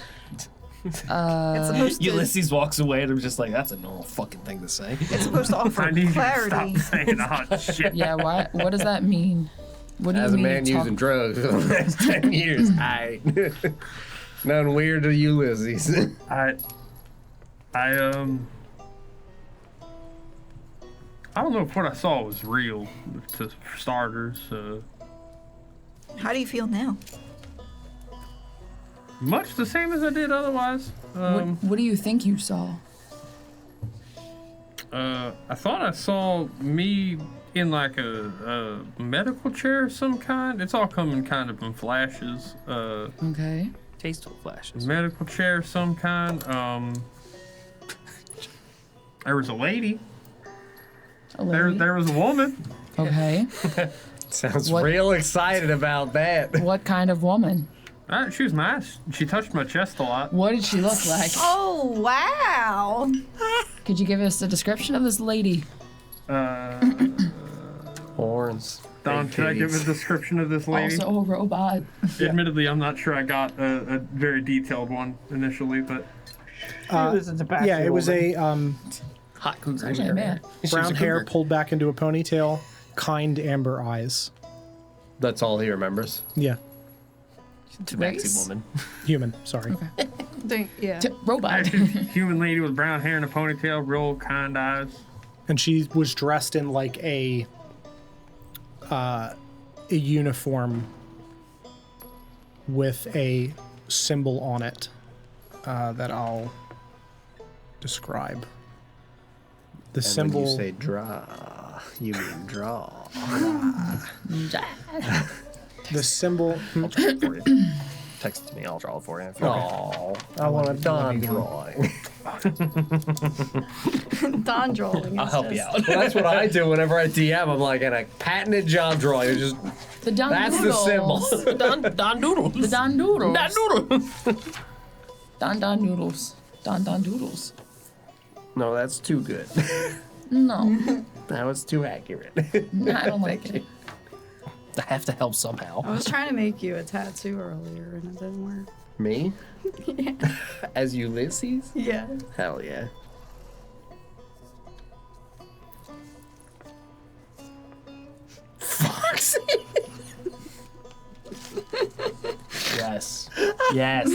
It's supposed to. Ulysses walks away, and I'm just like, that's a normal fucking thing to say. It's supposed to offer I need you to clarity. stop saying hot shit. Yeah, what does that mean? What do As you a mean man talk- using drugs for the last 10 years, nothing weird to Ulysses. I don't know if what I saw was real, for starters. How do you feel now? Much the same as I did otherwise. What do you think you saw? I thought I saw me in like a medical chair of some kind. It's all coming kind of in flashes. Okay. Tasteful flashes. Medical chair of some kind. There was a lady. A lady? There was a woman. Okay. Sounds What- real excited about that. What kind of woman? She was nice. She touched my chest a lot. What did she look like? Oh, wow. Could you give us a description of this lady? Hold Horns. Don, big can I give titties. a description of this lady? Also a robot. Admittedly, I'm not sure I got a very detailed one initially, but Yeah, it was a Hot cougar. Actually, a man. brown hair pulled back into a ponytail, kind amber eyes. That's all he remembers. Yeah, Tabaxi woman. human. Sorry. Yeah. Robot. human lady with brown hair and a ponytail, real kind eyes. And she was dressed in like a uniform with a symbol on it that I'll describe. The And symbol. when you say draw, you mean draw. The symbol. I'll draw it for you. Text it to me. I'll draw it for you. If you want. Oh, I want a Don drawing. Don drawing. I'll help you out. Well, that's what I do whenever I DM. I'm like, and a patented John drawing. It's just The Don that's the Noodles. symbol. Don Doodles. The Don Noodles. Don Doodles. Don Noodles. Don Doodles. No, that's too good. No, That was too accurate. I don't like it. I have to help somehow. I was trying to make you a tattoo earlier and it didn't work. Me? As Ulysses? Yeah. Hell yeah. Foxy. Yes. Yes.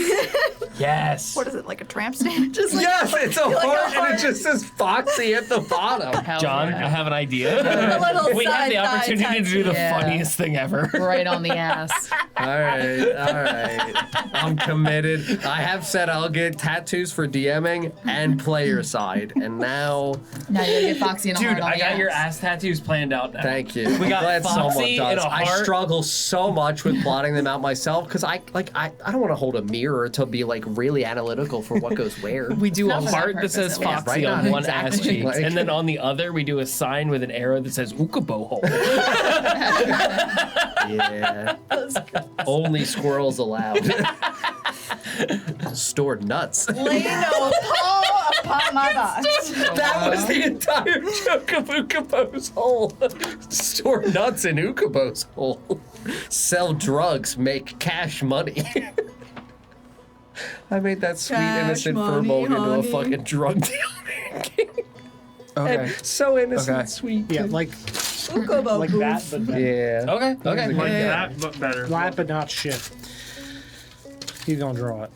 Yes. What is it, like a tramp stamp? Just like Yes, it's a heart and it just says Foxy at the bottom. John, I have an idea. little We have the side-thigh opportunity to do the tattoo. funniest thing ever. Right on the ass. All right. I'm committed. I have said I'll get tattoos for DMing and player side, and now, Now you gotta get Foxy and a Dude, heart on I the got ass. your ass tattoos planned out now. thank you. We got I'm glad someone Foxy does. and a I heart. struggle so much with plotting them out myself because I don't want to hold a mirror to be like really analytical for what goes where. We do a Not for that heart that purpose, says at least. Foxy Yeah, on right, one ass exactly. cheek, Like- and then on the other we do a sign with an arrow that says Ukubo hole. Yeah. Only squirrels allowed. Stored nuts. Lay no paw upon my box. That was the entire joke of Ukubo's hole. Store nuts in Ukubo's hole. Sell drugs, make cash money. I made that sweet Cash innocent money, furball into a honey. fucking drug dealer. Okay. So innocent, Okay. sweet. Yeah, like Ukubo like that, but better. Yeah. Okay. Okay. Like Yeah. that, but better. That, but not shit. He's gonna draw it.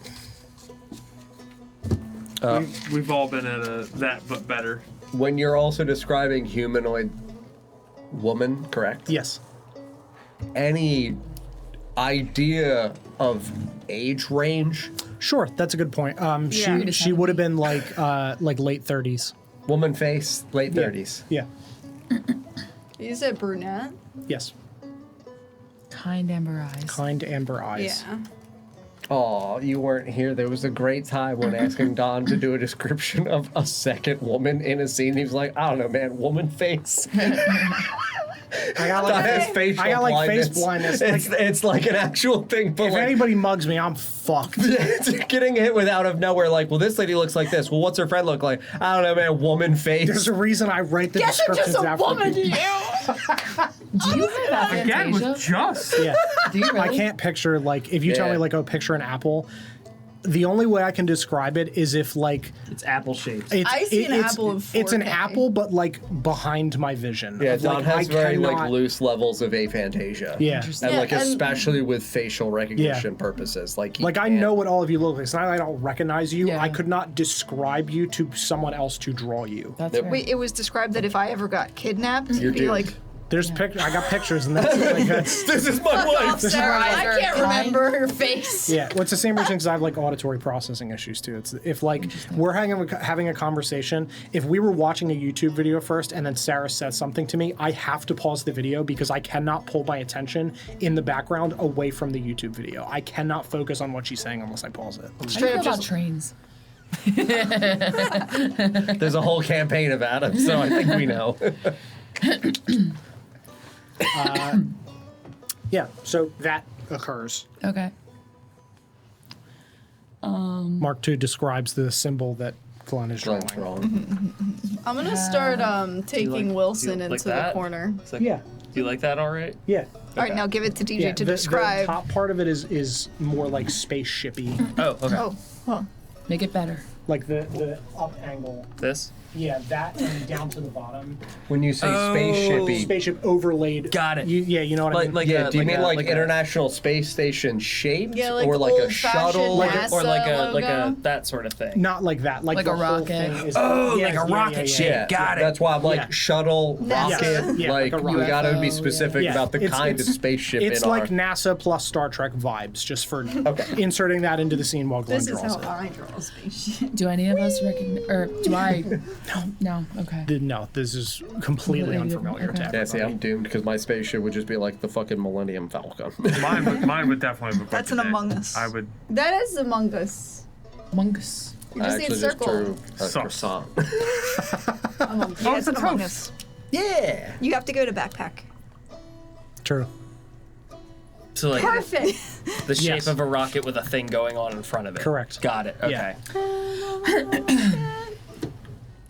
We've all been at a that, but better. When you're also describing humanoid woman, correct? Yes. Any idea of age range? Sure, that's a good point. Yeah. She would have been like late 30s. Woman face, late 30s. Yeah. You said brunette? Yes. Kind amber eyes. Kind amber eyes. Yeah. Oh, you weren't here. There was a great time when asking Don to do a description of a second woman in a scene. He was like, I don't know, man, woman face. I got Don like has facial I got like blindness. face blindness. It's like an actual thing, but If like, anybody mugs me, I'm fucked. getting hit with out of nowhere, like, well, this lady looks like this. Well, what's her friend look like? I don't know, man, woman face. There's a reason I write the Guess I'm descriptions just a after woman to people. you. Do you have Again, with aphantasia? just. Yeah. Do you really? I can't picture like if you tell Yeah. me like oh picture an apple, the only way I can describe it is if like It's apple shaped. it's I see an it's, apple in it's an 4K. apple but like behind my vision. Yeah, Of, Don like, has I very like cannot- loose levels of aphantasia. Yeah. And Yeah, like and- especially with facial recognition purposes. Like he Like I can't- know what all of you look like. It's not that I don't recognize you. Yeah. I could not describe you to someone else to draw you. That's Yep. fair. Wait, it was described that if I ever got kidnapped, You're it'd be doomed. like, There's I got pictures and that's like that's This is my wife. This is Sarah, my I can't remember her face. yeah. Well, it's the same reason because I have like auditory processing issues too. It's if like we're having a conversation, if we were watching a YouTube video first and then Sarah says something to me, I have to pause the video because I cannot pull my attention in the background away from the YouTube video. I cannot focus on what she's saying unless I pause it. How do you straight feel up about just trains? There's a whole campaign about him, so I think we know. Yeah. So that occurs. Okay. Mark II describes the symbol that Glenn is drawing. Glenn's wrong. I'm gonna start taking like- Wilson do you like into the that? corner. It's like, Yeah. You like that all right? Yeah. All right, now give it to DJ Yeah, to the describe. top part of it is more like spaceshipy, Oh, okay. Oh, well, Make it better. like the up angle. This? Yeah, that and down to the bottom. When you say Oh. spaceshipy, Spaceship overlaid. Got it. You know what I mean? yeah, do you mean like a- International Space Station shaped, Yeah, like or like a old-fashioned shuttle? NASA or like a logo. that sort of thing? Not like that. Like Like the a whole rocket. thing is. Oh, yeah, like a yeah, rocket yeah, ship. yeah. Got it. That's why I'm like Yeah. shuttle, NASA. rocket. Yeah, like like a we gotta be UFO, specific yeah. about the It's- kind of it's- spaceship It's in like our. NASA plus Star Trek vibes, just for inserting that into the scene while Glenn this is draws how it. I draw a spaceship. Do any of us recognize, or do I? No. Okay. No, this is completely Completely unfamiliar okay. to Yeah, see, everybody. I'm doomed because my spaceship would just be like the fucking Millennium Falcon. Mine would definitely look That's like an a dick. Among Us. I would. That is Among Us. Mungus. You I just need actually just circle. drew a Sauce. croissant. Among Us. Yeah, it's an Among Us. Yeah. You have to go to backpack. True. So like Perfect. the shape Yes. of a rocket with a thing going on in front of it. Correct. Got it. Okay. Yeah.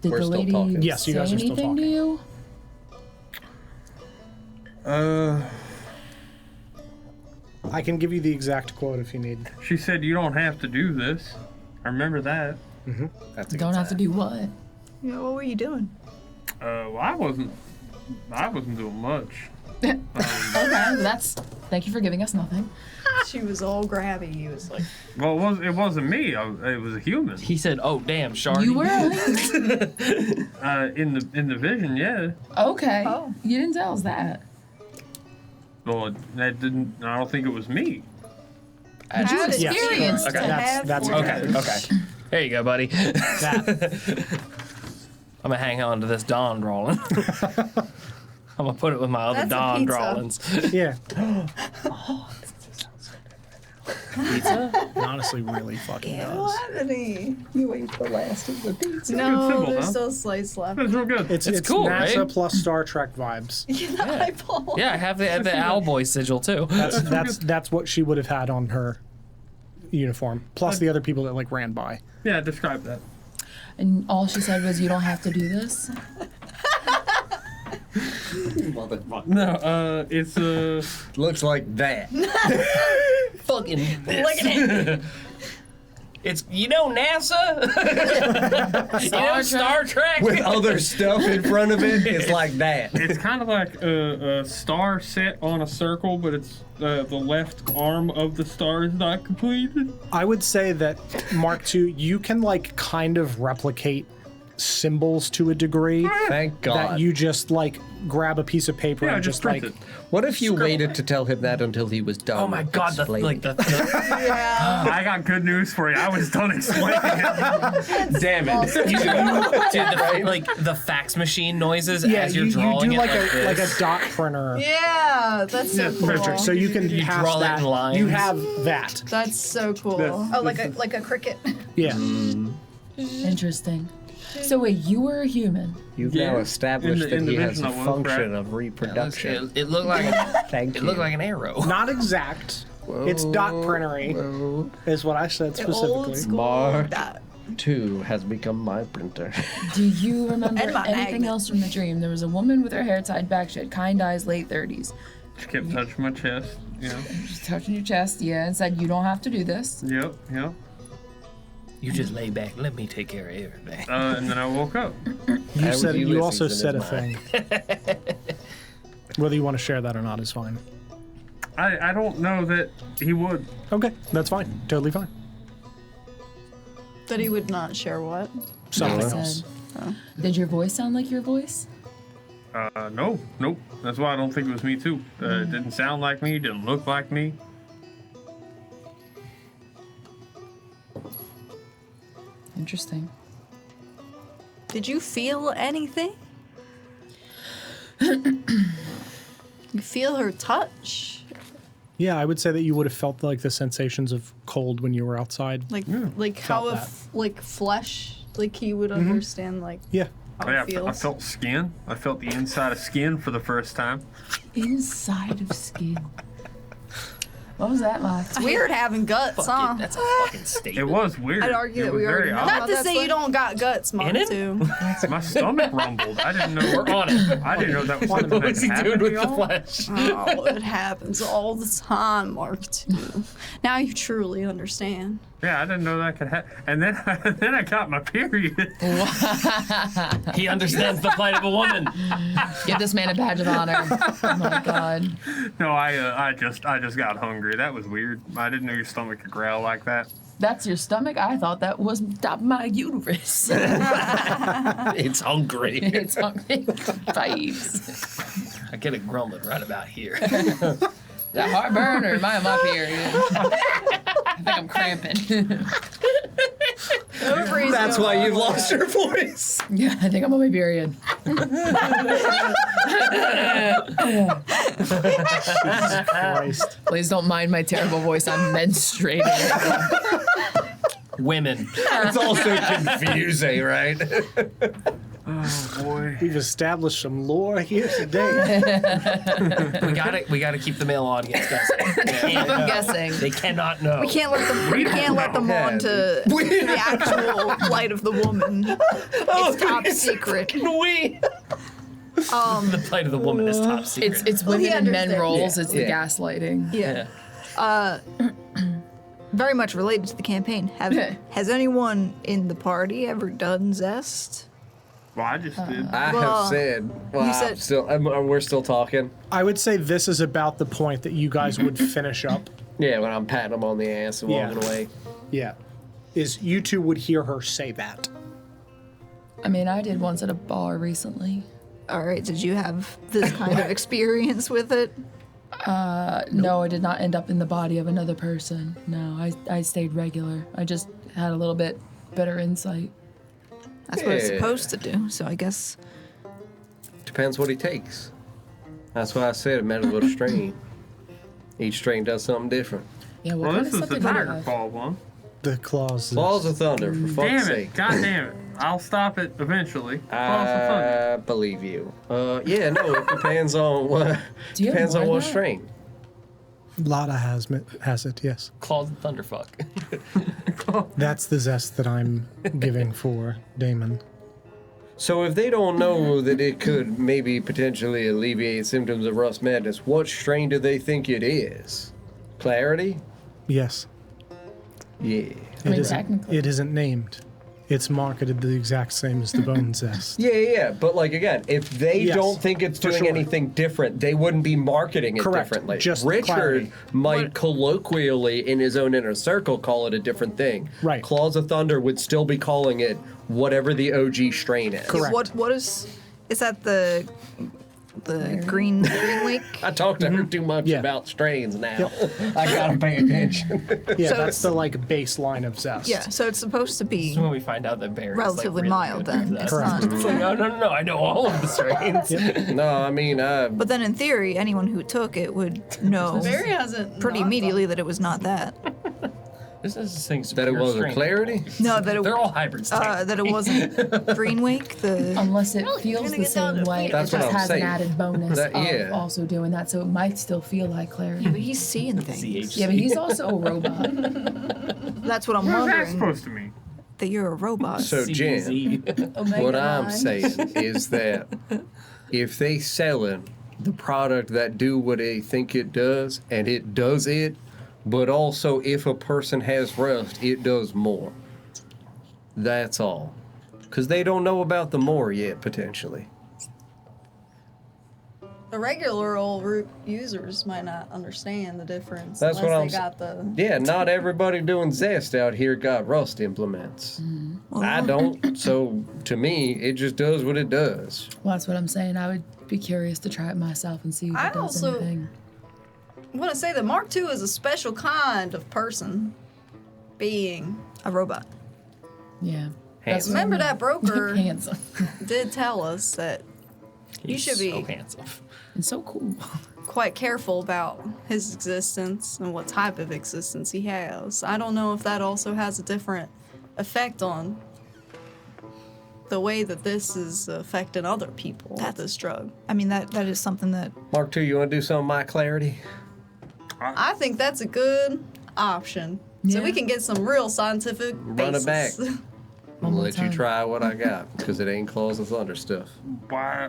Did We're the still lady talking. Yes, you say guys are still anything to talking. you? I can give you the exact quote if you need. She said you don't have to do this. I remember that. That's a Don't good have to sign. do what? Yeah, what were you doing? Well, I wasn't doing much. Okay, that's. Thank you for giving us nothing. She was all grabby. He was like, Well, it wasn't me. It was a human. He said, "Oh damn, Shardy." You were In the vision, yeah. okay. Oh. You didn't tell us that. Well, that didn't. I don't think it was me. But you How did- Yes, experienced correct. it. That's Okay. exactly Okay. There you go, buddy. that. I'm gonna hang on to this Dawn drawing. I'm gonna put it with my other That's a Dawn pizza. drawings. Yeah. Pizza? It honestly really fucking does. You ate the last of the pizza. No, Good symbol, there's huh? still slice left. That's real good. It's cool, NASA right? plus Star Trek vibes. The eyeball. Yeah, I have the Owlboy sigil too. That's what she would have had on her uniform, plus the other people that like ran by. Yeah, describe that. And all she said was, "You don't have to do this." Motherfucker. No, it's Looks like that. Fucking this. Look at it. It's NASA. Star Trek. With other stuff in front of it, it's like that. It's kind of like a star set on a circle, but it's the left arm of the star is not completed. I would say that Mark II, you can like kind of replicate symbols to a degree. Thank God. That you just like grab a piece of paper Yeah, and just just print like it. What if you waited to tell him that until he was done? Oh my God! The, explaining? like the I got good news for you. I was done explaining it. Damn it! dude, like the fax machine noises yeah, as you're you drawing do it like this. a dot printer. Yeah, that's so cool. Printer, so you can You pass draw that that. in lines. You have that. That's so cool. That's- Oh, like a cricket. Yeah. Interesting. So wait, you were a human. You've Yeah. now established In the that he has vision a I was, function right? of reproduction. It looked like Thank it you. looked like an arrow. Not exact. It's dot printery, is what I said Old specifically. school. Mark. That. 2 has become my printer. Do you remember And my anything magnet. else from the dream? There was a woman with her hair tied back. She had kind eyes, late 30s. Just kept touching my chest. You know. Just touching your chest, yeah, and said, "You don't have to do this." Yep. Yep. You just lay back. Let me take care of everything. And then I woke up. You was said you also Ulysses said in a his thing. Whether you want to share that or not is fine. I don't know that he would. Okay, that's fine. Totally fine. That he would not share what? Something Said, else. Did your voice sound like your voice? No, nope. That's why I don't think it was me too. It didn't sound like me. Didn't look like me. Interesting. Did you feel anything? You feel her touch? Yeah, I would say that you would have felt like the sensations of cold when you were outside. Like how Felt if like flesh, like he would understand like Yeah. how Yeah, it feels. I felt skin. I felt the inside of skin for the first time. Inside of skin. What was that like? It's weird having guts, huh? That's a fucking steak. It was weird. I'd argue It that was we already very know. odd. Not to say you don't got guts, Mark, In too. My stomach rumbled. I didn't know. We're on it. I didn't know that was something that What's he could doing happen with to the y'all. flesh? Oh, it happens all the time, Mark, too. Now you truly understand. Yeah, I didn't know that could happen. And then, then I got my period. He understands the plight of a woman. Give this man a badge of honor. Oh my god. No, I just got hungry. That was weird. I didn't know your stomach could growl like that. That's your stomach? I thought that was top of my uterus. It's hungry. It's hungry. Vibes. I get it grumbling right about here. That heartburn or am I my period? I think I'm cramping. That's why you've lost your voice. Yeah, I think I'm on my period. Christ. Please don't mind my terrible voice. I'm menstruating. Women. It's also confusing, right? Oh boy. We've established some lore here today. We gotta keep the male audience guessing. I'm guessing. They cannot know. We can't let them on to the actual plight of the woman. It's top secret. We. The plight of the woman is top secret. It's women he and men understands. roles. It's the Yeah. gaslighting. Yeah. Very much related to the campaign. Has anyone in the party ever done Zest? Well, I just did. I Well, have said. Well, you said- we're still talking. I would say this is about the point that you guys would finish up. Yeah, when I'm patting him on the ass and Yeah. walking away. Yeah. Is you two would hear her say that. I mean, I did once at a bar recently. All right. Did you have this kind of experience with it? No, I did not end up in the body of another person. No, I stayed regular. I just had a little bit better insight. That's what it's Yeah. supposed to do. So I guess. Depends what he takes. That's why I said it matters what strain. Each strain does something different. Yeah, what Well, kind this of was the something would Tiger have? Claw one. The claws. Claws of Thunder, for fuck's Damn it! sake. God damn it! I'll stop it eventually. Claws of Thunder. I believe you. Yeah, no, it depends on what. Do you have Depends more on than what that? strain. Lada has it, yes. Claws and thunderfuck. That's the zest that I'm giving for Damon. So if they don't know that it could maybe potentially alleviate symptoms of rust madness, what strain do they think it is? Clarity? Yes. Yeah. I mean, technically. It isn't named. It's marketed the exact same as the bone zest. Yeah, but like again, if they Yes, don't think it's for doing sure. anything different, they wouldn't be marketing it Correct, differently. just Richard clarity. might colloquially, in his own inner circle, call it a different thing. Right. Claws of Thunder would still be calling it whatever the OG strain is. Correct. What is that the green week? I talked to her too much Yeah. about strains now. I gotta pay attention. Yeah, So that's the like baseline of zest. Yeah, so it's supposed to be This is when we find out that Barry's relatively like, really mild good at then. that. It's Correct. not. It's like, no, I know all of the strains. No, I mean, But then in theory, anyone who took it would know Barry hasn't pretty not immediately that it was not that. This is this thing's that it pure wasn't strain. clarity. No, that it They're all hybrids. that it wasn't green wake. The Unless it Really? feels You're the gonna get down same to way, feet. it That's just what I'm has saying. an added bonus That- of yeah. also doing that, so it might still feel like clarity. yeah, but he's seeing things. CHC. Yeah, but he's also a robot. That's what I'm What is that wondering. supposed to mean? That you're a robot. So, Jen, Omega what I'm line. saying is that if they selling the product that do what they think it does, and it does it, but also if a person has rust, it does more. That's all. Because they don't know about the more yet, potentially. The regular old root users might not understand the difference That's unless what they I'm got the. Yeah, not everybody doing Zest out here got rust implements. I don't, so to me, it just does what it does. Well, that's what I'm saying. I would be curious to try it myself and see if I it does also- anything. I want to say that Mark II is a special kind of person, being. A robot. Yeah. Handsome. Remember that broker Handsome. did tell us that you should be so handsome. And so cool. quite careful about his existence and what type of existence he has. I don't know if that also has a different effect on the way that this is affecting other people with this drug. I mean, that is something that Mark II, you want to do some of my clarity? I think that's a good option. So Yeah. we can get some real scientific Run it back. basis. I'm gonna more let you time. try what I got because it ain't Claws of Thunder stuff. Why?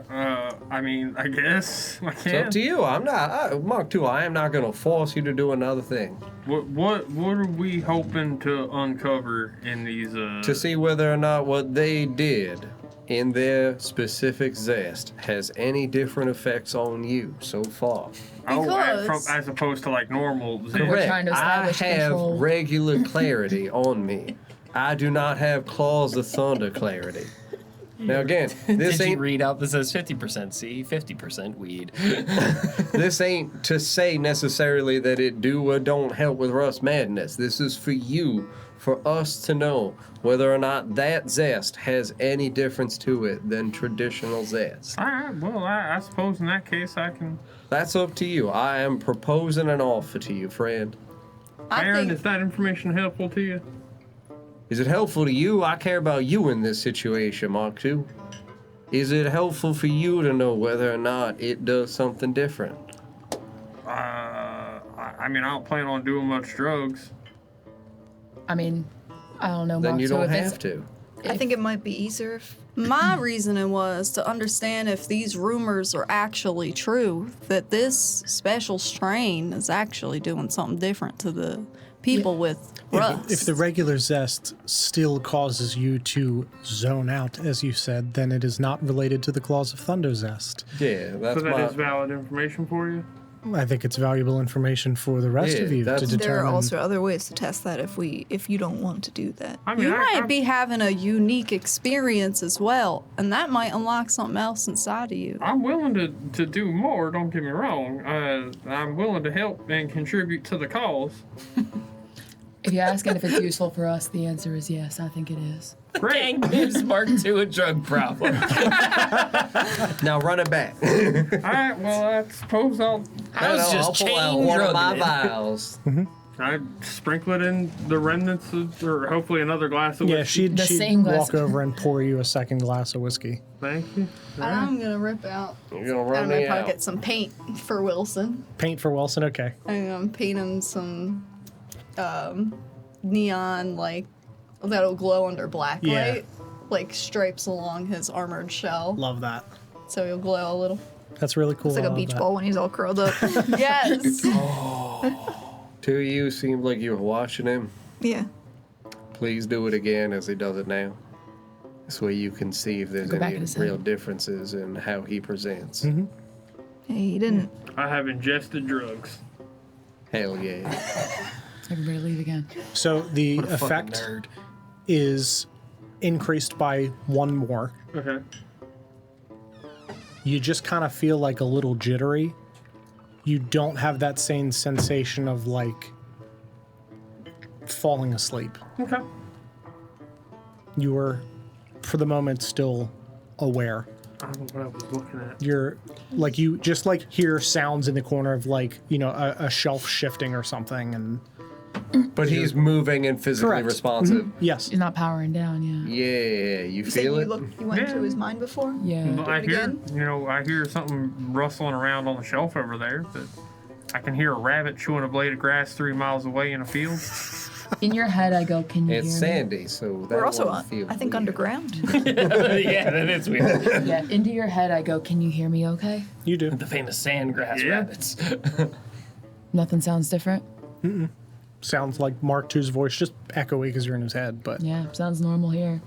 I mean, I guess I It's can. up to you. I'm not, Mark, too. I am not gonna force you to do another thing. What are we hoping to uncover in these? To see whether or not what they did in their specific zest has any different effects on you so far. Because- as opposed to like normal. We're Correct. trying to I establish have control. regular clarity on me. I do not have Claws of Thunder clarity. Now again, this Did you ain't read out that says 50% C, 50% weed? this ain't to say necessarily that it do or don't help with Rust Madness. This is for you, for us to know whether or not that zest has any difference to it than traditional zest. All right. Well, I suppose in that case I can. That's up to you. I am proposing an offer to you, friend. I Aaron, think is that information helpful to you? Is it helpful to you? I care about you in this situation, Mark II. Is it helpful for you to know whether or not it does something different? I mean, I don't plan on doing much drugs. I mean, I don't know. Then Mark, you so don't if it's- have to. I think it might be easier if my reasoning was to understand if these rumors are actually true, that this special strain is actually doing something different to the people with rust. If the regular zest still causes you to zone out, as you said, then it is not related to the Claws of Thunder zest. Yeah, that's So that my... is valid information for you. I think it's valuable information for the rest Yeah, of you to that's- determine. there are also other ways to test that if you don't want to do that. I mean, You I might be having a unique experience as well, and that might unlock something else inside of you. I'm willing to do more. Don't get me wrong. I'm willing to help and contribute to the cause. If you're asking if it's useful for us, the answer is yes. I think it is. Great. Gang gives Mark II a drug problem. Now run it back. All right. Well, I suppose I'll I'll pull out one of my vials. I sprinkle it in the remnants of, or hopefully another glass of Yeah, whiskey. she'd same glass walk over and pour you a second glass of whiskey. Thank you. All right. I'm gonna rip out You're gonna out run of my me out. pocket some paint for Wilson. Paint for Wilson, okay. I'm gonna paint him some neon, like, that'll glow under black Yeah. light, like stripes along his armored shell, Love that. so he'll glow a little. That's really cool. It's like I a love beach that. ball when he's all curled up. Yes. Two of you seemed like you were watching him. Yeah. Please do it again as he does it now. This way you can see if there's Go back any in his real head. differences in how he presents. Hey, he didn't. I have ingested drugs. Hell yeah. Everybody leave again. So the What a fucking effect nerd. is increased by one more. Okay. You just kind of feel like a little jittery. You don't have that same sensation of like falling asleep. Okay. You are, for the moment, still aware. I don't know what I was looking at. You're like, you just like hear sounds in the corner of like, you know, a shelf shifting or something. And But he's moving and physically Correct. responsive. yes, He's not powering down, yeah. Yeah, you You said feel you it? you went Yeah. to his mind before? Yeah. But I it hear, again? I hear something rustling around on the shelf over there. That I can hear a rabbit chewing a blade of grass 3 miles away in a field. In your head, I go, can you It's hear sandy, so that We're also, won't feel I think, weird. underground. Yeah, that is weird. me? Yeah, into your head, I go, can you hear me okay? you do. The famous sandgrass Yeah. rabbits. Nothing sounds different? Sounds like Mark II's voice, just echoey because you're in his head. But Yeah, sounds normal here.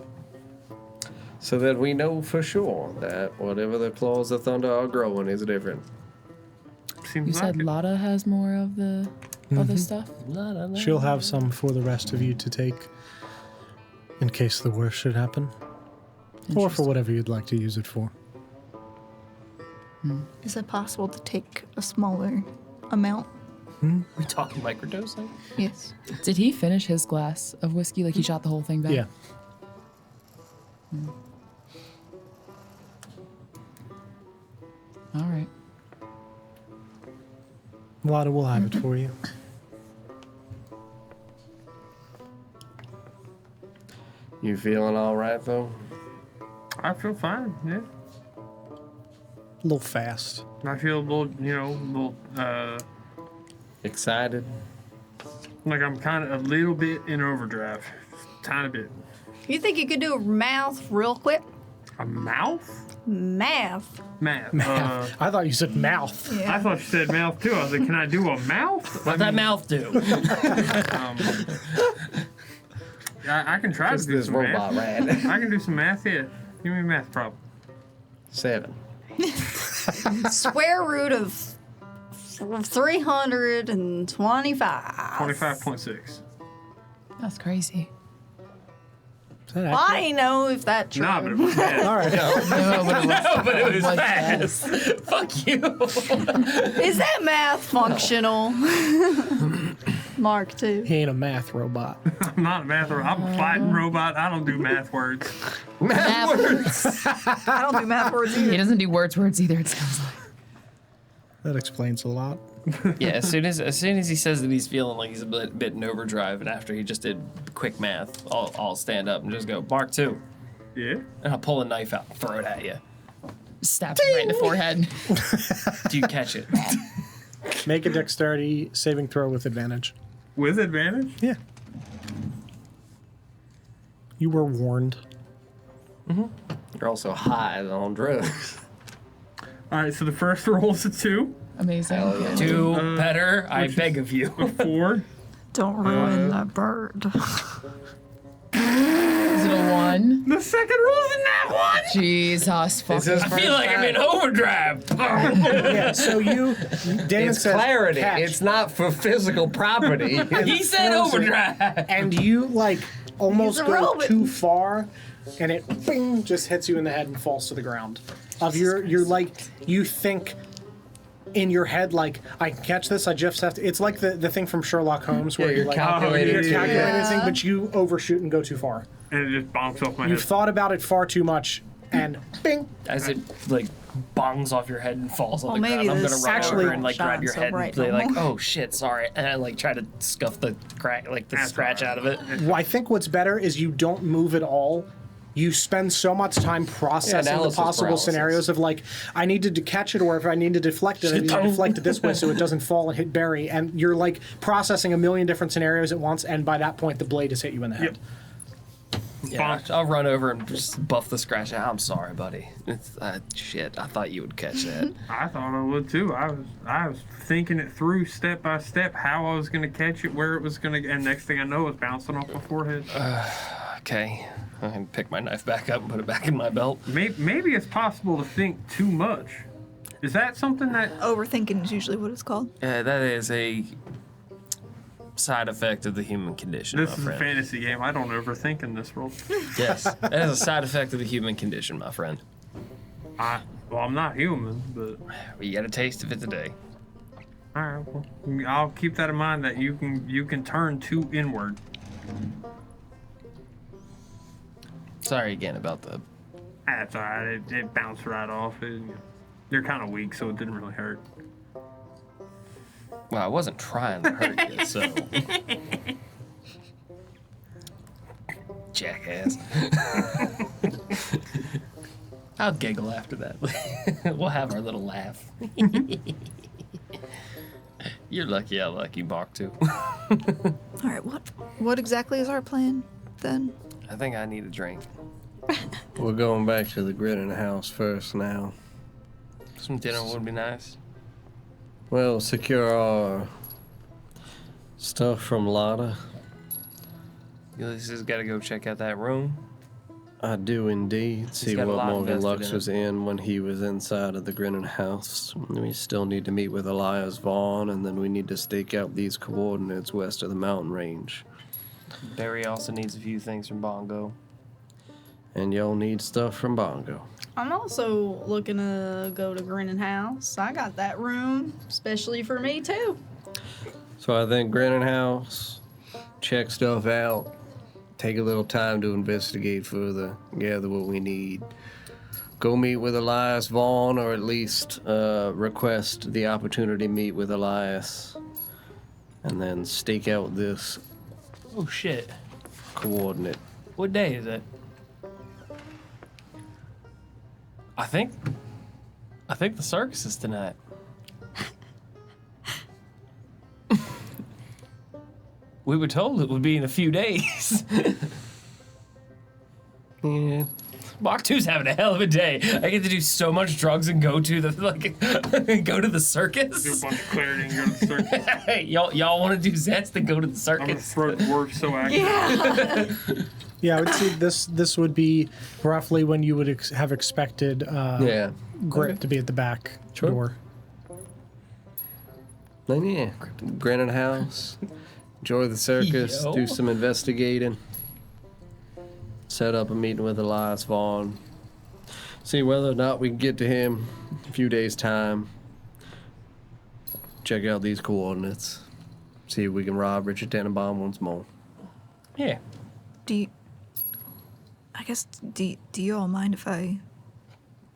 So that we know for sure that whatever the claws of thunder are growing is different. Seems You like said it. Lotta has more of the other stuff? she'll have some for the rest of you to take in case the worst should happen. Or for whatever you'd like to use it for. Is it possible to take a smaller amount? We talking microdosing? Yes. Did he finish his glass of whiskey? Like he shot the whole thing back? Yeah. All right. Lotta will have it for you. You feeling all right though? I feel fine. Yeah. A little fast. I feel a little, Excited? Like I'm kind of a little bit in overdrive. Tiny bit. You think you could do a math real quick? A mouth? Math. Math. I thought you said mouth. I thought you said mouth too. I was like, can I do a mouth? What'd that mouth do? I can try to do This some robot math. rat. I can do some math, yeah. Give me a math problem. 7. Square root of 325. 25.6. That's crazy. Is that I accurate? know if that true. Nah, but it was math. All right. No, but it was, No, but it was was fast. Fuck you. Is that math functional? Mark II. He ain't a math robot. I'm not a math robot. I'm a fighting robot. I don't do math words. math. I don't do math words either. He doesn't do words either, it sounds like. That explains a lot. Yeah, as soon as he says that he's feeling like he's a bit in overdrive, and after he just did quick math, I'll stand up and just go, Mark II. Yeah? And I'll pull a knife out and throw it at you. Stabs him right in the forehead. Do you catch it? Make a dexterity saving throw with advantage. With advantage? Yeah. You were warned. You're also high on drugs. All right, so the first roll is a 2, Amazing. Yeah. Do better, I beg of you. a 4. Don't ruin that bird. Is it a 1? The second roll's in that one. Jesus fucking. I feel like I'm in overdrive. Yeah, so Damon It's says clarity. catch, It's not for physical property. He said overdrive. and you like almost He's a go robot. too far, and it bing, just hits you in the head and falls to the ground. You're like, you think in your head, like, I can catch this, I just have to. It's like the thing from Sherlock Holmes where Yeah, you're you're like, calculating you're it. calculating Yeah. everything, but you overshoot and go too far. And it just bonks off my You've head. thought about it far too much, and bing. As it like bongs off your head and falls on Well, the maybe ground, I'm gonna this run actually over and like grab shines your so head bright and say like, normal. "Oh shit, sorry," and I like try to scuff the crack, like the That's scratch all out right. of it. Well, I think what's better is you don't move at all. You spend so much time processing the analysis possible paralysis. scenarios of like, I needed to catch it, or if I need to deflect it, I need to deflect it this way so it doesn't fall and hit Barry. And you're like processing a million different scenarios at once, and by that point, the blade has hit you in the head. Yeah, I'll run over and just buff the scratch out. I'm sorry, buddy. It's, shit, I thought you would catch that. I thought I would too. I was thinking it through step by step how I was gonna catch it, where it was gonna, and next thing I know, it's bouncing off my forehead. Okay, I can pick my knife back up and put it back in my belt. Maybe it's possible to think too much. Is that something that? Overthinking is usually what it's called. That is a side effect of the human condition, This my is a friend. fantasy game. I don't overthink in this world. Yes, that is a side effect of the human condition, my friend. Well, I'm not human, but You got a taste of it today. all right. Well, I'll keep that in mind that you can turn too inward. Sorry again about the. That's all right. It bounced right off. You're kind of weak, so it didn't really hurt. Well, I wasn't trying to hurt you, so. Jackass. I'll giggle after that. We'll have our little laugh. You're lucky I like you, Mark, too. All right, what exactly is our plan then? I think I need a drink. We're going back to the Grinning House first now. Some dinner would be nice. Well, secure our stuff from Lotta. Ulysses got to go check out that room. I do indeed see got a what lot Morgan invested Lux in was in when he was inside of the Grinning House. We still need to meet with Elias Vaughn, and then we need to stake out these coordinates west of the mountain range. Barry also needs a few things from Bongo. And y'all need stuff from Bongo. I'm also looking to go to Grinning House. I got that room, especially for me too. So I think Grinning House, check stuff out, take a little time to investigate further, gather what we need. Go meet with Elias Vaughn, or at least request the opportunity to meet with Elias. And then stake out this Oh, shit. coordinate. What day is it? I think the circus is tonight. We were told it would be in a few days. Yeah. Mach 2's having a hell of a day. I get to do so much drugs and go to the go to the circus. Do a bunch of clarity and go to the circus. Hey, y'all want to do Zest and go to the I'm gonna circus? throw the word so accurate. Yeah, I would say this would be roughly when you would have expected Yeah. Grit to be at the back Sure. door. Then yeah, Granite House, enjoy the circus, Yo. do some investigating, set up a meeting with Elias Vaughn, see whether or not we can get to him in a few days' time. Check out these coordinates, see if we can rob Richard Tannenbaum once more. Yeah. Do you all mind if I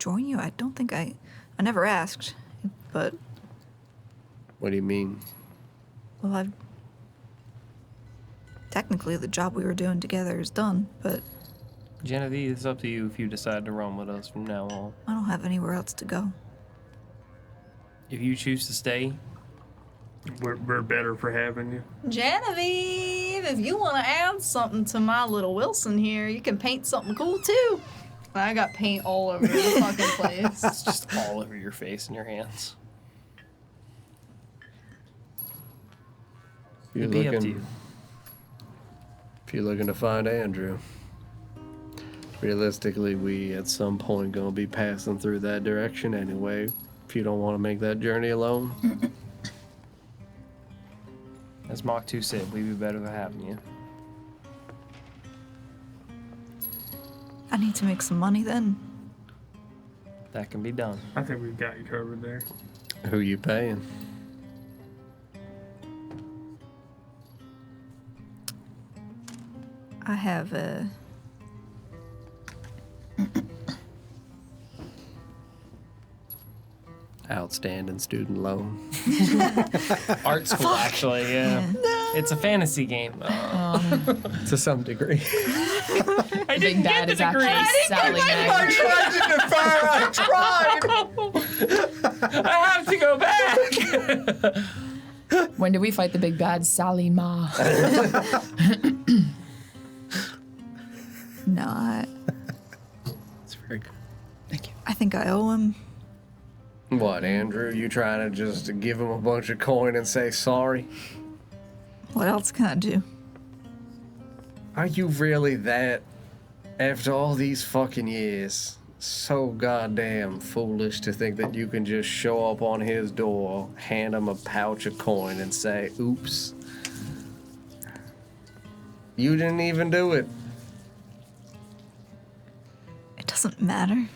join you? I don't think I never asked, but What do you mean? well, I've technically the job we were doing together is done, but Genevieve, it's up to you if you decide to run with us from now on. I don't have anywhere else to go. If you choose to stay, We're better for having you. Genevieve, if you want to add something to my little Wilson here, you can paint something cool too. I got paint all over the fucking place. it's just all over your face and your hands. You're It'd be up to looking, you. if you're looking to find Andrew, realistically, we at some point gonna be passing through that direction anyway. If you don't want to make that journey alone. As Mach 2 said, we'd be better for having you. I need to make some money then. That can be done. I think we've got you covered there. Who you paying? I have a Outstanding student loan. Art school, actually, yeah. It's a fantasy game. To some degree. I Big Bad is actually Sally Mag. I have to go back. When did we fight the big bad Sally Ma? no. It's very good. I think I owe him. What, Andrew? You trying to just give him a bunch of coin and say sorry? What else can I do? Are you really that, after all these fucking years, so goddamn foolish to think that you can just show up on his door, hand him a pouch of coin, and say, oops? You didn't even do it. It doesn't matter.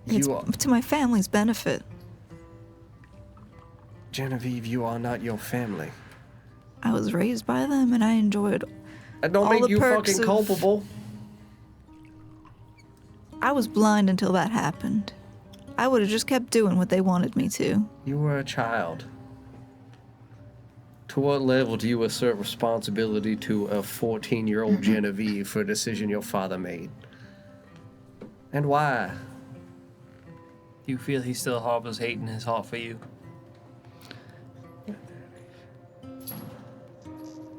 It's You are, to my family's benefit. Genevieve, you are not your family. I was raised by them and I enjoyed. That don't All make the you perks fucking of- culpable. I was blind until that happened. I would have just kept doing what they wanted me to. You were a child. To what level do you assert responsibility to a 14-year-old Genevieve for a decision your father made? And why? Do you feel he still harbors hate in his heart for you?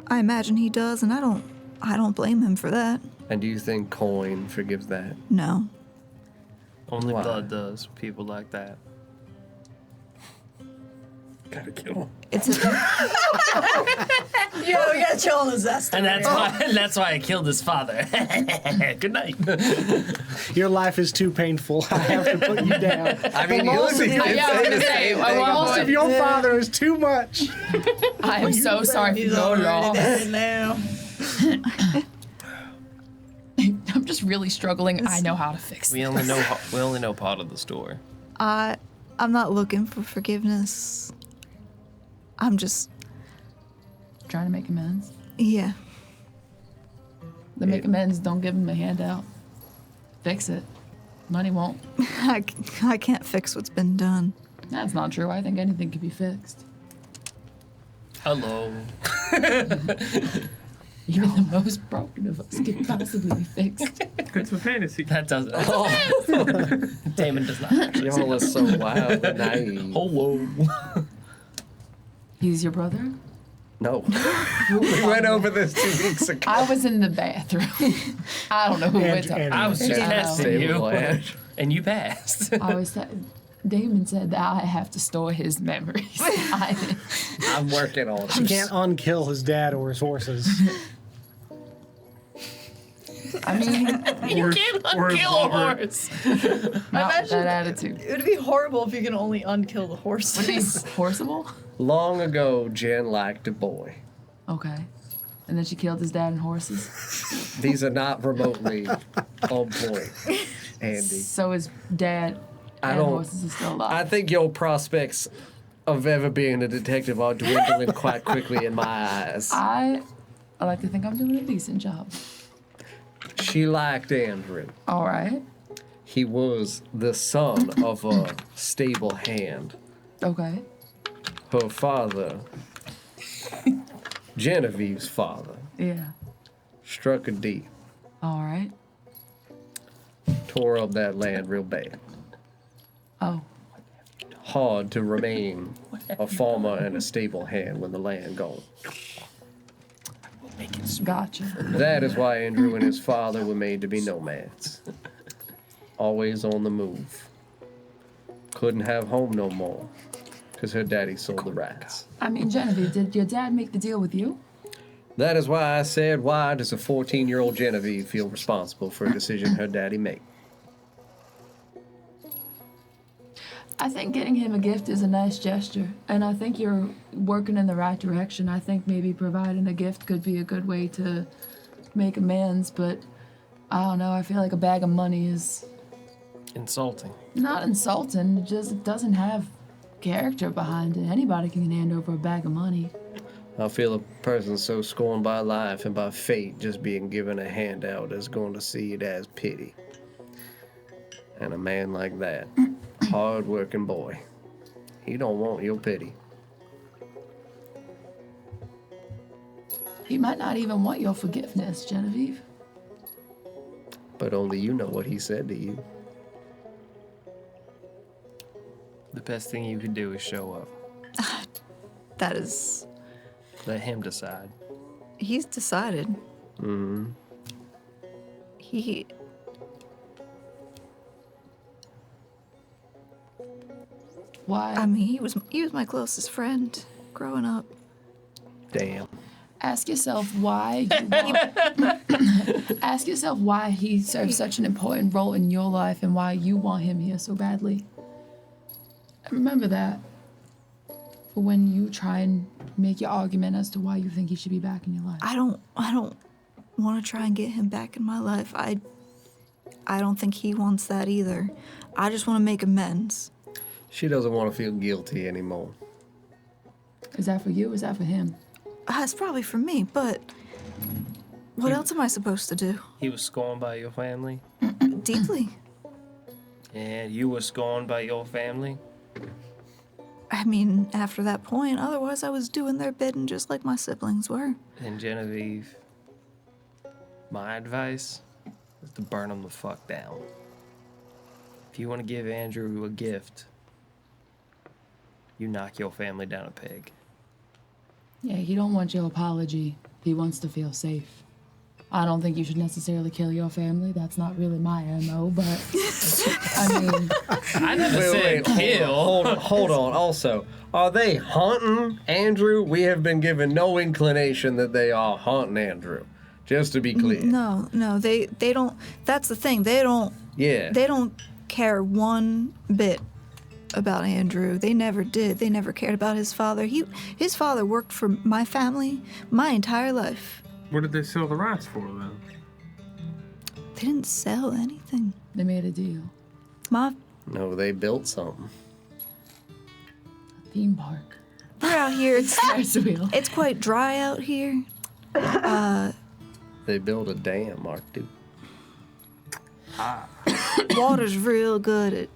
I imagine he does, and I don't blame him for that. And do you think coin forgives that? No. Only Why? blood does. People like that. Gotta kill him. It's a, Yo, we gotta chill on the Zest. And that's why I killed his father. Good night. Your life is too painful. I have to put you down. I mean, The loss of your, Yeah, I was gonna say, the loss of your father is too much. I am so sorry for He's your already loss. dead now. I'm just really struggling. I know how to fix We it. only know part of the story. I'm not looking for forgiveness. I'm just, Trying to make amends. yeah. The make amends, don't give him a handout. Fix it. Money won't. I can't fix what's been done. That's not true. I think anything can be fixed. Hello. Even the most broken of us can possibly be fixed. It's a fantasy. That doesn't. Oh. Damon does not actually. Y'all are so wild and naive. Hello. He's your brother? No. We went over this 2 weeks ago. I was in the bathroom. I don't know who we're talking and- I was just I know. testing you, Stable hand. and you passed. I was. Damon said that I have to store his memories. I'm working on She it. can't unkill his dad or his horses. I mean, You can't unkill a horse. not Imagine- that attitude. It would be horrible if you can only unkill the horses. Would it be horseable? Long ago, Jen liked a boy. Okay. And then she killed his dad and horses. These are not remotely on point, Andy. So his dad I and don't- horses are still I alive. think your prospects of ever being a detective are dwindling quite quickly in my eyes. I like to think I'm doing a decent job. She liked Andrew. All right. He was the son of a stable hand. Okay. Her father, Genevieve's father, Yeah. struck a deal, All right. tore up that land real bad. Oh. Hard to remain a farmer and a stable hand when the land gone. Gotcha. That is why Andrew and his father were made to be nomads. Always on the move. Couldn't have home no more, because her daddy sold the rats. I mean, Genevieve, did your dad make the deal with you? That is why I said, why does a 14-year-old Genevieve feel responsible for a decision her daddy made? I think getting him a gift is a nice gesture, and I think you're working in the right direction. I think maybe providing a gift could be a good way to make amends, but I don't know. I feel like a bag of money is Insulting. not insulting, it just doesn't have character behind it. Anybody can hand over a bag of money. I feel a person so scorned by life and by fate just being given a handout is going to see it as pity. And a man like that, hard-working boy, he don't want your pity. He might not even want your forgiveness, Genevieve. But only you know what he said to you. The best thing you could do is show up. That is. Let him decide. He's decided. Mm-hmm. He. Why? I mean, he was my closest friend growing up. Damn. Ask yourself why you want, ask yourself why he serves such an important role in your life and why you want him here so badly. And remember that for when you try and make your argument as to why you think he should be back in your life. I don't want to try and get him back in my life. I don't think he wants that either. I just want to make amends. She doesn't want to feel guilty anymore. Is that for you or is that for him? It's probably for me, but what else am I supposed to do? He was scorned by your family, Deeply. and you were scorned by your family. I mean, after that point, otherwise I was doing their bidding just like my siblings were. And Genevieve, my advice is to burn him the fuck down. If you want to give Andrew a gift, you knock your family down a peg. Yeah, he don't want your apology. He wants to feel safe. I don't think you should necessarily kill your family. That's not really my MO, but I mean, I never said kill. Hold on. Also, are they hunting Andrew? We have been given no inclination that they are hunting Andrew. Just to be clear. No, they don't. That's the thing. They don't Yeah. care one bit about Andrew. They never did. They never cared about his father. His father worked for my family my entire life. What did they sell the rights for then? They didn't sell anything. they made a deal. No, they built something. Theme park. We're out here. Ferris wheel. It's quite dry out here. They built a dam, Mark, dude. Water's real good at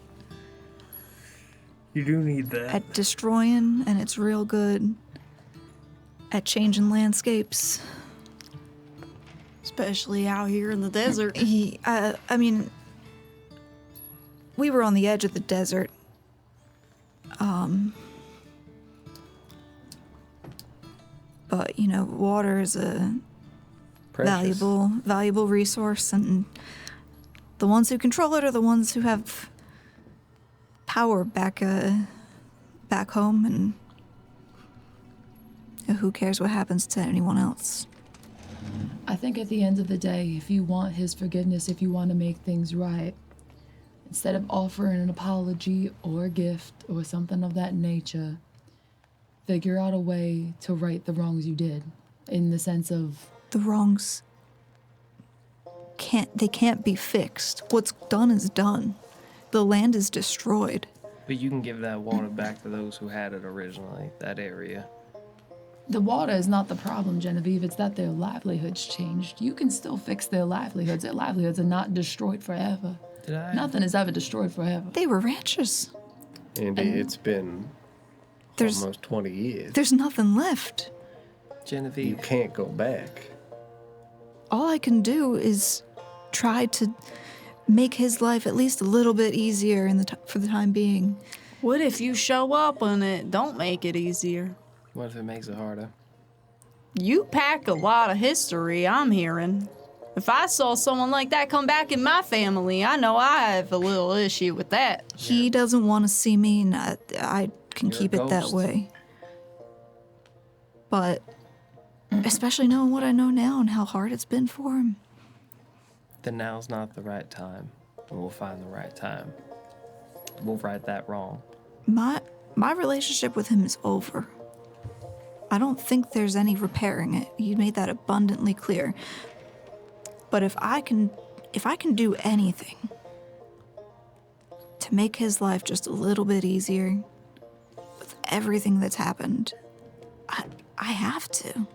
You do need that. destroying, and it's real good at changing landscapes. Especially out here in the desert. I mean, we were on the edge of the desert. But, water is a Precious. valuable resource, and the ones who control it are the ones who have power back home, and who cares what happens to anyone else? I think at the end of the day, if you want his forgiveness, if you want to make things right, instead of offering an apology or a gift or something of that nature, figure out a way to right the wrongs you did. In the sense of... The wrongs can't be fixed. What's done is done. The land is destroyed. But you can give that water back to those who had it originally, that area. The water is not the problem, Genevieve. It's that their livelihoods changed. You can still fix their livelihoods. Their livelihoods are not destroyed forever. Nothing is ever destroyed forever. They were ranchers. Andy, it's been almost 20 years. There's nothing left. Genevieve. You can't go back. All I can do is try to make his life at least a little bit easier for the time being. What if you show up and it don't make it easier? What if it makes it harder? You pack a lot of history, I'm hearing. If I saw someone like that come back in my family, I know I have a little issue with that. He doesn't want to see me, and I can You're keep a it that ghost. way. But especially knowing what I know now and how hard it's been for him. Then now's not the right time. And we'll find the right time. We'll right that wrong. My relationship with him is over. I don't think there's any repairing it. You made that abundantly clear. But if I can do anything to make his life just a little bit easier with everything that's happened, I have to.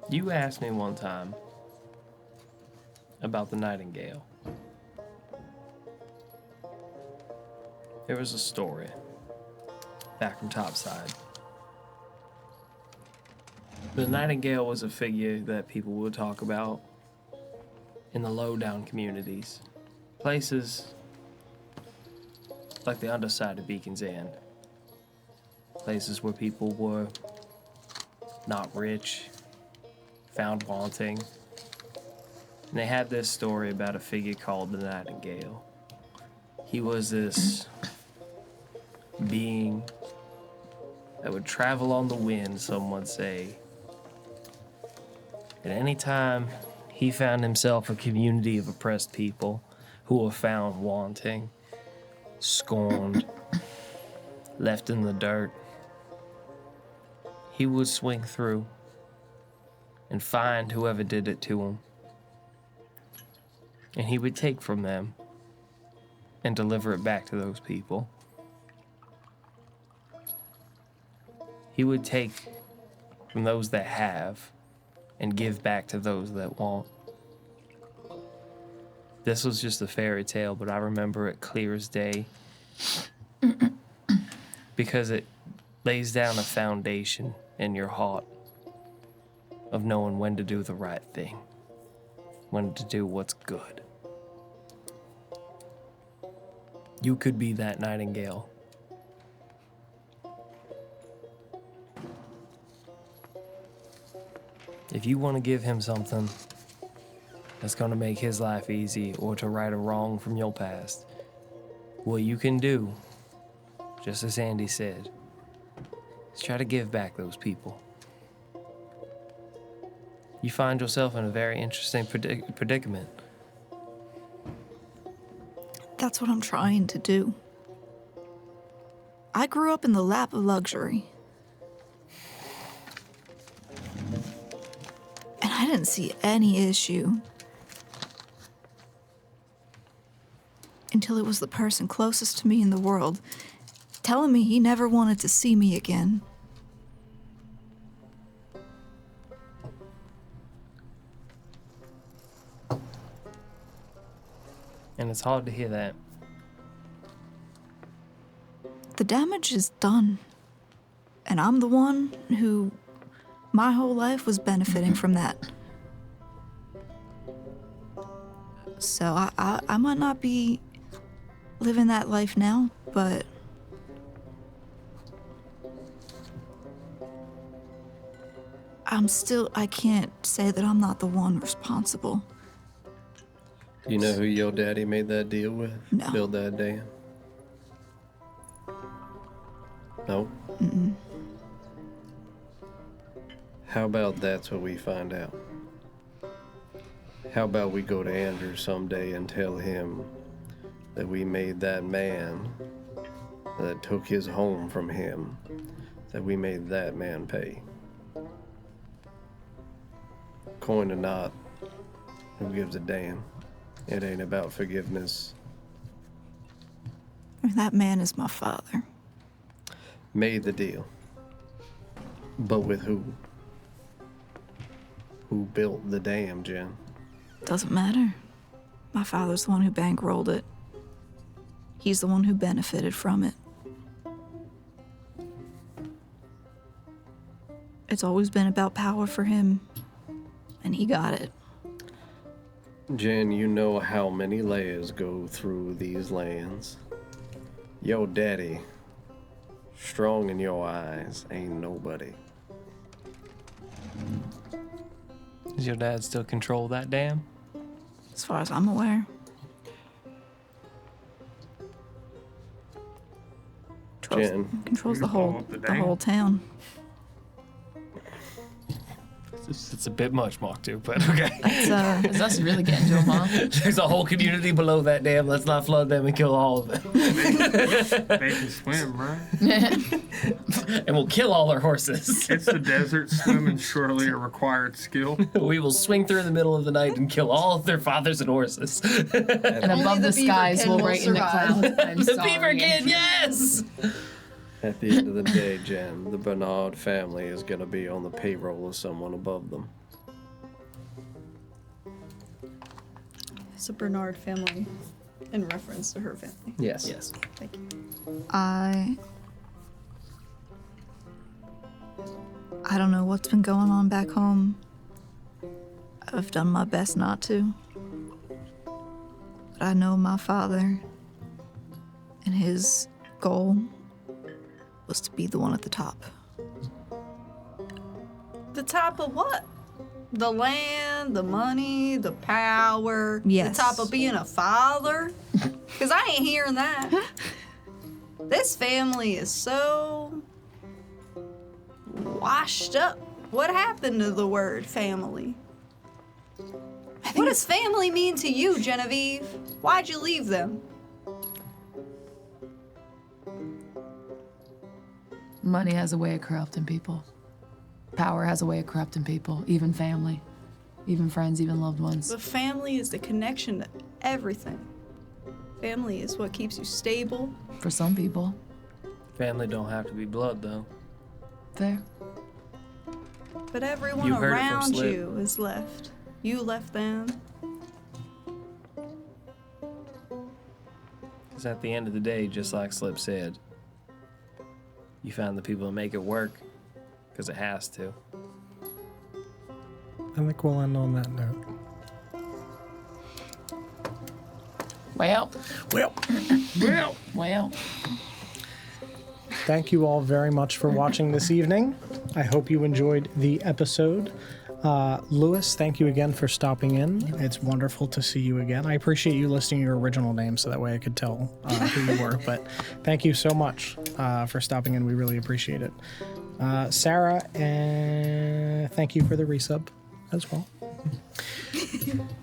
You asked me one time about the Nightingale. There was a story back from Topside. The Nightingale was a figure that people would talk about in the low-down communities. Places like the underside of Beacon's End. Places where people were not rich, found wanting. And they had this story about a figure called the Nightingale. He was this being that would travel on the wind, some would say. At any time he found himself a community of oppressed people who were found wanting, scorned, left in the dirt, he would swing through and find whoever did it to him. And he would take from them and deliver it back to those people. He would take from those that have and give back to those that won't. This was just a fairy tale, but I remember it clear as day because it lays down a foundation in your heart of knowing when to do the right thing, when to do what's good. You could be that Nightingale. If you want to give him something that's going to make his life easy or to right a wrong from your past, what you can do, just as Andy said, is try to give back those people. You find yourself in a very interesting predicament. That's what I'm trying to do. I grew up in the lap of luxury. And I didn't see any issue until it was the person closest to me in the world telling me he never wanted to see me again. And it's hard to hear that. The damage is done. And I'm the one who, my whole life was benefiting from that. So I might not be living that life now, but I can't say that I'm not the one responsible. You know who your daddy made that deal with? No. Build that dam? No? Mm-mm. How about that's what we find out? How about we go to Andrew someday and tell him that we made that man that took his home from him, that we made that man pay? Coin or not, who gives a damn? It ain't about forgiveness. That man is my father. Made the deal. But with who? Who built the dam, Jen? Doesn't matter. My father's the one who bankrolled it. He's the one who benefited from it. It's always been about power for him, and he got it. Jen, you know how many layers go through these lands. Your daddy, strong in your eyes, ain't nobody. Does your dad still control that dam? As far as I'm aware. Jen, Controls You the blow whole up the the dam? whole town. It's a bit much, Mark, too, but okay. It's Is us really getting to them all? There's a whole community below that dam. Let's not flood them and kill all of them. They can swim, right? And we'll kill all our horses. It's the desert. Swimming surely a required skill. We will swing through in the middle of the night and kill all of their fathers and horses. And above the the beaver skies, kin we'll will write in the survive. clouds. I'm The sorry. beaver kid, yes! at the end of the day, Jen, the Bernard family is gonna be on the payroll of someone above them. It's a Bernard family in reference to her family. Yes. Yes. Thank you. I don't know what's been going on back home. I've done my best not to. But I know my father and his goal was to be the one at the top. The top of what? The land, the money, the power. Yes. The top of being a father? Because I ain't hearing that. This family is so washed up. What happened to the word family? What does family mean to you, Genevieve? Why'd you leave them? Money has a way of corrupting people. Power has a way of corrupting people, even family, even friends, even loved ones. But family is the connection to everything. Family is what keeps you stable. For some people. Family don't have to be blood, though. Fair. But everyone You heard it from around Slip. you is left. You left them. Because at the end of the day, just like Slip said, you found the people that make it work because it has to. I think we'll end on that note. Well, Well, well. thank you all very much for watching this evening. I hope you enjoyed the episode. Lewis, thank you again for stopping in. It's wonderful to see you again. I appreciate you listing your original name so that way I could tell who you were. But thank you so much for stopping in. We really appreciate it. Sarah, thank you for the resub as well.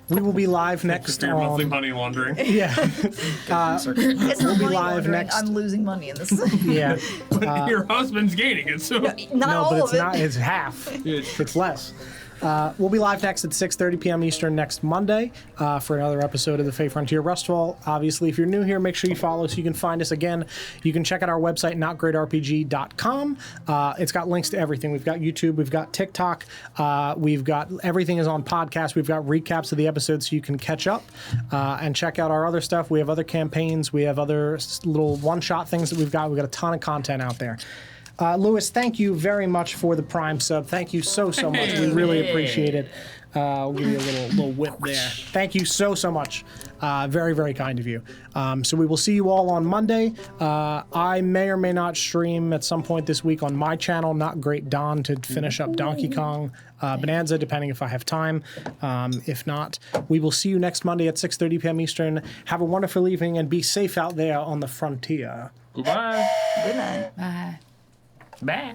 We will be live next For your monthly on. money laundering. Yeah, It's not We'll be money live laundering. next- I'm losing money in this. yeah. But your husband's gaining it, so. Not No, all but of it's it. not. It's half. It's less. We'll be live next at 6:30 p.m. Eastern next Monday for another episode of the Fey Frontier RUSTFall. Obviously, if you're new here, make sure you follow so you can find us again. You can check out our website, NotGreatRPG.com. It's got links to everything. We've got YouTube, we've got TikTok, we've got everything is on podcast. We've got recaps of the episodes so you can catch up and check out our other stuff. We have other campaigns. We have other little one-shot things that we've got. We've got a ton of content out there. Lewis, thank you very much for the Prime sub. Thank you so much. We really appreciate it. I'll give you a little whip there. Thank you so much. Very, very kind of you. So we will see you all on Monday. I may or may not stream at some point this week on my channel, Not Great Don, to finish up Donkey Kong Bonanza, depending if I have time. If not, we will see you next Monday at 6:30 p.m. Eastern. Have a wonderful evening and be safe out there on the frontier. Goodbye. Good night. Bye. Bye.